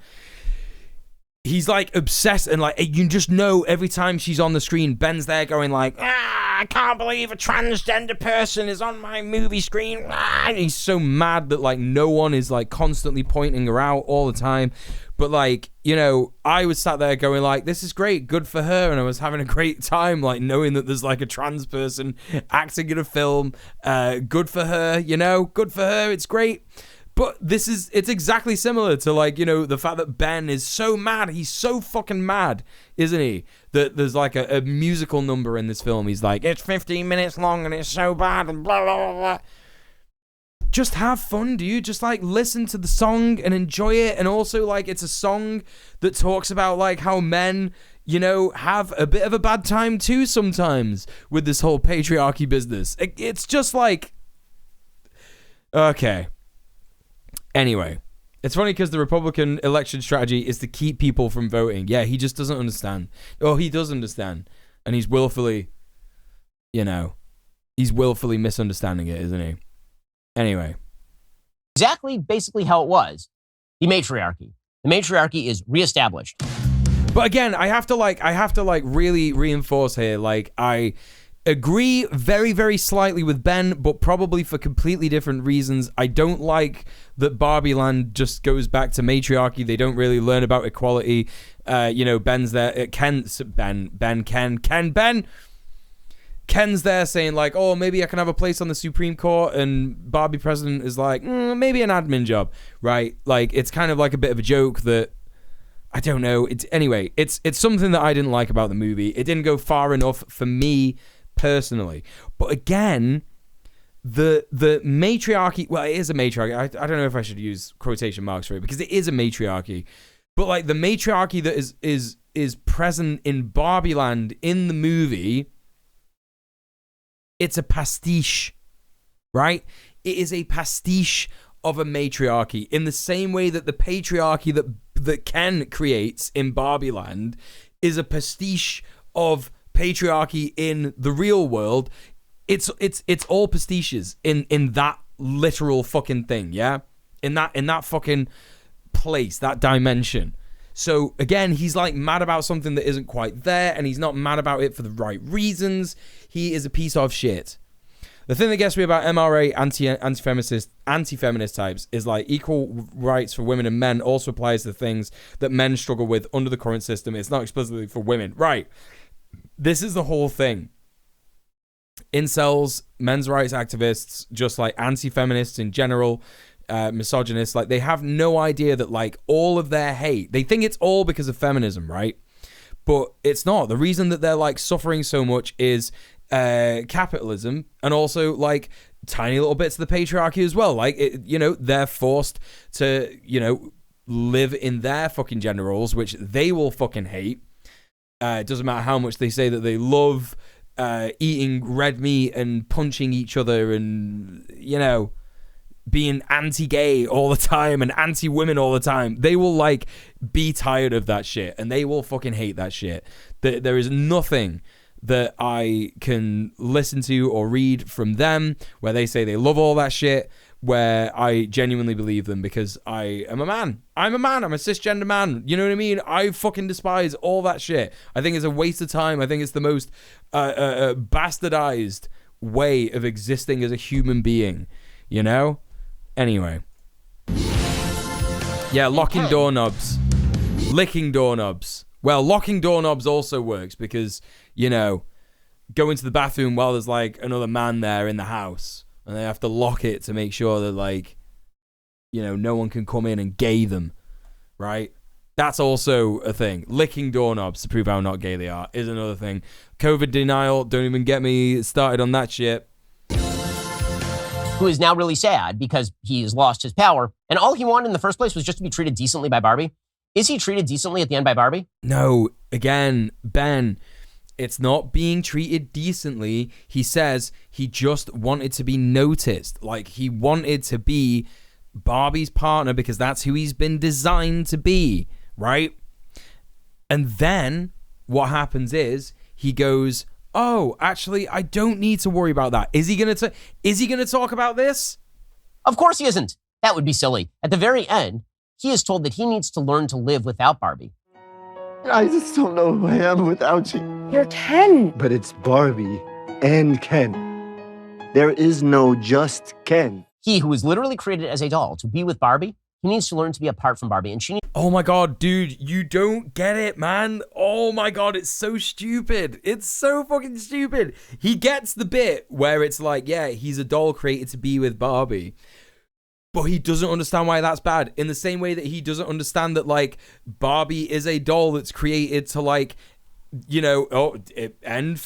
He's like obsessed and like you just know every time she's on the screen, Ben's there going like, I can't believe a transgender person is on my movie screen. And he's so mad that like no one is like constantly pointing her out all the time. But like, I was sat there going like, this is great, good for her. And I was having a great time like knowing that there's like a trans person acting in a film. Good for her, good for her. It's great. But it's exactly similar to like, the fact that Ben is so mad. He's so fucking mad, isn't he? That there's like a musical number in this film. He's like, it's 15 minutes long and it's so bad and blah, blah, blah, blah. just have fun, dude. Just like listen to the song and enjoy it. And also like it's a song that talks about like how men, you know, have a bit of a bad time too sometimes with this whole patriarchy business. It's just like, okay. Anyway, it's funny because the Republican election strategy is to keep people from voting. Yeah, he just doesn't understand. Oh, he does understand. And he's willfully, you know, he's willfully misunderstanding it, isn't he? Anyway. Exactly, basically how it was. The matriarchy. The matriarchy is reestablished. But again, I have to really reinforce here, like, I agree very, very slightly with Ben, but probably for completely different reasons. I don't like that Barbie Land just goes back to matriarchy. They don't really learn about equality. You know, Ben's there. Ken's there saying like, oh, maybe I can have a place on the Supreme Court, and Barbie president is like, maybe an admin job, right? Like, it's kind of like a bit of a joke that, I don't know. It's something that I didn't like about the movie. It didn't go far enough for me personally. But again, the matriarchy, well, it is a matriarchy. I don't know if I should use quotation marks for it, because it is a matriarchy. But like the matriarchy that is present in Barbie Land in the movie, it's a pastiche, right? It is a pastiche of a matriarchy, in the same way that the patriarchy that Ken creates in Barbie Land is a pastiche of patriarchy in the real world. It's all pastiches in that literal fucking thing, yeah? In that fucking place, that dimension. So again, he's like mad about something that isn't quite there, and he's not mad about it for the right reasons. He is a piece of shit. The thing that gets me about MRA anti-feminist types is like equal rights for women and men also applies to things that men struggle with under the current system. It's not explicitly for women. Right. This is the whole thing. Incels, men's rights activists, just like anti-feminists in general, misogynists, like they have no idea that like all of their hate, they think it's all because of feminism, right? But it's not. The reason that they're like suffering so much is capitalism, and also like tiny little bits of the patriarchy as well. Like, you know, they're forced to, you know, live in their fucking gender roles, which they will fucking hate. It doesn't matter how much they say that they love eating red meat and punching each other and, you know, being anti-gay all the time and anti-women all the time. They will like be tired of that shit, and they will fucking hate that shit. There is nothing that I can listen to or read from them where they say they love all that shit, where I genuinely believe them, because I am a man. I'm a man. I'm a cisgender man. You know what I mean? I fucking despise all that shit. I think it's a waste of time. I think it's the most bastardized way of existing as a human being, you know? Anyway. Yeah, locking doorknobs. Licking doorknobs. Well, locking doorknobs also works because, you know, go into the bathroom while there's like another man there in the house, and they have to lock it to make sure that, like, you know, no one can come in and gay them, right? That's also a thing. Licking doorknobs to prove how not gay they are is another thing. COVID denial, don't even get me started on that shit. Who is now really sad because he's lost his power, and all he wanted in the first place was just to be treated decently by Barbie. Is he treated decently at the end by Barbie? No. Again, Ben, it's not being treated decently. He says he just wanted to be noticed. Like, he wanted to be Barbie's partner because that's who he's been designed to be, right? And then what happens is he goes, oh, actually, I don't need to worry about that. Is he gonna talk about this? Of course he isn't. That would be silly. At the very end, he is told that he needs to learn to live without Barbie. I just don't know who I am without you. You're Ken. But it's Barbie and Ken. There is no just Ken. He, who was literally created as a doll to be with Barbie, he needs to learn to be apart from Barbie, and she needs... Oh my god, dude, you don't get it, man. Oh my god, it's so stupid. It's so fucking stupid. He gets the bit where it's like, yeah, he's a doll created to be with Barbie, but he doesn't understand why that's bad. In the same way that he doesn't understand that, like, Barbie is a doll that's created to, like, you know, end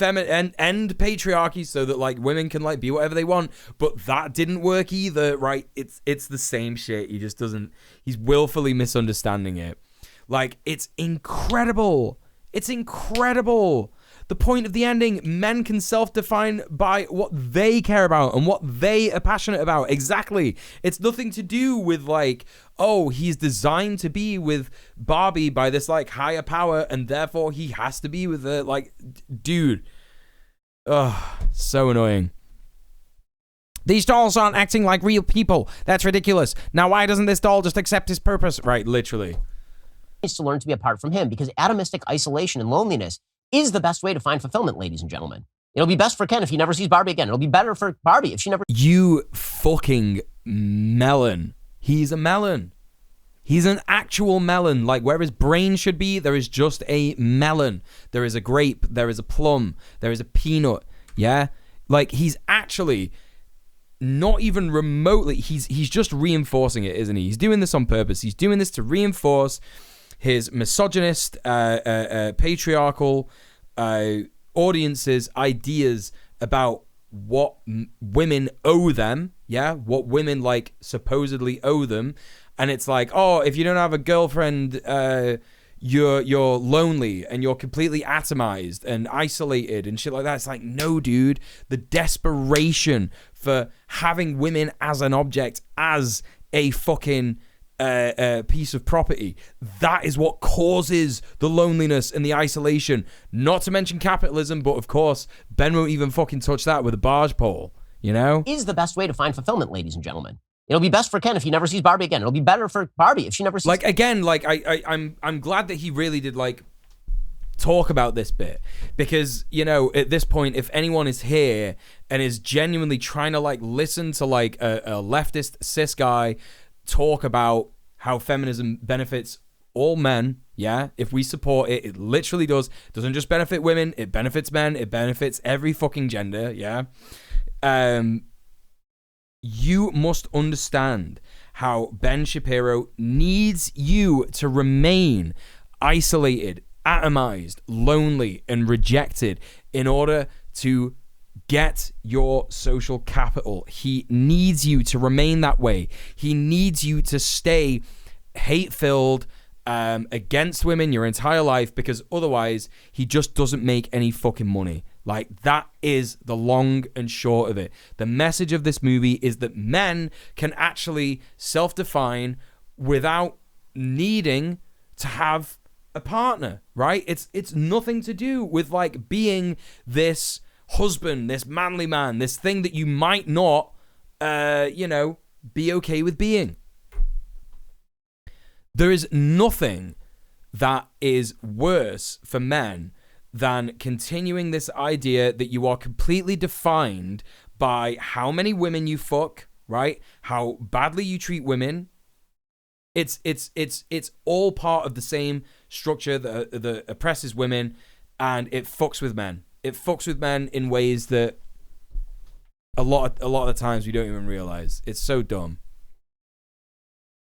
patriarchy so that like women can like be whatever they want. But that didn't work either, right? It's the same shit. He just doesn't. He's willfully misunderstanding it. Like, it's incredible. It's incredible. The point of the ending, men can self-define by what they care about and what they are passionate about. Exactly. It's nothing to do with like, oh, he's designed to be with Barbie by this like higher power and therefore he has to be with her. Like, dude. Ugh, so annoying. These dolls aren't acting like real people. That's ridiculous. Now, why doesn't this doll just accept his purpose? Right, literally. Needs to learn to be apart from him because atomistic isolation and loneliness is the best way to find fulfillment, ladies and gentlemen. It'll be best for Ken if he never sees Barbie again. It'll be better for Barbie if she never... You fucking melon. He's a melon. He's an actual melon. Like, where his brain should be, there is just a melon. There is a grape. There is a plum. There is a peanut. Yeah? Like, he's actually not even remotely... He's just reinforcing it, isn't he? He's doing this on purpose. He's doing this to reinforce his misogynist, patriarchal audience's ideas about what women owe them, yeah? What women, like, supposedly owe them. And it's like, oh, if you don't have a girlfriend, you're lonely and you're completely atomized and isolated and shit like that. It's like, no, dude. The desperation for having women as an object, as a fucking... piece of property, that is what causes the loneliness and the isolation. Not to mention capitalism, but of course Ben won't even fucking touch that with a barge pole, you know? Is the best way to find fulfillment, ladies and gentlemen. It'll be best for Ken if he never sees Barbie again. It'll be better for Barbie if she never sees... Like, again, like, I'm glad that he really did, like, talk about this bit, because, you know, at this point, if anyone is here and is genuinely trying to, like, listen to, like, a leftist cis guy talk about how feminism benefits all men, yeah? If we support it, it literally does. It doesn't just benefit women, it benefits men, it benefits every fucking gender, yeah? You must understand how Ben Shapiro needs you to remain isolated, atomized, lonely, and rejected in order to get your social capital. He needs you to remain that way. He needs you to stay hate-filled against women your entire life, because otherwise he just doesn't make any fucking money. Like, that is the long and short of it. The message of this movie is that men can actually self-define without needing to have a partner, right? It's nothing to do with, like, being this husband, this manly man, this thing that you might not, be okay with being. There is nothing that is worse for men than continuing this idea that you are completely defined by how many women you fuck, right? How badly you treat women. It's all part of the same structure that oppresses women, and it fucks with men. It fucks with men in ways that a lot of the times we don't even realize. It's so dumb.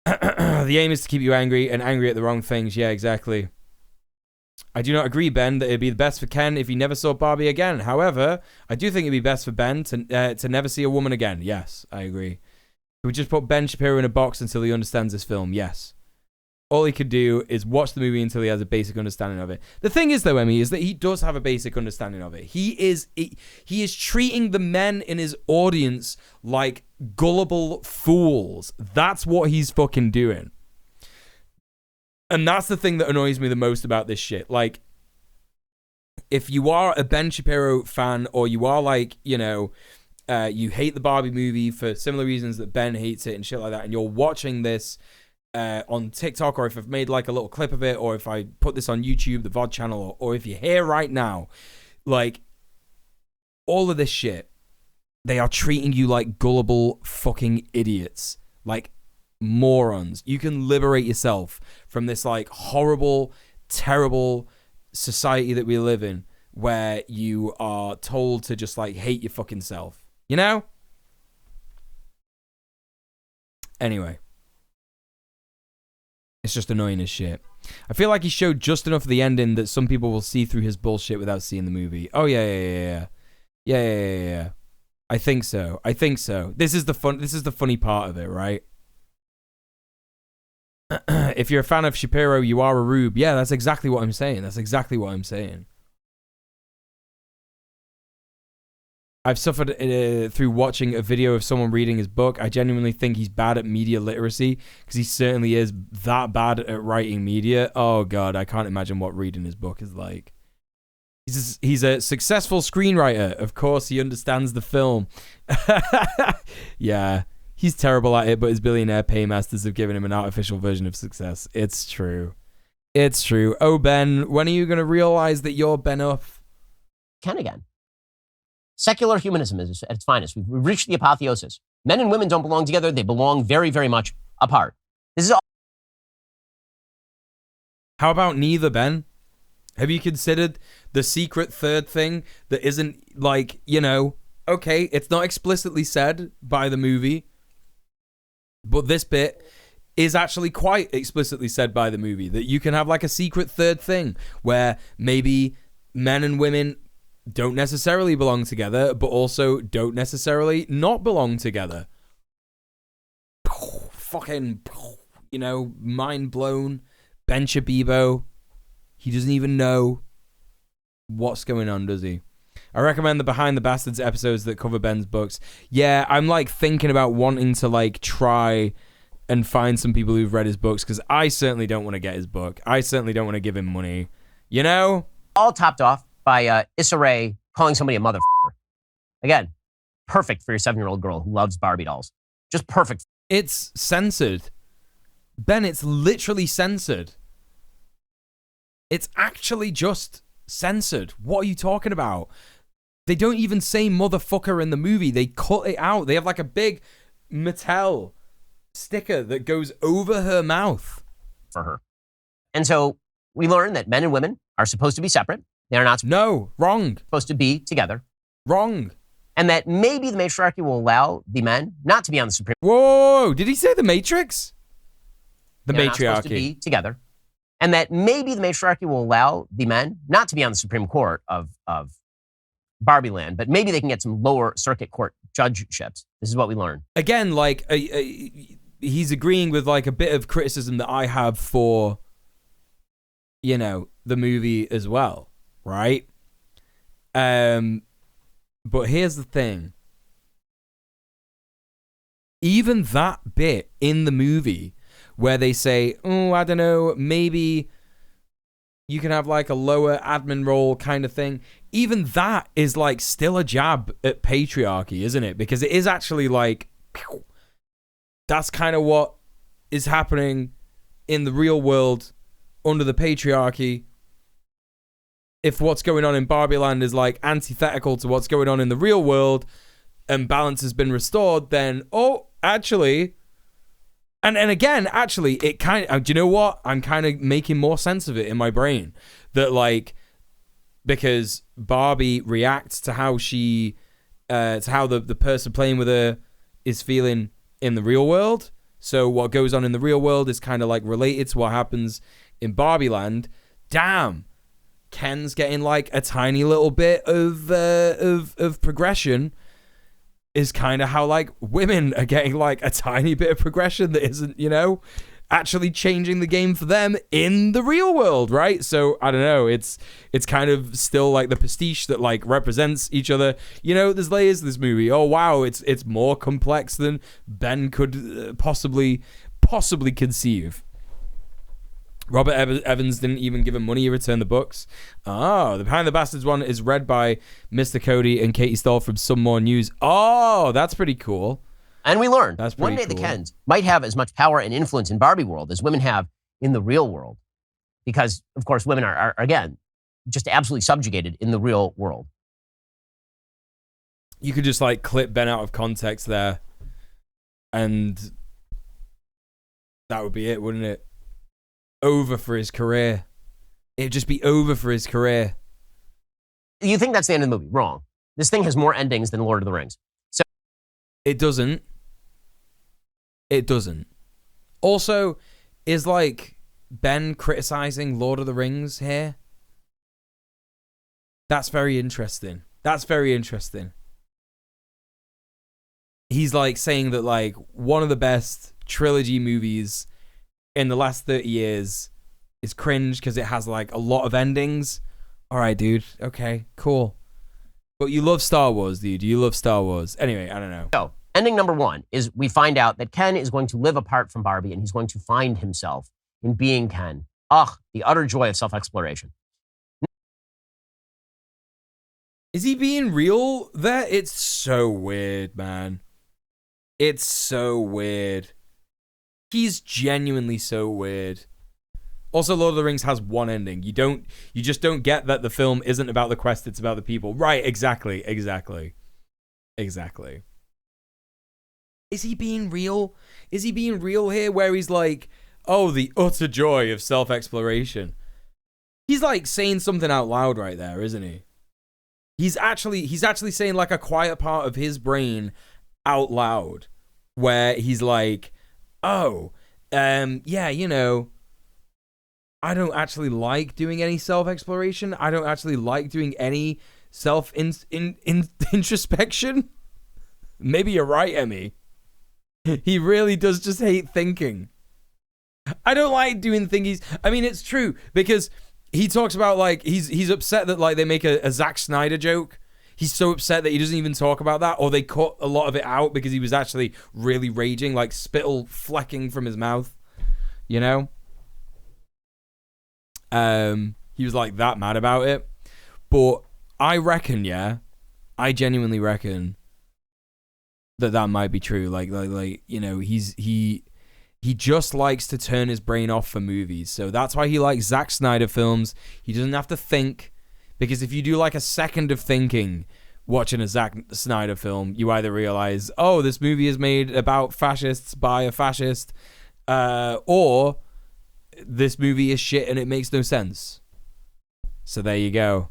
The aim is to keep you angry and angry at the wrong things. Yeah, exactly. I do not agree, Ben, that it'd be the best for Ken if he never saw Barbie again. However, I do think it'd be best for Ben to never see a woman again. Yes, I agree. We just put Ben Shapiro in a box until he understands this film. Yes. All he could do is watch the movie until he has a basic understanding of it. The thing is, though, Emmy, is that he does have a basic understanding of it. He is treating the men in his audience like gullible fools. That's what he's fucking doing. And that's the thing that annoys me the most about this shit. Like, if you are a Ben Shapiro fan, or you are like, you hate the Barbie movie for similar reasons that Ben hates it and shit like that, and you're watching this on TikTok, or if I've made like a little clip of it, or if I put this on YouTube, the VOD channel, or if you're here right now, like, all of this shit, they are treating you like gullible fucking idiots, like morons. You can liberate yourself from this like horrible, terrible society that we live in, where you are told to just like hate your fucking self, you know? Anyway. It's just annoying as shit. I feel like he showed just enough of the ending that some people will see through his bullshit without seeing the movie. Oh yeah. I think so. This is the funny part of it, right? If you're a fan of Shapiro, you are a rube. Yeah, that's exactly what I'm saying. I've suffered through watching a video of someone reading his book. I genuinely think he's bad at media literacy, because he certainly is that bad at writing media. Oh God, I can't imagine what reading his book is like. He's a successful screenwriter. Of course, he understands the film. Yeah, he's terrible at it, but his billionaire paymasters have given him an artificial version of success. It's true. Oh, Ben, when are you going to realize that you're Ben up? Ken again. Secular humanism is at its finest. We've reached the apotheosis. Men and women don't belong together. They belong very, very much apart. This is all. How about neither, Ben? Have you considered the secret third thing that isn't like, okay, it's not explicitly said by the movie, but this bit is actually quite explicitly said by the movie, that you can have like a secret third thing where maybe men and women don't necessarily belong together, but also don't necessarily not belong together. Fucking, mind blown. Ben Shabibo. He doesn't even know what's going on, does he? I recommend the Behind the Bastards episodes that cover Ben's books. Yeah, I'm like thinking about wanting to like try and find some people who've read his books, because I certainly don't want to get his book. I certainly don't want to give him money. All topped off by Issa Rae calling somebody a motherfucker. Again, perfect for your 7-year-old girl who loves Barbie dolls. Just perfect. It's censored. Ben, it's literally censored. It's actually just censored. What are you talking about? They don't even say motherfucker in the movie. They cut it out. They have like a big Mattel sticker that goes over her mouth. For her. And so we learn that men and women are supposed to be separate. They're not wrong. Supposed to be together. Wrong. And that maybe the matriarchy will allow the men not to be on the Supreme Court. Whoa, did he say the Matrix? The They're matriarchy. Not supposed to be together. And that maybe the matriarchy will allow the men not to be on the Supreme Court of Barbie Land, but maybe they can get some lower circuit court judgeships. This is what we learned. Again, like, he's agreeing with like a bit of criticism that I have for, the movie as well, right? But here's the thing. Even that bit in the movie where they say, oh, I don't know, maybe you can have like a lower admin role kind of thing. Even that is like still a jab at patriarchy, isn't it? Because it is actually like, that's kind of what is happening in the real world under the patriarchy. If what's going on in Barbie Land is like antithetical to what's going on in the real world and balance has been restored, then, actually... And again, actually, it kind of... do you know what? I'm kind of making more sense of it in my brain. That, like... Because Barbie reacts to how she... to how the person playing with her is feeling in the real world. So what goes on in the real world is kind of, like, related to what happens in Barbie Land. Damn! Ken's getting, like, a tiny little bit of progression... is kind of how, like, women are getting, like, a tiny bit of progression that isn't, actually changing the game for them in the real world, right? So, I don't know, it's kind of still, like, the pastiche that, like, represents each other. There's layers to this movie. Oh, wow, it's more complex than Ben could possibly conceive. Robert Evans didn't even give him money to return the books. Oh, the Behind the Bastards one is read by Mr. Cody and Katie Stoll from Some More News. Oh, that's pretty cool. And we learned that's one day cool. The Kens might have as much power and influence in Barbie world as women have in the real world. Because, of course, women are again, just absolutely subjugated in the real world. You could just, like, clip Ben out of context there. And that would be it, wouldn't it? Over for his career. It'd just be over for his career. You think that's the end of the movie? Wrong. This thing has more endings than Lord of the Rings. So it doesn't. Also, is like Ben criticizing Lord of the Rings here? That's very interesting. That's very interesting. He's like saying that like one of the best trilogy movies in the last 30 years is cringe because it has like a lot of endings. All right, dude. Okay, cool. But you love Star Wars, dude. You love Star Wars. Anyway, I don't know. So, ending number 1 is we find out that Ken is going to live apart from Barbie and he's going to find himself in being Ken. Ugh, the utter joy of self-exploration. Is he being real there? It's so weird, man. It's so weird. He's genuinely so weird. Also, Lord of the Rings has one ending. You just don't get that the film isn't about the quest, it's about the people. Right, exactly. Is he being real? Is he being real here where he's like, oh, the utter joy of self-exploration? He's like saying something out loud right there, isn't he? He's actually saying like a quiet part of his brain out loud where he's like, oh, yeah, you know, I don't actually like doing any self-exploration. I don't actually like doing any introspection. Maybe you're right, Emmy. He really does just hate thinking. I don't like doing thingies. I mean, it's true because he talks about like he's upset that like they make a Zack Snyder joke. He's so upset that he doesn't even talk about that, or they cut a lot of it out because he was actually really raging, like spittle flecking from his mouth. You know? He was like that mad about it. But I reckon, yeah, I genuinely reckon that might be true. Like you know, he just likes to turn his brain off for movies. So that's why he likes Zack Snyder films. He doesn't have to think, because if you do like a second of thinking watching a Zack Snyder film, you either realize, oh, this movie is made about fascists by a fascist, or this movie is shit and it makes no sense. So there you go.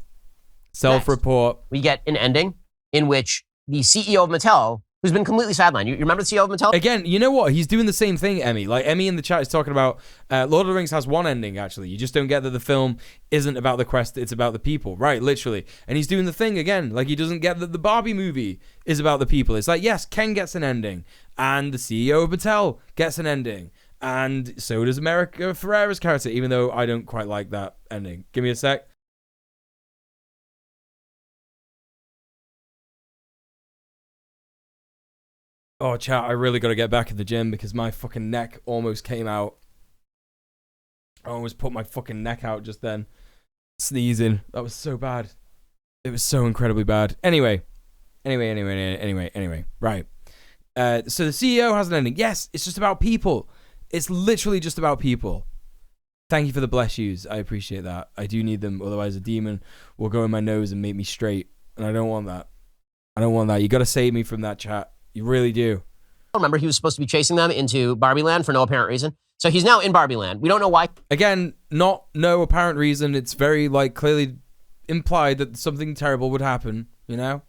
Self-report. Next, we get an ending in which the CEO of Mattel, who's been completely sidelined. You remember the CEO of Mattel? Again, you know what? He's doing the same thing, Emmy. Like, Emmy in the chat is talking about Lord of the Rings has one ending, actually. You just don't get that the film isn't about the quest, it's about the people. Right, literally. And he's doing the thing again. Like, he doesn't get that the Barbie movie is about the people. It's like, yes, Ken gets an ending. And the CEO of Mattel gets an ending. And so does America Ferrera's character, even though I don't quite like that ending. Give me a sec. Oh, chat, I really got to get back in the gym because my fucking neck almost came out. I almost put my fucking neck out just then. Sneezing. That was so bad. It was so incredibly bad. Anyway. Right. So the CEO has an ending. Yes, it's just about people. It's literally just about people. Thank you for the bless yous. I appreciate that. I do need them. Otherwise, a demon will go in my nose and make me straight. And I don't want that. I don't want that. You got to save me from that, chat. You really do. Remember, he was supposed to be chasing them into Barbie Land for no apparent reason. So he's now in Barbie Land. We don't know why. Again, no apparent reason. It's very, like, clearly implied that something terrible would happen, you know?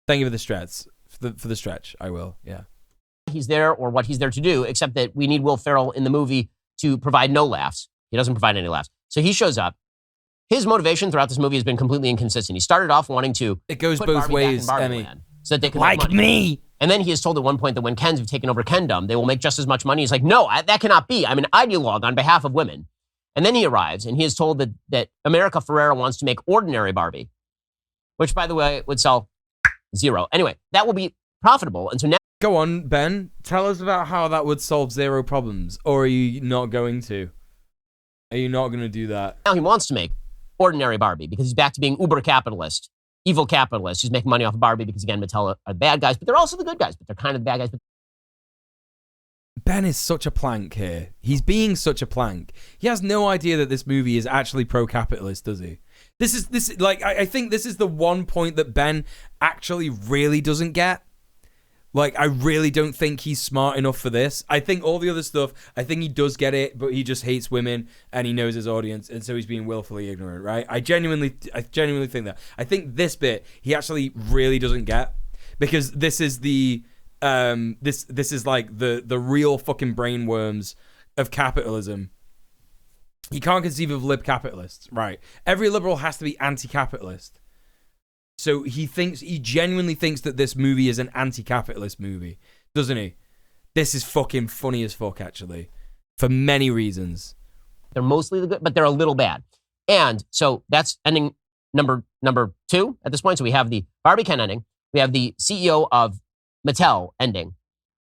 Thank you for the stretch. For the stretch, I will, yeah. He's there or what he's there to do, except that we need Will Ferrell in the movie to provide no laughs. He doesn't provide any laughs. So he shows up. His motivation throughout this movie has been completely inconsistent. He started off wanting to It goes put both Barbie ways, back in Barbie Emmy. Land so that they can Like make money. me. And then he is told at one point that when Kens have taken over Kendom, they will make just as much money. He's like, no, that cannot be. I'm an ideologue on behalf of women. And then he arrives and he is told that America Ferrera wants to make ordinary Barbie, which, by the way, would sell 0. Anyway, that will be profitable. And so now... Go on, Ben. Tell us about how that would solve 0 problems. Or are you not going to? Are you not going to do that? Now he wants to make ordinary Barbie because he's back to being uber capitalist, evil capitalist. He's making money off of Barbie because, again, Mattel are the bad guys, but they're also the good guys, but they're kind of the bad guys. Ben is such a plank here. He's being such a plank. He has no idea that this movie is actually pro-capitalist, does he? This like, I think this is the one point that Ben actually really doesn't get. Like, I really don't think he's smart enough for this. I think all the other stuff, I think he does get it, but he just hates women and he knows his audience, and so he's being willfully ignorant, right? I genuinely think that. I think this bit he actually really doesn't get, because this is the this is like the real fucking brainworms of capitalism. He can't conceive of lib capitalists, right? Every liberal has to be anti-capitalist. So he genuinely thinks that this movie is an anti-capitalist movie, doesn't he? This is fucking funny as fuck, actually, for many reasons. They're mostly the good, but they're a little bad. And so that's ending number 2 at this point. So we have the Barbie Ken ending. We have the CEO of Mattel ending,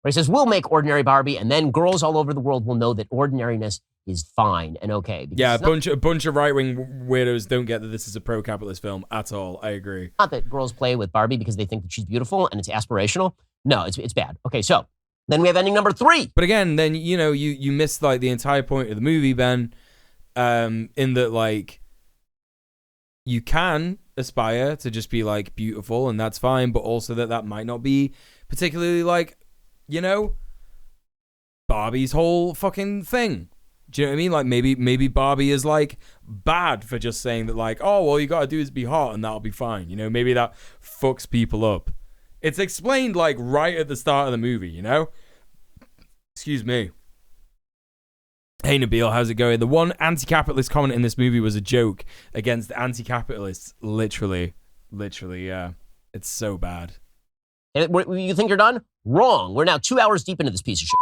where he says, we'll make ordinary Barbie, and then girls all over the world will know that ordinariness is fine and okay. Yeah, a bunch of right-wing weirdos don't get that this is a pro-capitalist film at all. I agree. Not that girls play with Barbie because they think that she's beautiful and it's aspirational. No, it's bad. Okay, so then we have ending number 3. But again, then, you know, you missed, like, the entire point of the movie, Ben, in that, like, you can aspire to just be, like, beautiful, and that's fine, but also that might not be particularly, like, you know, Barbie's whole fucking thing. Do you know what I mean? Like, maybe Barbie is, like, bad for just saying that, like, oh, all you gotta do is be hot and that'll be fine. You know, maybe that fucks people up. It's explained, like, right at the start of the movie, you know? Excuse me. Hey, Nabil, how's it going? The one anti-capitalist comment in this movie was a joke against anti-capitalists. Literally, yeah. It's so bad. You think you're done? Wrong. We're now 2 hours deep into this piece of shit.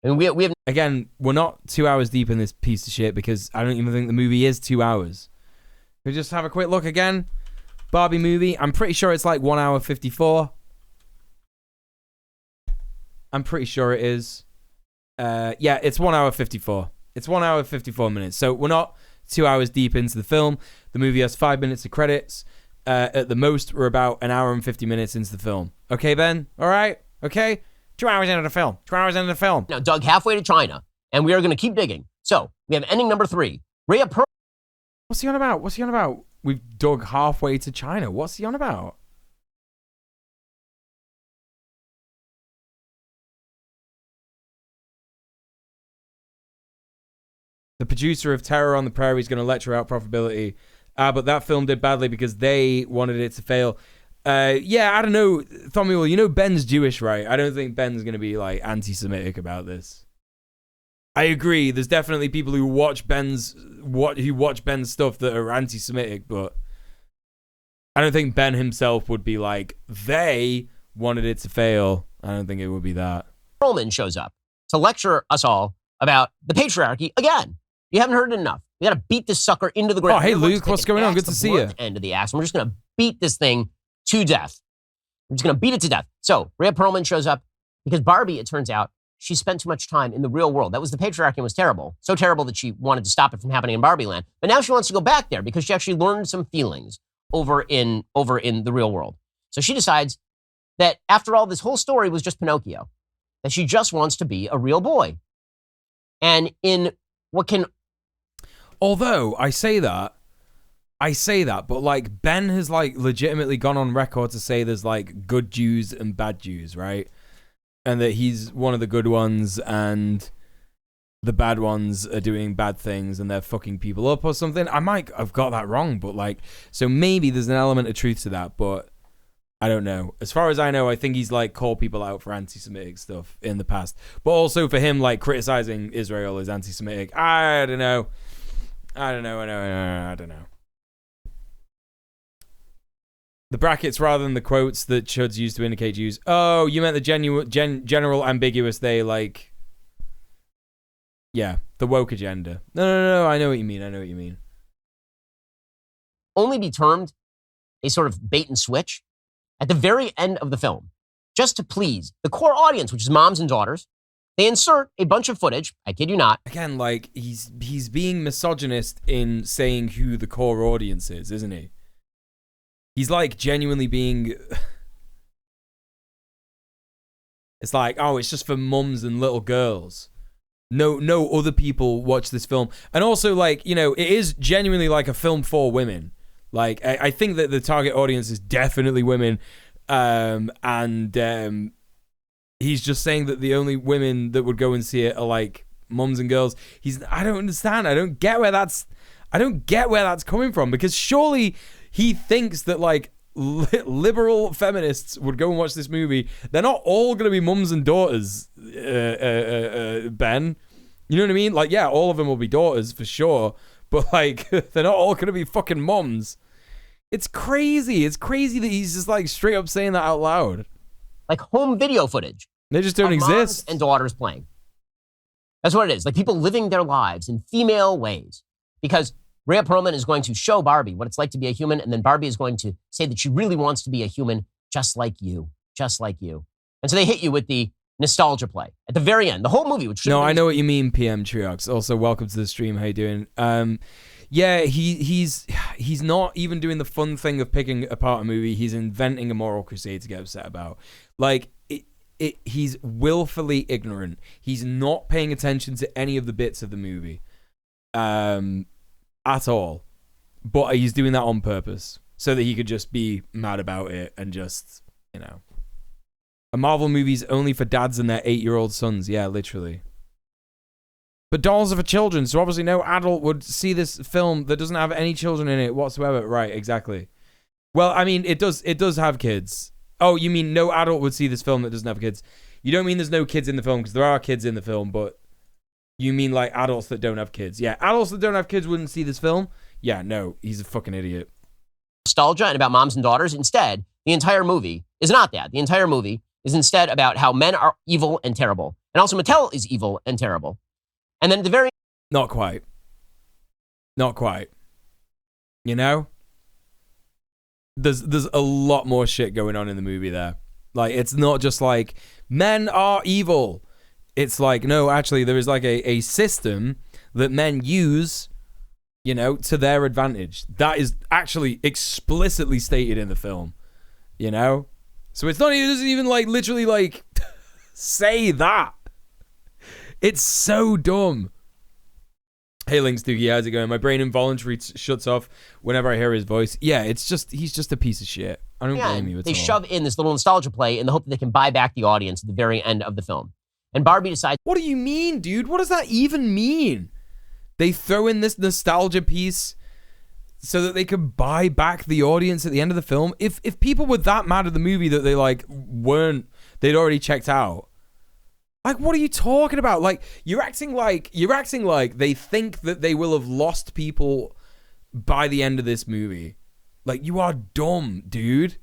And we have... Again, we're not 2 hours deep in this piece of shit because I don't even think the movie is 2 hours. We just have a quick look again. Barbie movie. I'm pretty sure it's like 1 hour 54. I'm pretty sure it is. Yeah, it's 1 hour 54. It's 1 hour 54 minutes. So we're not 2 hours deep into the film. The movie has 5 minutes of credits. At the most, we're about an hour and 50 minutes into the film. Okay, Ben? All right? Okay? 2 hours into the film. 2 hours into the film. Now, dug halfway to China, and we are going to keep digging. So, we have ending number 3. Rhea Perlman. What's he on about? What's he on about? We've dug halfway to China. What's he on about? The producer of Terror on the Prairie is going to lecture out profitability. But that film did badly because they wanted it to fail. Yeah, I don't know, Samuel, you know Ben's Jewish, right? I don't think Ben's going to be, like, anti-Semitic about this. I agree, there's definitely people who watch Ben's stuff that are anti-Semitic, but I don't think Ben himself would be like, they wanted it to fail. I don't think it would be that. Perlman shows up to lecture us all about the patriarchy again. You haven't heard it enough. We got to beat this sucker into the ground. Oh, hey, Luke, what's going on? Good to see you. End of the axe. We're just going to beat this thing to death. We're just going to beat it to death. So, Rhea Perlman shows up because Barbie, it turns out, she spent too much time in the real world. That was the patriarchy, was terrible. So terrible that she wanted to stop it from happening in Barbie land. But now she wants to go back there because she actually learned some feelings over in the real world. So she decides that after all, this whole story was just Pinocchio, that she just wants to be a real boy. And in what can... Although, I say that, but, like, Ben has, like, legitimately gone on record to say there's, like, good Jews and bad Jews, right? And that he's one of the good ones and the bad ones are doing bad things and they're fucking people up or something. I might have got that wrong, but, like, so maybe there's an element of truth to that, but I don't know. As far as I know, I think he's, like, called people out for anti-Semitic stuff in the past. But also for him, like, criticizing Israel is anti-Semitic. I don't know. I don't know. The brackets rather than the quotes that shoulds used to indicate Jews. Oh, you meant the general ambiguous, they, like... Yeah, the woke agenda. No, I know what you mean. Only be termed a sort of bait and switch at the very end of the film, just to please the core audience, which is moms and daughters. They insert a bunch of footage, I kid you not. Again, like, he's being misogynist in saying who the core audience is, isn't he? He's, like, genuinely being... It's like, oh, it's just for mums and little girls. No other people watch this film. And also, like, you know, it is genuinely, like, a film for women. Like, I think that the target audience is definitely women. He's just saying that the only women that would go and see it are, like, mums and girls. I don't understand. I don't get where that's coming from, because surely he thinks that, like, liberal feminists would go and watch this movie. They're not all going to be mums and daughters, Ben. You know what I mean? Like, yeah, all of them will be daughters for sure, but like, they're not all gonna be fucking moms. It's crazy. It's crazy that he's just like straight up saying that out loud. Like home video footage. They just don't exist. Moms and daughters playing. That's what it is. Like people living their lives in female ways. Because Rhea Perlman is going to show Barbie what it's like to be a human, and then Barbie is going to say that she really wants to be a human just like you. Just like you. And so they hit you with the nostalgia play at the very end. The whole movie, which no, I know what you mean, PM Triox. Also, welcome to the stream. How you doing? Yeah, he's not even doing the fun thing of picking apart a movie. He's inventing a moral crusade to get upset about. Like he's willfully ignorant. He's not paying attention to any of the bits of the movie, at all. But he's doing that on purpose so that he could just be mad about it and just, you know. A Marvel movie's only for dads and their 8-year-old sons. Yeah, literally. But dolls are for children, so obviously no adult would see this film that doesn't have any children in it whatsoever. Right, exactly. Well, I mean, it does have kids. Oh, you mean no adult would see this film that doesn't have kids? You don't mean there's no kids in the film, because there are kids in the film, but you mean like adults that don't have kids. Yeah, adults that don't have kids wouldn't see this film? Yeah, no, he's a fucking idiot. Nostalgia and about moms and daughters. Instead, the entire movie is not that. The entire movie is instead about how men are evil and terrible. And also Mattel is evil and terrible. And then at the very... Not quite. Not quite. You know? There's a lot more shit going on in the movie there. Like, it's not just like, men are evil. It's like, no, actually, there is like a system that men use, you know, to their advantage. That is actually explicitly stated in the film. You know? So it's not even, it doesn't even like literally like say that. It's so dumb. Hey, Links Doogie, how's it going? My brain involuntarily shuts off whenever I hear his voice. Yeah, it's just, he's just a piece of shit. I don't blame you at all. They shove in this little nostalgia play in the hope that they can buy back the audience at the very end of the film. And Barbie decides... What do you mean, dude? What does that even mean? They throw in this nostalgia piece so that they can buy back the audience at the end of the film. If people were that mad at the movie that they like they'd already checked out. Like, what are you talking about? Like, you're acting like they think that they will have lost people by the end of this movie. Like, you are dumb, dude.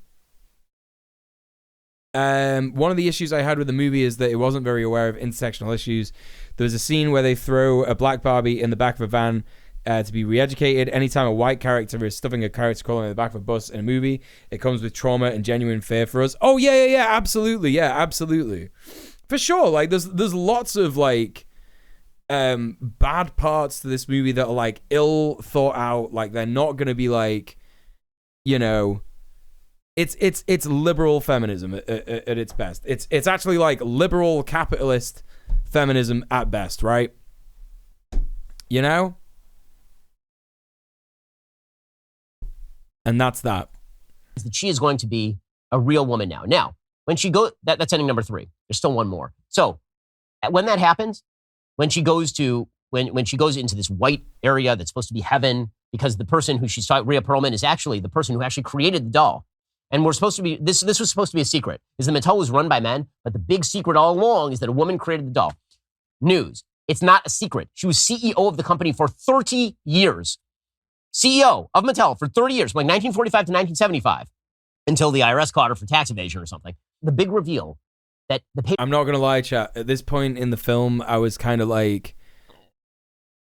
One of the issues I had with the movie is that it wasn't very aware of intersectional issues. There was a scene where they throw a black Barbie in the back of a van to be re-educated. Anytime a white character is stuffing a character collar in the back of a bus in a movie, it comes with trauma and genuine fear for us. Oh, yeah, absolutely. Yeah, absolutely. For sure. Like, there's lots of, like, bad parts to this movie that are, like, ill thought out. Like, they're not going to be, like, you know... It's liberal feminism at its best. It's actually like liberal capitalist feminism at best, right? You know? And that's that. That she is going to be a real woman now. Now, when she goes, that's ending number 3. There's still one more. So, when that happens, when she goes to when she goes into this white area that's supposed to be heaven, because the person who she's talking, Rhea Perlman, is actually the person who actually created the doll. And we're supposed to be, this was supposed to be a secret, is that Mattel was run by men, but the big secret all along is that a woman created the doll. News. It's not a secret. She was CEO of the company for 30 years. CEO of Mattel for 30 years, from like 1945 to 1975, until the IRS caught her for tax evasion or something. The big reveal that the I'm not going to lie, chat. At this point in the film, I was kind of like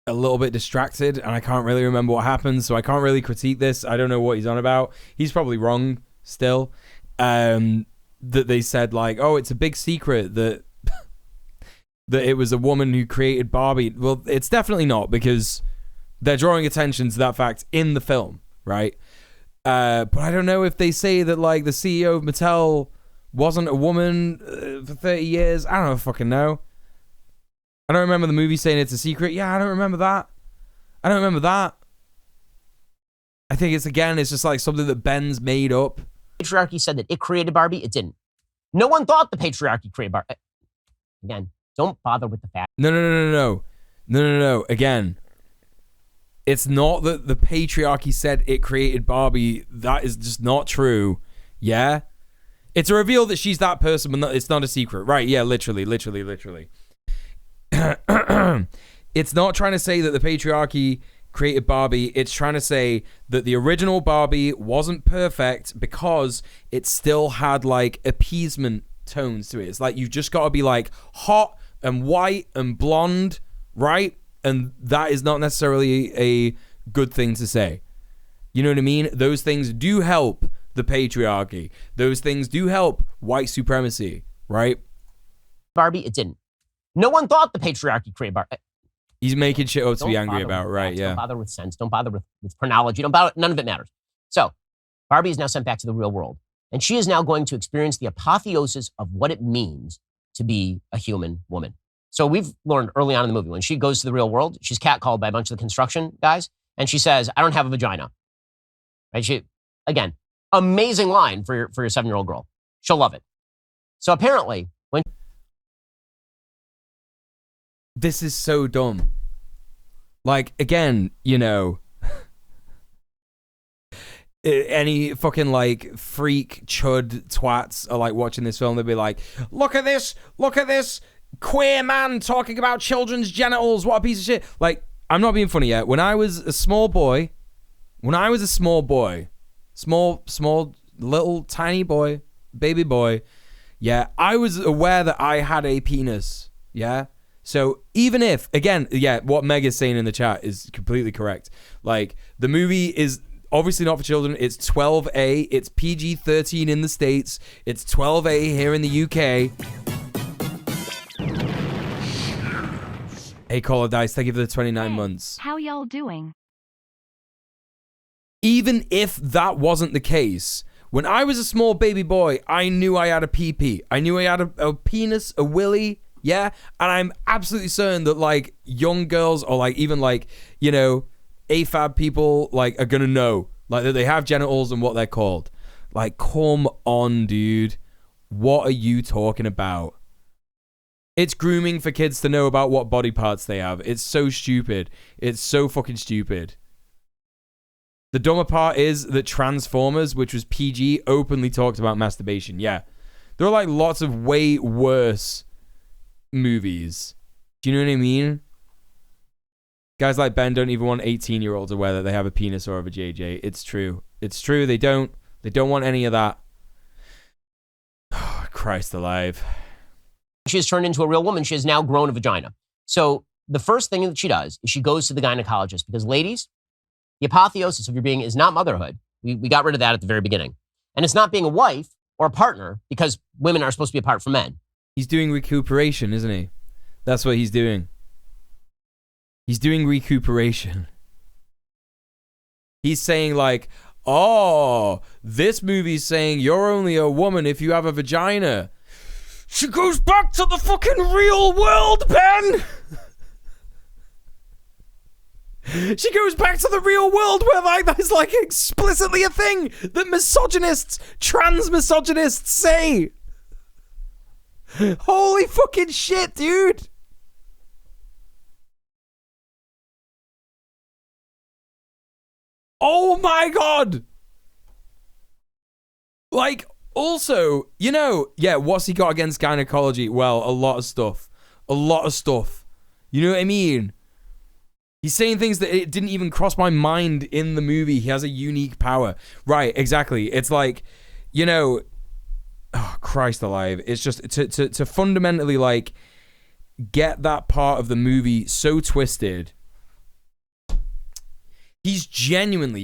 a little bit distracted, and I can't really remember what happened, so I can't really critique this. I don't know what he's on about. He's probably wrong. Still, that they said like, oh, it's a big secret that that it was a woman who created Barbie. Well, it's definitely not, because they're drawing attention to that fact in the film, right? But I don't know if they say that like the CEO of Mattel wasn't a woman for 30 years. I don't fucking know. I don't remember the movie saying it's a secret. Yeah, I don't remember that. I think it's just like something that Ben's made up. Patriarchy said that it created Barbie. It didn't. No one thought the patriarchy created Barbie. Again, don't bother with the fact. No. Again, it's not that the patriarchy said it created Barbie. That is just not true. Yeah? It's a reveal that she's that person, but it's not a secret. Right, yeah, literally. It's not trying to say that the patriarchy created Barbie. It's trying to say that the original Barbie wasn't perfect because it still had like appeasement tones to it. It's like you've just got to be like hot and white and blonde, right? And that is not necessarily a good thing to say. You know what I mean? Those things do help the patriarchy. Those things do help white supremacy, right? Barbie, it didn't. No one thought the patriarchy created Barbie. He's making shit up to be angry about, right? Facts, Yeah. Don't bother with sense. Don't bother with chronology. Don't bother. None of it matters. So, Barbie is now sent back to the real world, and she is now going to experience the apotheosis of what it means to be a human woman. So we've learned early on in the movie when she goes to the real world, she's catcalled by a bunch of the construction guys, and she says, "I don't have a vagina." Right? She, again, amazing line for your 7-year-old girl. She'll love it. So apparently, when this is so dumb. Like, again, you know, any fucking like freak chud twats are like watching this film, they'll be like, look at this queer man talking about children's genitals, what a piece of shit. Like, I'm not being funny yet. When I was a small boy, small little tiny boy, baby boy, yeah, I was aware that I had a penis, yeah. So even if, again, yeah, what Meg is saying in the chat is completely correct. Like, the movie is obviously not for children. It's 12A. It's PG-13 in the States. It's 12A here in the UK. Hey, Call of Dice, thank you for the 29 months. How y'all doing? Even if that wasn't the case, when I was a small baby boy, I knew I had a pee-pee. I knew I had a penis, a willy. Yeah, and I'm absolutely certain that like young girls or like even like, you know, AFAB people like are gonna know like that they have genitals and what they're called. Like, come on, dude. What are you talking about? It's grooming for kids to know about what body parts they have. It's so stupid. It's so fucking stupid. The dumber part is that Transformers, which was PG, openly talked about masturbation. Yeah. There are like lots of way worse movies. Do you know what I mean? Guys like Ben don't even want 18-year-olds aware that they have a penis or a JJ. It's true. It's true. They don't want any of that. Oh, Christ alive. she has turned into a real woman, she has now grown a vagina. So the first thing that she does is she goes to the gynecologist because, ladies, the apotheosis of your being is not motherhood. We got rid of that at the very beginning. And it's not being a wife or a partner because women are supposed to be apart from men. He's doing recuperation, isn't he? That's what he's doing. He's doing recuperation. He's saying like, oh, this movie's saying you're only a woman if you have a vagina. She goes back to the fucking real world, Ben! She goes back to the real world where like that's like explicitly a thing that misogynists, trans misogynists say. Holy fucking shit, dude. Oh my god. Like, also, you know, yeah, what's he got against gynecology? Well, a lot of stuff. A lot of stuff. You know what I mean? He's saying things that it didn't even cross my mind in the movie. He has a unique power. Right, exactly. It's like, you know, oh, Christ alive. It's just to fundamentally, like, get that part of the movie so twisted. He's genuinely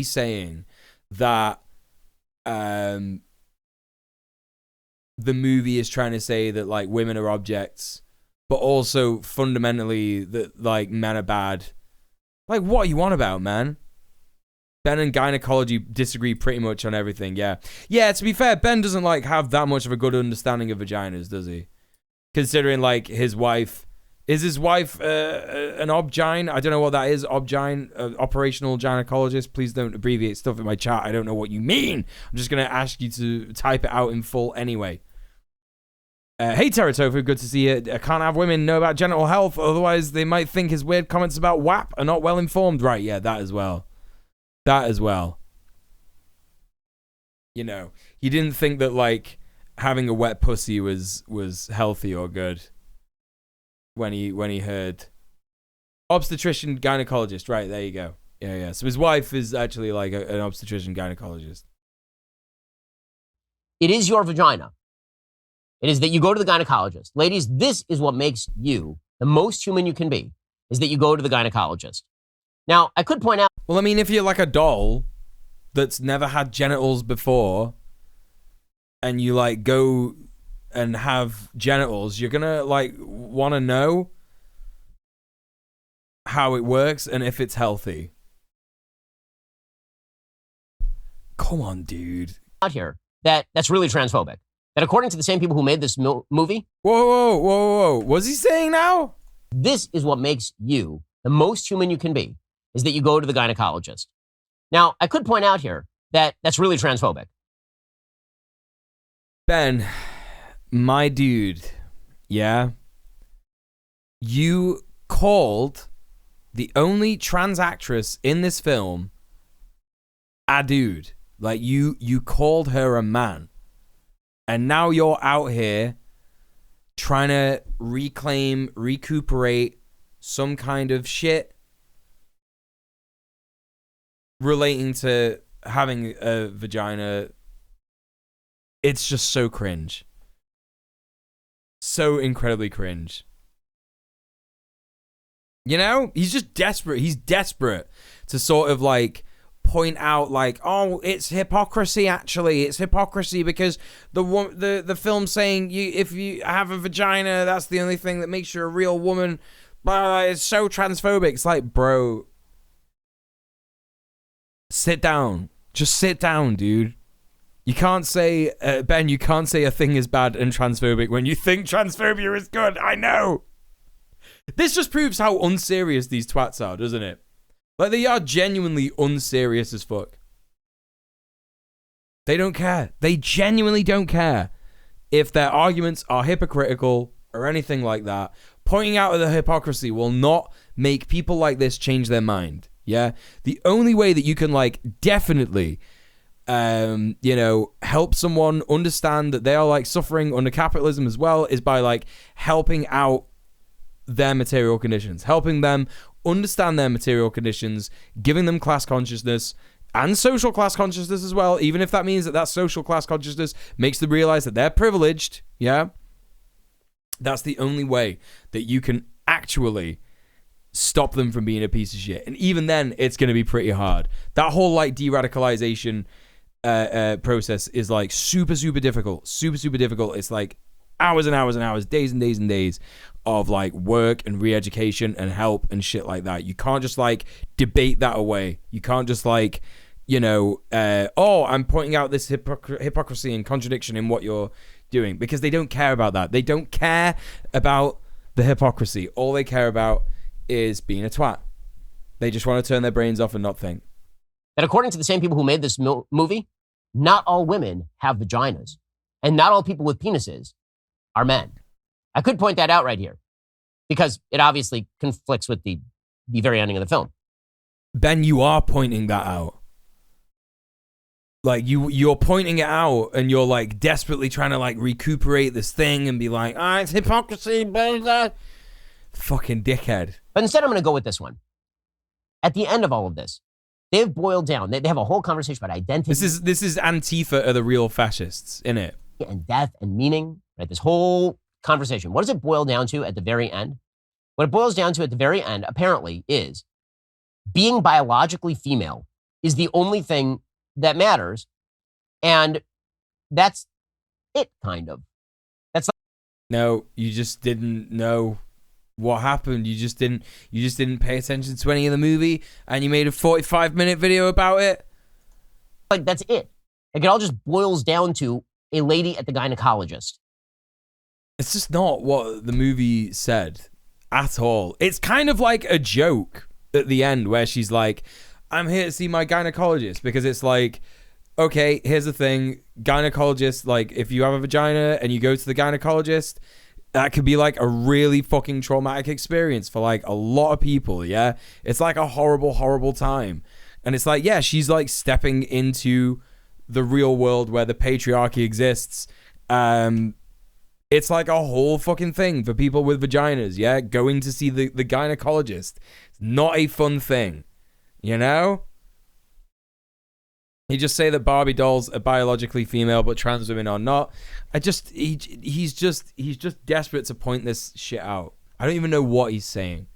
saying that the movie is trying to say that, like, women are objects, but also fundamentally that, like, men are bad. Like, what are you on about, man? Ben and gynecology disagree pretty much on everything, yeah. Yeah, to be fair, Ben doesn't, like, have that much of a good understanding of vaginas, does he? Considering, like, his wife... Is his wife an obgyn? I don't know what that is. Obgyn, operational gynecologist. Please don't abbreviate stuff in my chat. I don't know what you mean. I'm just going to ask you to type it out in full anyway. Hey, Terratofu, good to see you. I can't have women know about genital health, otherwise they might think his weird comments about WAP are not well informed. Right, yeah, that as well. That as well. You know, he didn't think that, like, having a wet pussy was healthy or good. when he heard obstetrician gynecologist. Right, there you go. Yeah. So his wife is actually like an obstetrician gynecologist. It is your vagina. It is that you go to the gynecologist. Ladies, this is what makes you the most human you can be, is that you go to the gynecologist. Now, I could point out... Well, I mean, if you're like a doll that's never had genitals before, and you like go and have genitals, you're gonna like want to know how it works and if it's healthy. Come on, dude. Out here that's really transphobic. That according to the same people who made this movie... Whoa. What's he saying now? This is what makes you the most human you can be, is that you go to the gynecologist. Now, I could point out here that's really transphobic. Ben, my dude, yeah? You called the only trans actress in this film a dude. Like, you called her a man. And now you're out here trying to recuperate some kind of shit relating to having a vagina. It's just so cringe. So incredibly cringe. You know? He's just desperate. He's desperate to sort of like point out like, oh, it's hypocrisy actually. It's hypocrisy because the film's saying if you have a vagina, that's the only thing that makes you a real woman. It's so transphobic. It's like, bro, sit down. Just sit down, dude. You can't say, Ben, you can't say a thing is bad and transphobic when you think transphobia is good. I know. This just proves how unserious these twats are, doesn't it? Like, they are genuinely unserious as fuck. They don't care. They genuinely don't care if their arguments are hypocritical or anything like that. Pointing out the hypocrisy will not make people like this change their mind. Yeah? The only way that you can, like, definitely, help someone understand that they are, like, suffering under capitalism as well is by, like, helping out their material conditions. Helping them understand their material conditions, giving them class consciousness and social class consciousness as well, even if that means that social class consciousness makes them realize that they're privileged. Yeah, that's the only way that you can actually stop them from being a piece of shit. And even then, it's going to be pretty hard. That whole like de-radicalization process is like super difficult. Super difficult. It's like hours and hours and hours, days and days and days of like work and re-education and help and shit like that. You can't just like debate that away. You can't just like, I'm pointing out this hypocrisy and contradiction in what you're doing, because they don't care about that. They don't care about the hypocrisy. All they care about is being a twat. They just want to turn their brains off and not think. That according to the same people who made this movie, not all women have vaginas, and not all people with penises are men. I could point that out right here, because it obviously conflicts with the very ending of the film. Ben, you are pointing that out. Like, you're pointing it out, and you're like desperately trying to like recuperate this thing and be like, it's hypocrisy, blah, blah. Fucking dickhead. But instead, I'm going to go with this one. At the end of all of this, they've boiled down. They have a whole conversation about identity. This is Antifa are the real fascists, innit? And death and meaning, right? This whole conversation. What does it boil down to at the very end? What it boils down to at the very end, apparently, is being biologically female is the only thing that matters. And that's it, kind of. That's like, no, you just didn't know what happened. You just didn't pay attention to any of the movie, and you made a 45-minute video about it. Like, that's it. Like, it all just boils down to a lady at the gynecologist. It's just not what the movie said at all. It's kind of like a joke at the end where she's like, I'm here to see my gynecologist, because it's like, okay, here's the thing. Gynecologist, like, if you have a vagina and you go to the gynecologist, that could be like a really fucking traumatic experience for like a lot of people, yeah? It's like a horrible time. And it's like, yeah, she's like stepping into the real world where the patriarchy exists. It's like a whole fucking thing for people with vaginas, yeah? Going to see the gynecologist. It's not a fun thing, you know? You just say that Barbie dolls are biologically female, but trans women are not. He's just desperate to point this shit out. I don't even know what he's saying.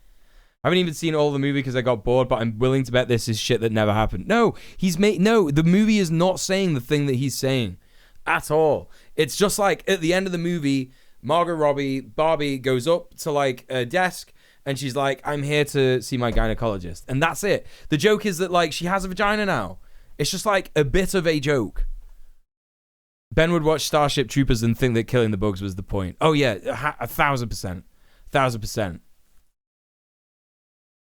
I haven't even seen all the movie because I got bored, but I'm willing to bet this is shit that never happened. No, the movie is not saying the thing that he's saying at all. It's just like at the end of the movie, Barbie goes up to like a desk and she's like, I'm here to see my gynecologist. And that's it. The joke is that like she has a vagina now. It's just like a bit of a joke. Ben would watch Starship Troopers and think that killing the bugs was the point. Oh yeah, 1,000%. 1,000%.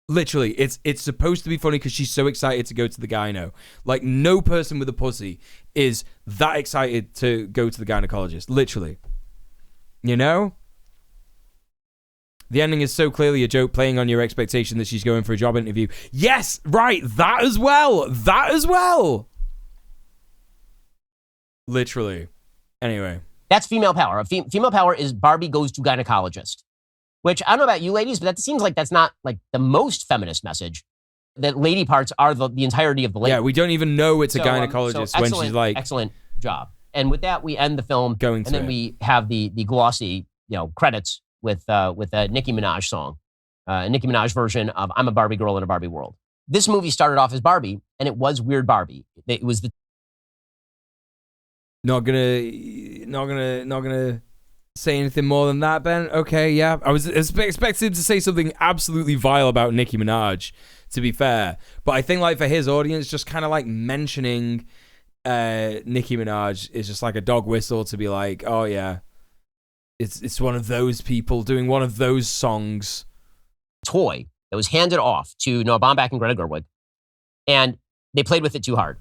Literally, it's supposed to be funny because she's so excited to go to the gyno. Like, no person with a pussy is that excited to go to the gynecologist. Literally. You know? The ending is so clearly a joke playing on your expectation that she's going for a job interview. Yes, right, that as well. That as well. Literally. Anyway. That's female power. Female power is Barbie goes to gynecologist. Which, I don't know about you ladies, but that seems like that's not like the most feminist message. That lady parts are the entirety of the lady. Yeah, we don't even know it's a gynecologist when she's like... Excellent job. And with that, we end the film. Then we have the glossy, credits with a Nicki Minaj song. A Nicki Minaj version of I'm a Barbie Girl in a Barbie World. This movie started off as Barbie, and it was Weird Barbie. It was the... Not gonna say anything more than that, Ben. Okay, yeah. I was expecting him to say something absolutely vile about Nicki Minaj, to be fair. But I think like for his audience, just kind of like mentioning Nicki Minaj is just like a dog whistle to be like, oh yeah, it's one of those people doing one of those songs. Toy that was handed off to Noah Baumbach and Greta Gerwig, and they played with it too hard.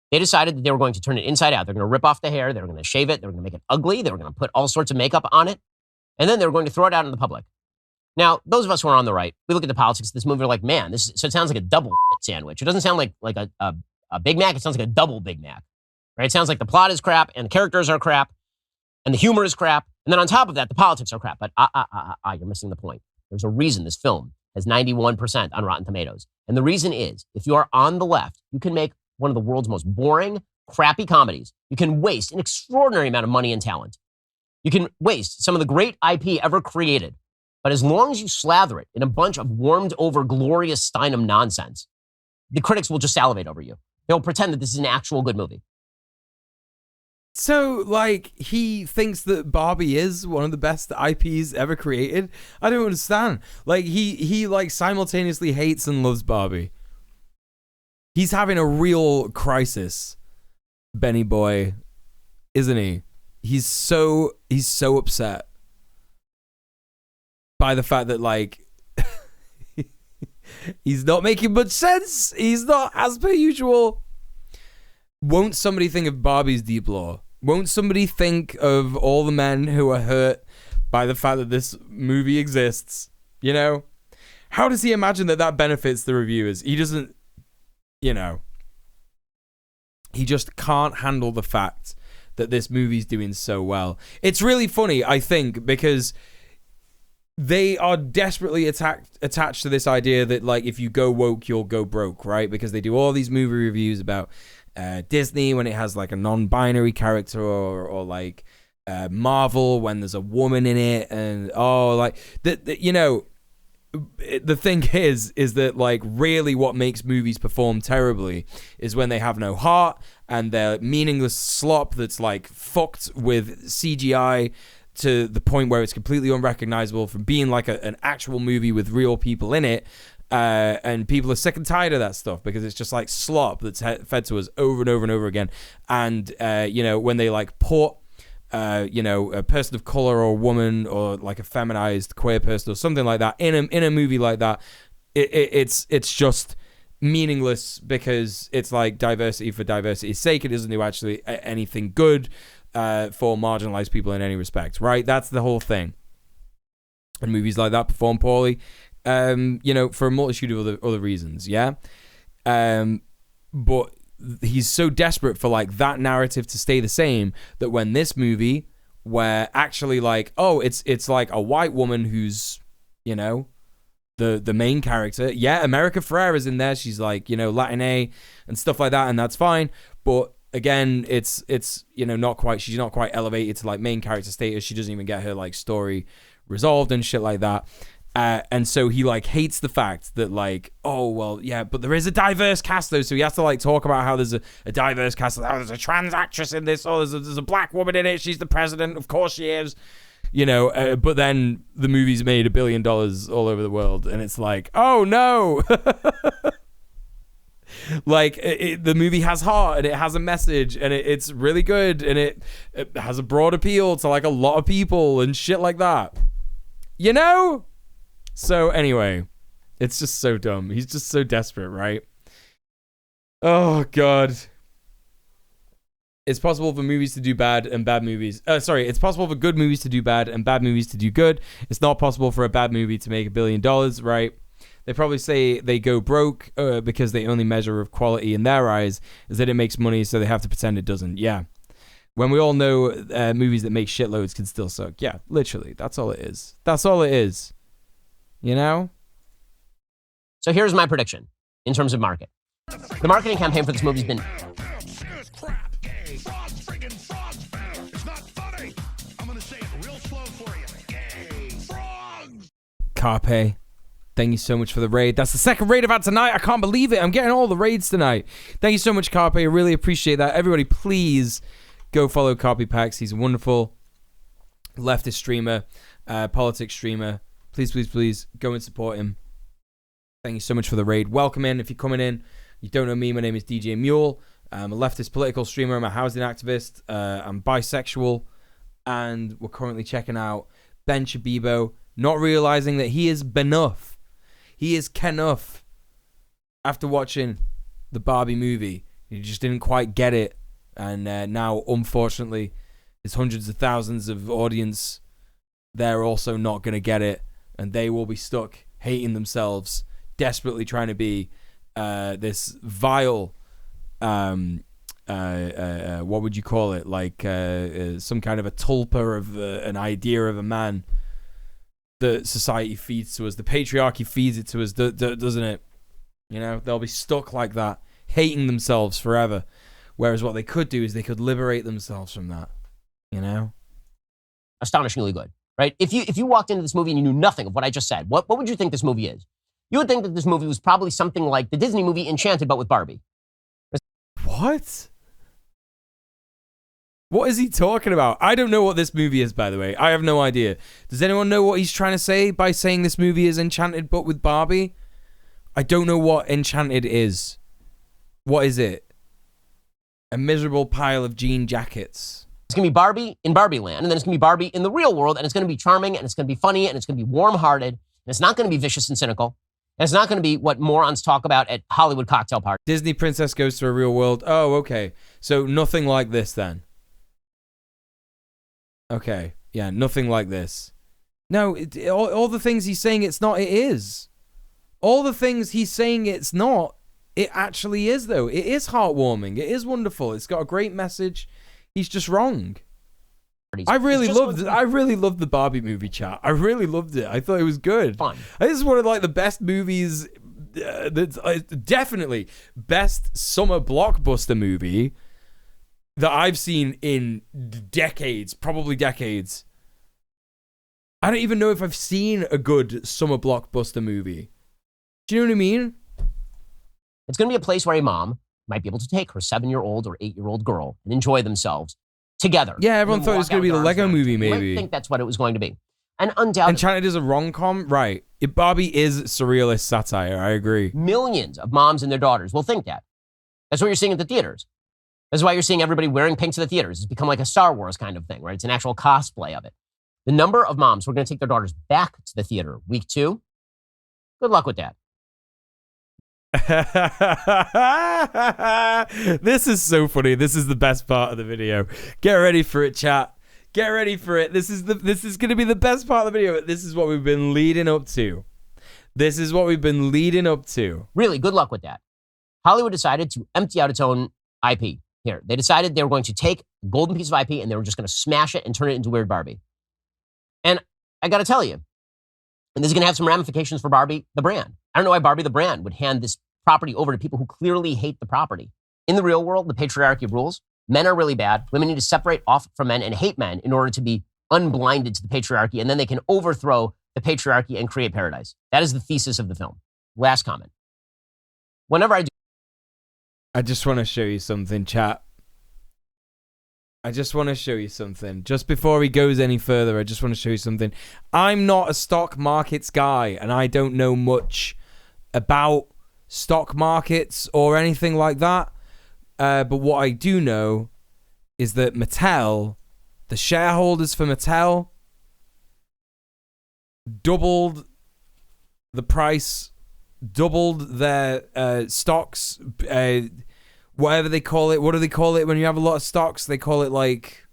They decided that they were going to turn it inside out. They're going to rip off the hair. They're going to shave it. They're going to make it ugly. They were going to put all sorts of makeup on it. And then they were going to throw it out in the public. Now, those of us who are on the right, we look at the politics of this movie, we're like, man, so it sounds like a double sandwich. It doesn't sound like a Big Mac. It sounds like a double Big Mac. Right? It sounds like the plot is crap and the characters are crap and the humor is crap. And then on top of that, the politics are crap. But you're missing the point. There's a reason this film has 91% on Rotten Tomatoes. And the reason is, if you are on the left, you can make one of the world's most boring, crappy comedies. You can waste an extraordinary amount of money and talent. You can waste some of the great IP ever created. But as long as you slather it in a bunch of warmed over glorious Steinem nonsense, the critics will just salivate over you. They'll pretend that this is an actual good movie. So, like, he thinks that Barbie is one of the best IPs ever created? I don't understand. Like, he like, simultaneously hates and loves Barbie. He's having a real crisis, Benny boy, isn't he? He's so upset by the fact that, like, he's not making much sense. He's not, as per usual. Won't somebody think of Barbie's deep lore? Won't somebody think of all the men who are hurt by the fact that this movie exists? You know? How does he imagine that benefits the reviewers? He doesn't, he just can't handle the fact that this movie's doing so well. It's really funny, I think, because they are desperately attached to this idea that, like, if you go woke, you'll go broke, right? Because they do all these movie reviews about Disney when it has, like, a non-binary character, or like, Marvel when there's a woman in it, and, the thing is that, like, really what makes movies perform terribly is when they have no heart and they're meaningless slop that's, like, fucked with CGI to the point where it's completely unrecognizable from being like an actual movie with real people in it. And people are sick and tired of that stuff because it's just like slop that's fed to us over and over and over again. And, when they, like, put a person of color or a woman or like a feminized queer person or something like that in a movie like that, it's just meaningless because it's like diversity for diversity's sake. It doesn't do actually anything good for marginalized people in any respect, right? That's the whole thing. And movies like that perform poorly, for a multitude of other reasons, yeah. But he's so desperate for, like, that narrative to stay the same that when this movie where actually like, oh, it's like a white woman who's, you know, the main character. Yeah, America Ferrera's in there. She's like, you know, Latina and stuff like that, and that's fine. But again, it's you know, not quite. She's not quite elevated to like main character status. She doesn't even get her like story resolved and shit like that. And so he like hates the fact that like, oh well, yeah, but there is a diverse cast though, so he has to like talk about how there's a diverse cast. Oh, there's a trans actress in this. Oh, there's a black woman in it. She's the president. Of course she is. You know, but then the movie's made $1 billion all over the world, and it's like, oh no. Like the movie has heart and it has a message and it's really good and it has a broad appeal to like a lot of people and shit like that, you know. So anyway, it's just so dumb. He's just so desperate, right? Oh god. It's possible for movies to do bad and bad movies. It's possible for good movies to do bad and bad movies to do good. It's not possible for a bad movie to make $1 billion, right? They probably say they go broke because the only measure of quality in their eyes is that it makes money, so they have to pretend it doesn't. Yeah. When we all know movies that make shitloads can still suck. Yeah, literally. That's all it is. That's all it is. You know? So here's my prediction in terms of market. The marketing campaign for this movie's been... Carpe. Thank you so much for the raid. That's the second raid I've had tonight. I can't believe it. I'm getting all the raids tonight. Thank you so much, Carpe. I really appreciate that. Everybody, please go follow Carpe Pax. He's a wonderful leftist streamer, politics streamer. Please, please, please go and support him. Thank you so much for the raid. Welcome in. If you're coming in, you don't know me. My name is djmuel. I'm a leftist political streamer. I'm a housing activist. I'm bisexual. And we're currently checking out Ben Shabibo, not realizing that he is Benuff. He is Kenuff. After watching the Barbie movie, he just didn't quite get it. And now, unfortunately, there's hundreds of thousands of audience. They're also not going to get it. And they will be stuck hating themselves, desperately trying to be this vile, what would you call it? Like some kind of a tulpa of an idea of a man that society feeds to us. The patriarchy feeds it to us, doesn't it? You know, they'll be stuck like that, hating themselves forever. Whereas what they could do is they could liberate themselves from that, you know? Astonishingly good, right? If you walked into this movie and you knew nothing of what I just said, what would you think this movie is? You would think that this movie was probably something like the Disney movie Enchanted, but with Barbie. What? What is he talking about? I don't know what this movie is, by the way. I have no idea. Does anyone know what he's trying to say by saying this movie is Enchanted but with Barbie? I don't know what Enchanted is. What is it? A miserable pile of jean jackets. It's going to be Barbie in Barbie Land, and then it's going to be Barbie in the real world, and it's going to be charming, and it's going to be funny, and it's going to be warm-hearted, and it's not going to be vicious and cynical, and it's not going to be what morons talk about at Hollywood cocktail parties. Disney princess goes to a real world. Oh, okay. So nothing like this then. Okay, yeah, nothing like this. No, all the things he's saying it's not, it is. All the things he's saying it's not, it actually is, though. It is heartwarming. It is wonderful. It's got a great message. He's just wrong. I really loved the Barbie movie, chat. I really loved it. I thought it was good. Fun. This is one of like the best movies. That's definitely best summer blockbuster movie that I've seen in decades, probably decades. I don't even know if I've seen a good summer blockbuster movie. Do you know what I mean? It's going to be a place where a mom might be able to take her 7-year-old or 8-year-old girl and enjoy themselves together. Yeah, everyone thought it was going to be the Lego movie, maybe. I think that's what it was going to be. And undoubtedly, Enchanted is a rom-com? Right. Barbie is surrealist satire. I agree. Millions of moms and their daughters will think that. That's what you're seeing at the theaters. That's why you're seeing everybody wearing pink to the theaters. It's become like a Star Wars kind of thing, right? It's an actual cosplay of it. The number of moms who are going to take their daughters back to the theater week 2, good luck with that. This is so funny. This is the best part of the video. Get ready for it, chat. Get ready for it. This is going to be the best part of the video. This is what we've been leading up to. This is what we've been leading up to. Really, good luck with that. Hollywood decided to empty out its own IP. Here, they decided they were going to take golden piece of IP, and they were just going to smash it and turn it into Weird Barbie. And I got to tell you, and this is going to have some ramifications for Barbie the brand. I don't know why Barbie the brand would hand this property over to people who clearly hate the property. In the real world, the patriarchy rules. Men are really bad. Women need to separate off from men and hate men in order to be unblinded to the patriarchy, and then they can overthrow the patriarchy and create paradise. That is the thesis of the film. Last comment. Whenever I just want to show you something, chat. I just want to show you something. Just before he goes any further, I just want to show you something. I'm not a stock markets guy, and I don't know much about stock markets or anything like that. But what I do know is that Mattel, the shareholders for Mattel, doubled the price, doubled their stocks, whatever they call it. What do they call it when you have a lot of stocks? They call it like,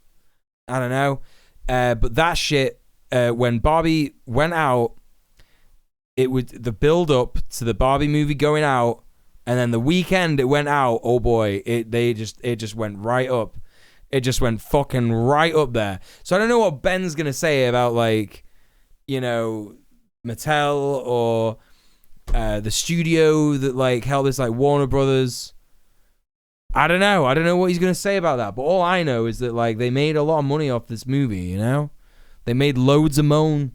I don't know. But that shit, when Barbie went out, it was the build up to the Barbie movie going out, and then the weekend it went out. Oh boy, it just went right up. It just went fucking right up there. So I don't know what Ben's gonna say about, like, you know, Mattel or the studio that like held this, like Warner Brothers. I don't know. I don't know what he's gonna say about that. But all I know is that like they made a lot of money off this movie. You know, they made loads of money,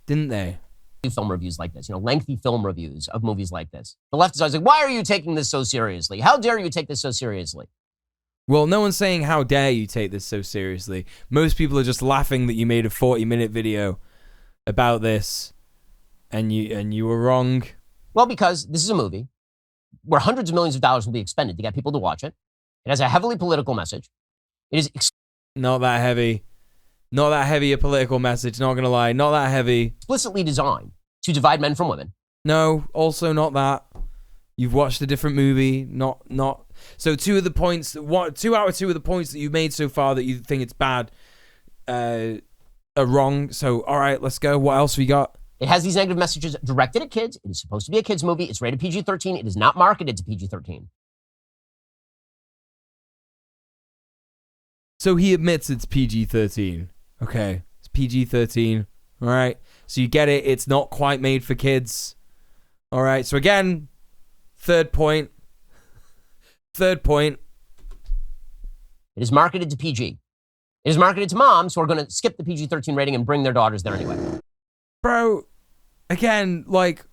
didn't they? Film reviews like this, lengthy film reviews of movies like this. The left is always like, why are you taking this so seriously? How dare you take this so seriously? Well, no one's saying how dare you take this so seriously. Most people are just laughing that you made a 40-minute video about this, and you were wrong. Well, because this is a movie where hundreds of millions of dollars will be expended to get people to watch it. It has a heavily political message. It is not that heavy. Not that heavy a political message, not gonna lie. Not that heavy. Explicitly designed to divide men from women. No, also not that. You've watched a different movie. Not. So two out of two of the points that you've made so far that you think it's bad are wrong. So, all right, let's go. What else we got? It has these negative messages directed at kids. It is supposed to be a kids movie. It's rated PG-13. It is not marketed to PG-13. So he admits it's PG-13. Okay, it's PG-13. All right, so you get it. It's not quite made for kids. All right, so again, third point. It is marketed to PG. It is marketed to moms who are going to skip the PG-13 rating and bring their daughters there anyway. Bro, again, like,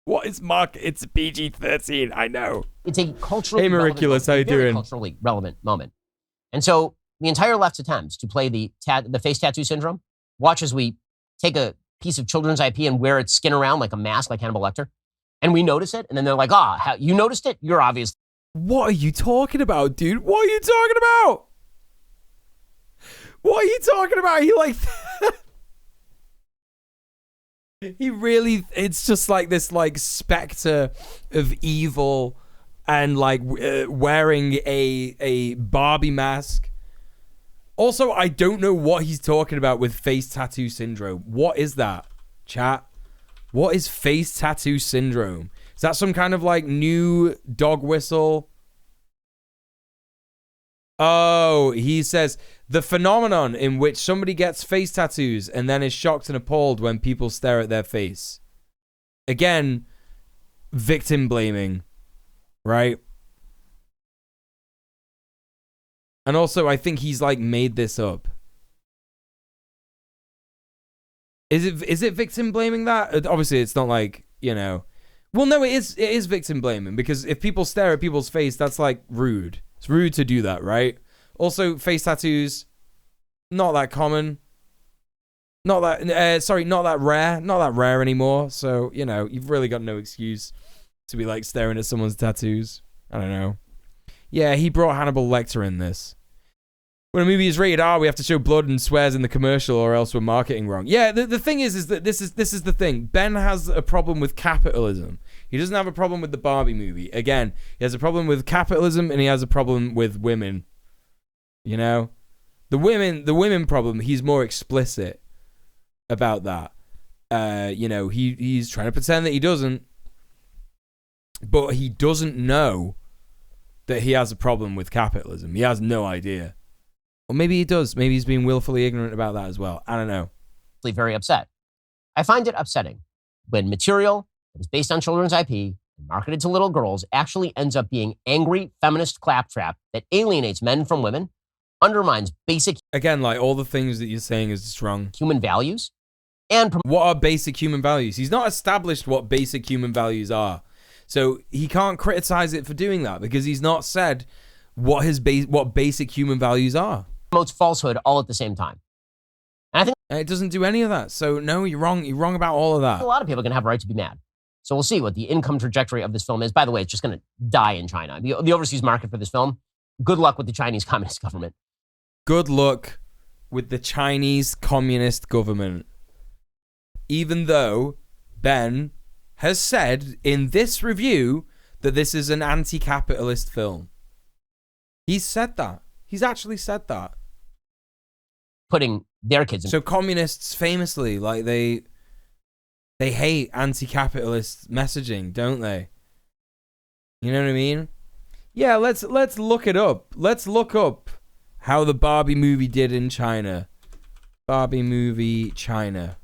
what is It's PG-13, I know. It's a culturally Miraculous, how you doing? Culturally relevant moment. And so the entire left's attempts to play the face tattoo syndrome, watch as we take a piece of children's IP and wear its skin around like a mask, like Hannibal Lecter, and we notice it, and then they're like, you noticed it? You're obvious. What are you talking about, dude? What are you talking about? What are you talking about? He like... He really... It's just like this, like, specter of evil and, like, wearing a Barbie mask. Also, I don't know what he's talking about with face tattoo syndrome. What is that, chat? What is face tattoo syndrome? Is that some kind of, like, new dog whistle? Oh, he says, the phenomenon in which somebody gets face tattoos and then is shocked and appalled when people stare at their face. Again, victim blaming, right? And also, I think he's, like, made this up. Is it victim blaming that? Obviously, it's not like, Well, no, it is victim blaming, because if people stare at people's face, that's, like, rude. It's rude to do that, right? Also, face tattoos, not that common. Not that rare. Not that rare anymore. So, you've really got no excuse to be, like, staring at someone's tattoos. I don't know. Yeah, he brought Hannibal Lecter in this. When a movie is rated R, we have to show blood and swears in the commercial, or else we're marketing wrong. Yeah, the thing is that this is the thing. Ben has a problem with capitalism. He doesn't have a problem with the Barbie movie. Again, he has a problem with capitalism, and he has a problem with women. The women problem. He's more explicit about that. He's trying to pretend that he doesn't, but he doesn't know that he has a problem with capitalism. He has no idea. Or maybe he does. Maybe he's being willfully ignorant about that as well. I don't know. Very upset. I find it upsetting when material that is based on children's IP and marketed to little girls actually ends up being angry feminist claptrap that alienates men from women, undermines basic again, like all the things that you're saying is just wrong. Human values, and what are basic human values? He's not established what basic human values are, so he can't criticize it for doing that because he's not said what what basic human values are. Promotes falsehood all at the same time. And I think it doesn't do any of that. So no, you're wrong. You're wrong about all of that. A lot of people are going to have a right to be mad. So we'll see what the income trajectory of this film is. By the way, it's just going to die in China. The overseas market for this film, good luck with the Chinese Communist government. Good luck with the Chinese Communist government. Even though Ben has said in this review that this is an anti-capitalist film. He's said that. He's actually said that. Putting their kids in. So communists famously, like they hate anti-capitalist messaging, don't they? You know what I mean? Yeah, let's look it up. Let's look up how the Barbie movie did in China. Barbie movie China.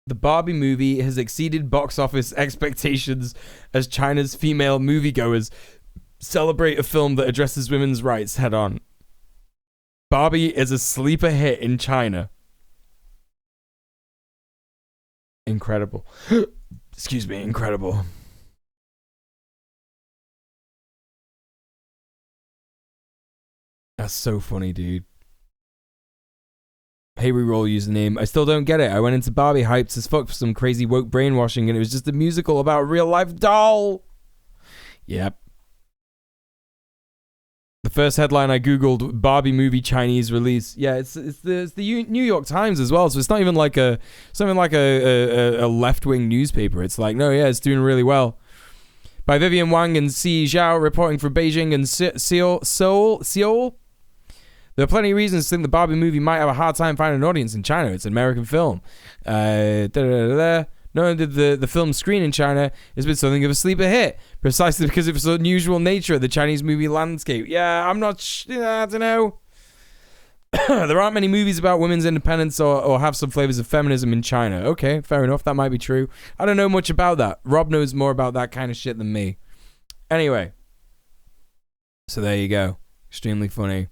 The Barbie movie has exceeded box office expectations as China's female moviegoers celebrate a film that addresses women's rights head on. Barbie is a sleeper hit in China. Incredible. Excuse me, incredible. That's so funny, dude. Hey, reroll username. I still don't get it. I went into Barbie hyped as fuck for some crazy woke brainwashing and it was just a musical about a real life doll. Yep. The first headline I googled, Barbie movie Chinese release. Yeah, it's the New York Times as well, so it's not even like a left-wing newspaper. It's like, no, yeah, it's doing really well. By Vivian Wang and Si Zhao reporting from Beijing and Seoul. There are plenty of reasons to think the Barbie movie might have a hard time finding an audience in China. It's an American film. Not only did the film screen in China, it's been something of a sleeper hit, precisely because of its unusual nature of the Chinese movie landscape. Yeah, I don't know. There aren't many movies about women's independence or have some flavors of feminism in China. Okay, fair enough, that might be true. I don't know much about that. Rob knows more about that kind of shit than me. Anyway, so there you go. Extremely funny.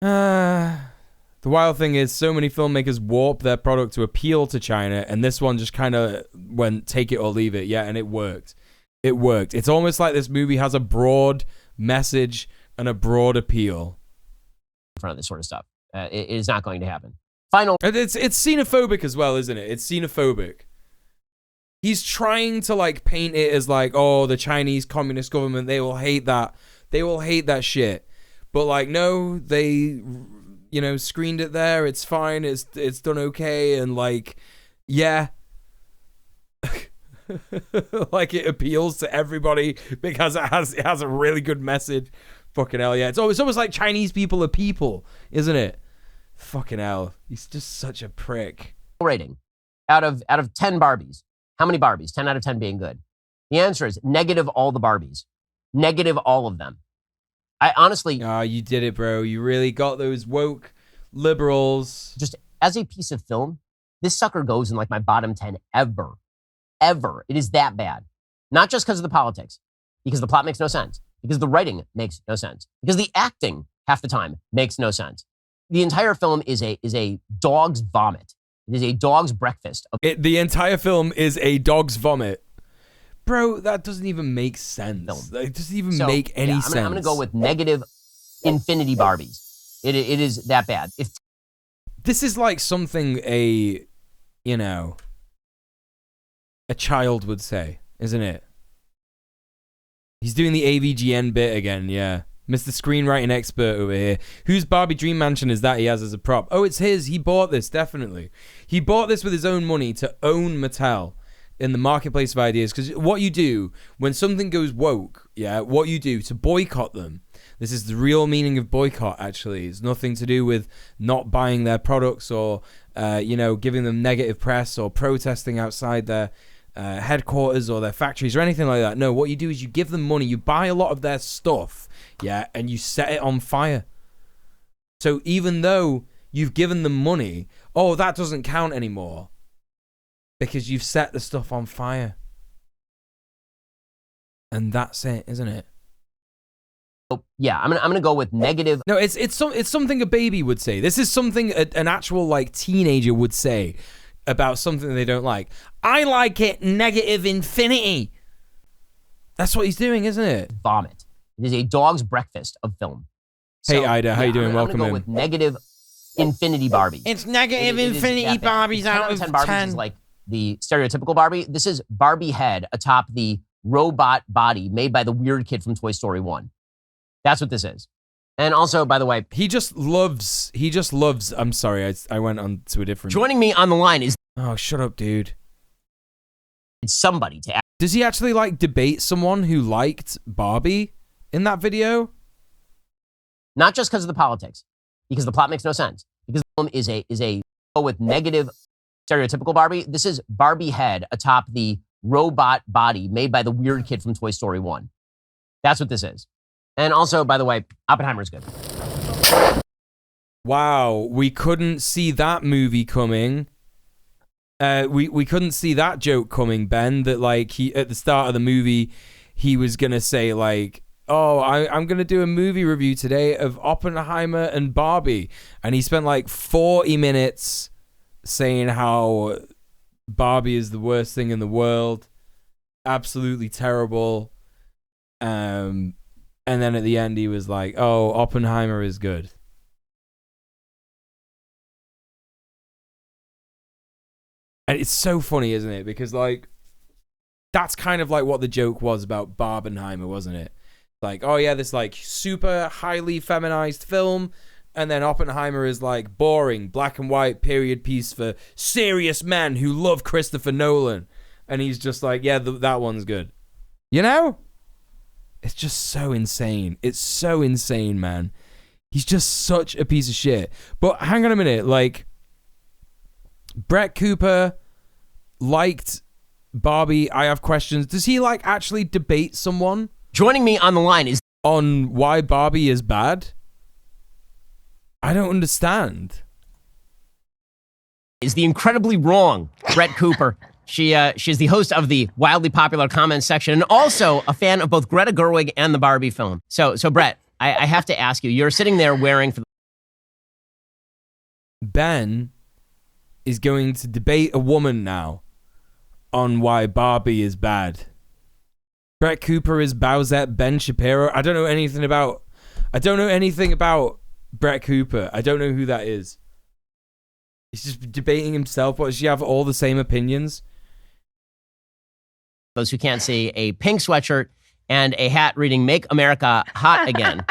The wild thing is so many filmmakers warp their product to appeal to China, and this one just kind of went take it or leave it. Yeah, and it worked. It worked. It's almost like this movie has a broad message and a broad appeal. In front of this sort of stuff. It is not going to happen. Final. It's xenophobic as well, isn't it? It's xenophobic. He's trying to like paint it as like, oh, the Chinese Communist government, they will hate that. They will hate that shit. But like, no, they, screened it there. It's fine. It's done okay. And like, yeah, like it appeals to everybody because it has a really good message. Fucking hell, yeah. It's almost like Chinese people are people, isn't it? Fucking hell, he's just such a prick. Rating out of 10 Barbies. How many Barbies? 10 out of 10 being good. The answer is negative all the Barbies. Negative all of them. I honestly... Oh, you did it, bro. You really got those woke liberals. Just as a piece of film, this sucker goes in like my bottom 10 ever. Ever. It is that bad. Not just because of the politics, because the plot makes no sense, because the writing makes no sense, because the acting half the time makes no sense. The entire film is a dog's vomit. It is a dog's breakfast. The entire film is a dog's vomit. Bro, that doesn't even make sense. No. It doesn't even make any sense. I'm going to go with negative infinity Barbies. It is that bad. This is like something a child would say, isn't it? He's doing the AVGN bit again, yeah. Mr. Screenwriting expert over here. Whose Barbie Dream Mansion is that he has as a prop? Oh, it's his. He bought this, definitely. He bought this with his own money to own Mattel. in the marketplace of ideas. Because what you do when something goes woke, what you do to boycott them. This is the real meaning of boycott, actually. It's nothing to do with not buying their products or, giving them negative press or protesting outside their headquarters or their factories or anything like that. No, what you do is you give them money. You buy a lot of their stuff, and you set it on fire. So even though you've given them money, that doesn't count anymore because you've set the stuff on fire. And that's it, isn't it? Yeah, I'm gonna go with negative. No, it's something a baby would say. This is something an actual like teenager would say about something they don't like. I like it negative infinity. That's what he's doing, isn't it? Vomit. It is a dog's breakfast of film. Hey, Ida, how you doing? Welcome I'm gonna go in. with negative infinity Barbie. It's negative infinity Barbies out of 10 Barbies 10. is like the stereotypical Barbie. This is Barbie head atop the robot body made by the weird kid from Toy Story 1. That's what this is. And also, by the way, he just loves, I'm sorry, I went on to a different. Joining me on the line is. Oh, shut up, dude. It's somebody to ask. Does he actually like debate someone who liked Barbie in that video? Not just because of the politics, because the plot makes no sense. Because the film is a with negative stereotypical Barbie. This is Barbie head atop the robot body made by the weird kid from Toy Story 1. That's what this is. And also, by the way, Oppenheimer's good. Wow, we couldn't see that movie coming. We couldn't see that joke coming, Ben, that like he at the start of the movie he was gonna say like, I'm gonna do a movie review today of Oppenheimer and Barbie, and he spent like 40 minutes saying how Barbie is the worst thing in the world, absolutely terrible, and then at the end he was like, Oppenheimer is good. And it's so funny, isn't it? Because like that's kind of like what the joke was about Barbenheimer, wasn't it? Like, this like super highly feminized film, and then Oppenheimer is like boring, black and white period piece for serious men who love Christopher Nolan. And he's just like, that one's good. You know? It's just so insane. It's so insane, man. He's just such a piece of shit. But hang on a minute, like Brett Cooper liked Barbie. I have questions. Does he like actually debate someone? Joining me on the line is on why Barbie is bad? I don't understand. Is the incredibly wrong Brett Cooper. She's the host of the wildly popular comment section and also a fan of both Greta Gerwig and the Barbie film. So Brett, I have to ask you, you're sitting there wearing... Ben is going to debate a woman now on why Barbie is bad. Brett Cooper is Bowsette Ben Shapiro. I don't know anything about Brett Cooper. I don't know who that is. He's just debating himself. What, does she have all the same opinions? Those who can't see, a pink sweatshirt and a hat reading "Make America Hot Again."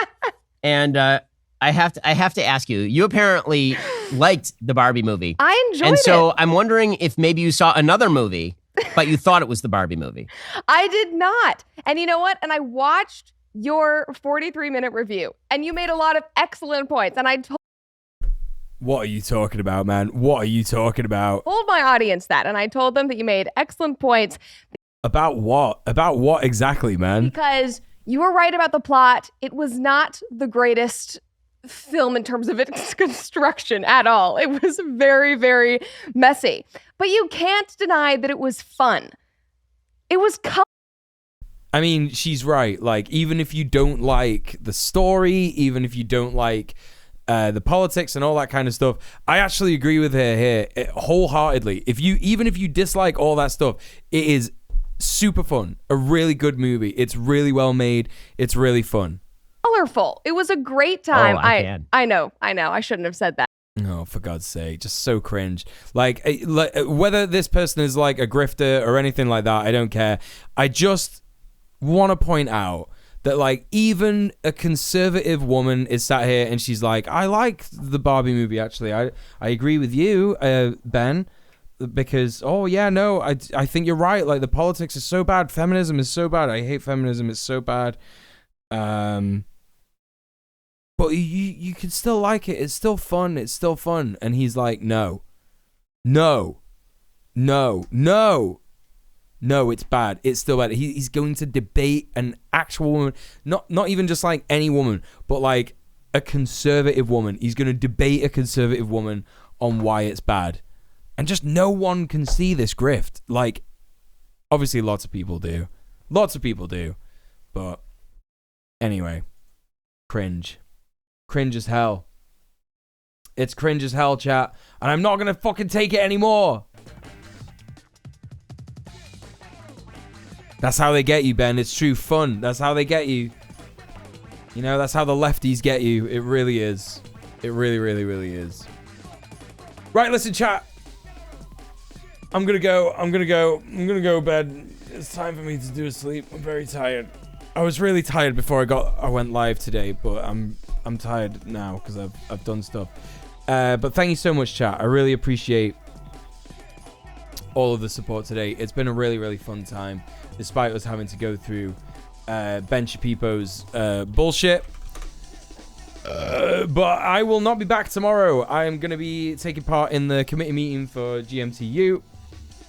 And I have to ask you, you apparently liked the Barbie movie. I enjoyed it. And so I'm wondering if maybe you saw another movie, but you thought it was the Barbie movie. I did not. And you know what? And I watched your 43-minute review, and you made a lot of excellent points. And I told What are you talking about, man? What are you talking about? Told my audience that, and I told them that you made excellent points. About what? About what exactly, man? Because you were right about the plot. It was not the greatest film in terms of its construction at all. It was very, very messy. But you can't deny that it was fun. It was I mean, she's right. Like, even if you don't like the story, even if you don't like the politics and all that kind of stuff, I actually agree with her here wholeheartedly. Even if you dislike all that stuff, it is super fun. A really good movie. It's really well made. It's really fun. Colorful. It was a great time. Oh, I know. I shouldn't have said that. Oh, for God's sake. Just so cringe. Like, whether this person is like a grifter or anything like that, I don't care. I just want to point out that like even a conservative woman is sat here and she's like, I like the Barbie movie actually. I agree with you, Ben. because, oh yeah, no, I think you're right. Like, the politics is so bad. Feminism is so bad. I hate feminism. It's so bad. But you can still like it. It's still fun. It's still fun. And he's like, no, it's bad. It's still bad. He's going to debate an actual woman, not even just like any woman, but like a conservative woman. He's going to debate a conservative woman on why it's bad. And just no one can see this grift. Like, obviously lots of people do. But anyway, cringe as hell. It's cringe as hell, chat. And I'm not going to fucking take it anymore. That's how they get you, Ben. It's true fun. That's how they get you. You know, that's how the lefties get you. It really is. It really, really, really is. Right, listen, chat. I'm gonna go to bed. It's time for me to do a sleep. I'm very tired. I was really tired before I went live today, but I'm tired now because I've done stuff. But thank you so much, chat. I really appreciate all of the support today. It's been a really, really fun time, despite us having to go through Ben Shapiro's bullshit. But I will not be back tomorrow. I am going to be taking part in the committee meeting for GMTU.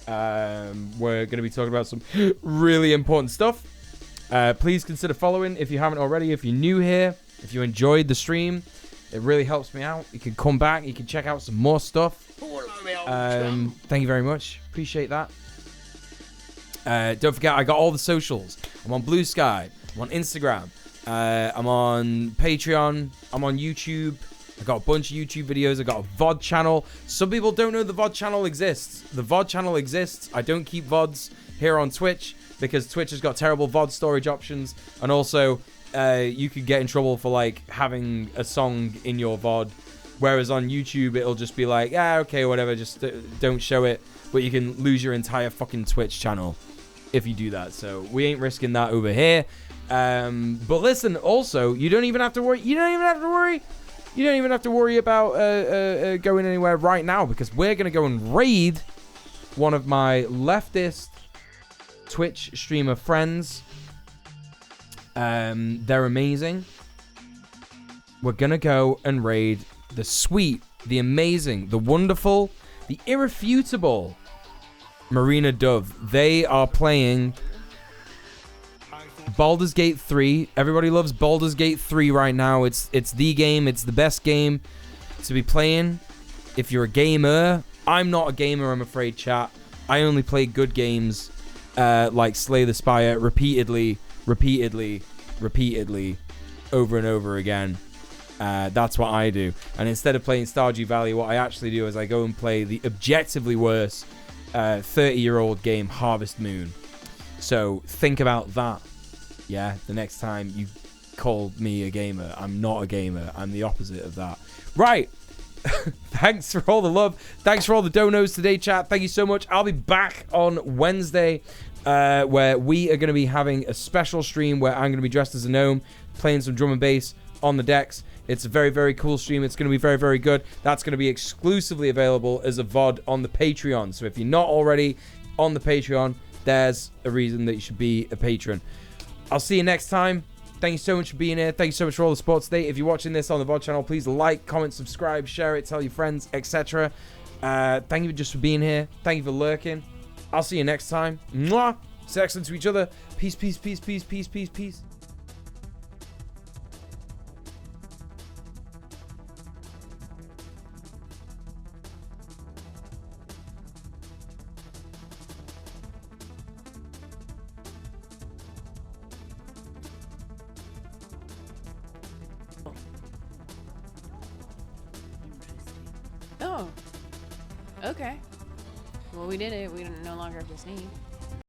We're going to be talking about some really important stuff. Please consider following if you haven't already. If you're new here, if you enjoyed the stream, it really helps me out. You can come back. You can check out some more stuff. Thank you very much. Appreciate that. Don't forget, I got all the socials. I'm on Blue Sky. I'm on Instagram. I'm on Patreon. I'm on YouTube. I got a bunch of YouTube videos. I got a VOD channel. Some people don't know the VOD channel exists. The VOD channel exists. I don't keep VODs here on Twitch because Twitch has got terrible VOD storage options. And also, you could get in trouble for like having a song in your VOD. Whereas on YouTube, it'll just be like, yeah, okay, whatever. Just don't show it. But you can lose your entire fucking Twitch channel if you do that. So we ain't risking that over here. But listen, also, you don't even have to worry. You don't even have to worry about going anywhere right now because we're going to go and raid one of my leftist Twitch streamer friends. They're amazing. We're going to go and raid the sweet, the amazing, the wonderful, the irrefutable Marina Dove. They are playing Baldur's Gate 3. Everybody loves Baldur's Gate 3 right now. It's the game. It's the best game to be playing if you're a gamer. I'm not a gamer, I'm afraid, chat. I only play good games like Slay the Spire repeatedly, over and over again. That's what I do. And instead of playing Stardew Valley, what I actually do is I go and play the objectively worse 30-year-old game, Harvest Moon. So think about that. Yeah, the next time you call me a gamer, I'm not a gamer. I'm the opposite of that. Right. Thanks for all the love. Thanks for all the donos today, chat. Thank you so much. I'll be back on Wednesday where we are going to be having a special stream where I'm going to be dressed as a gnome, playing some drum and bass on the decks. It's a very, very cool stream. It's going to be very, very good. That's going to be exclusively available as a VOD on the Patreon. So if you're not already on the Patreon, there's a reason that you should be a patron. I'll see you next time. Thank you so much for being here. Thank you so much for all the support today. If you're watching this on the VOD channel, please like, comment, subscribe, share it, tell your friends, etc. Thank you just for being here. Thank you for lurking. I'll see you next time. Mwah! Stay excellent to each other. Peace, peace, peace, peace, peace, peace, peace. Oh. Okay. Well, we did it. We no longer have to sneak.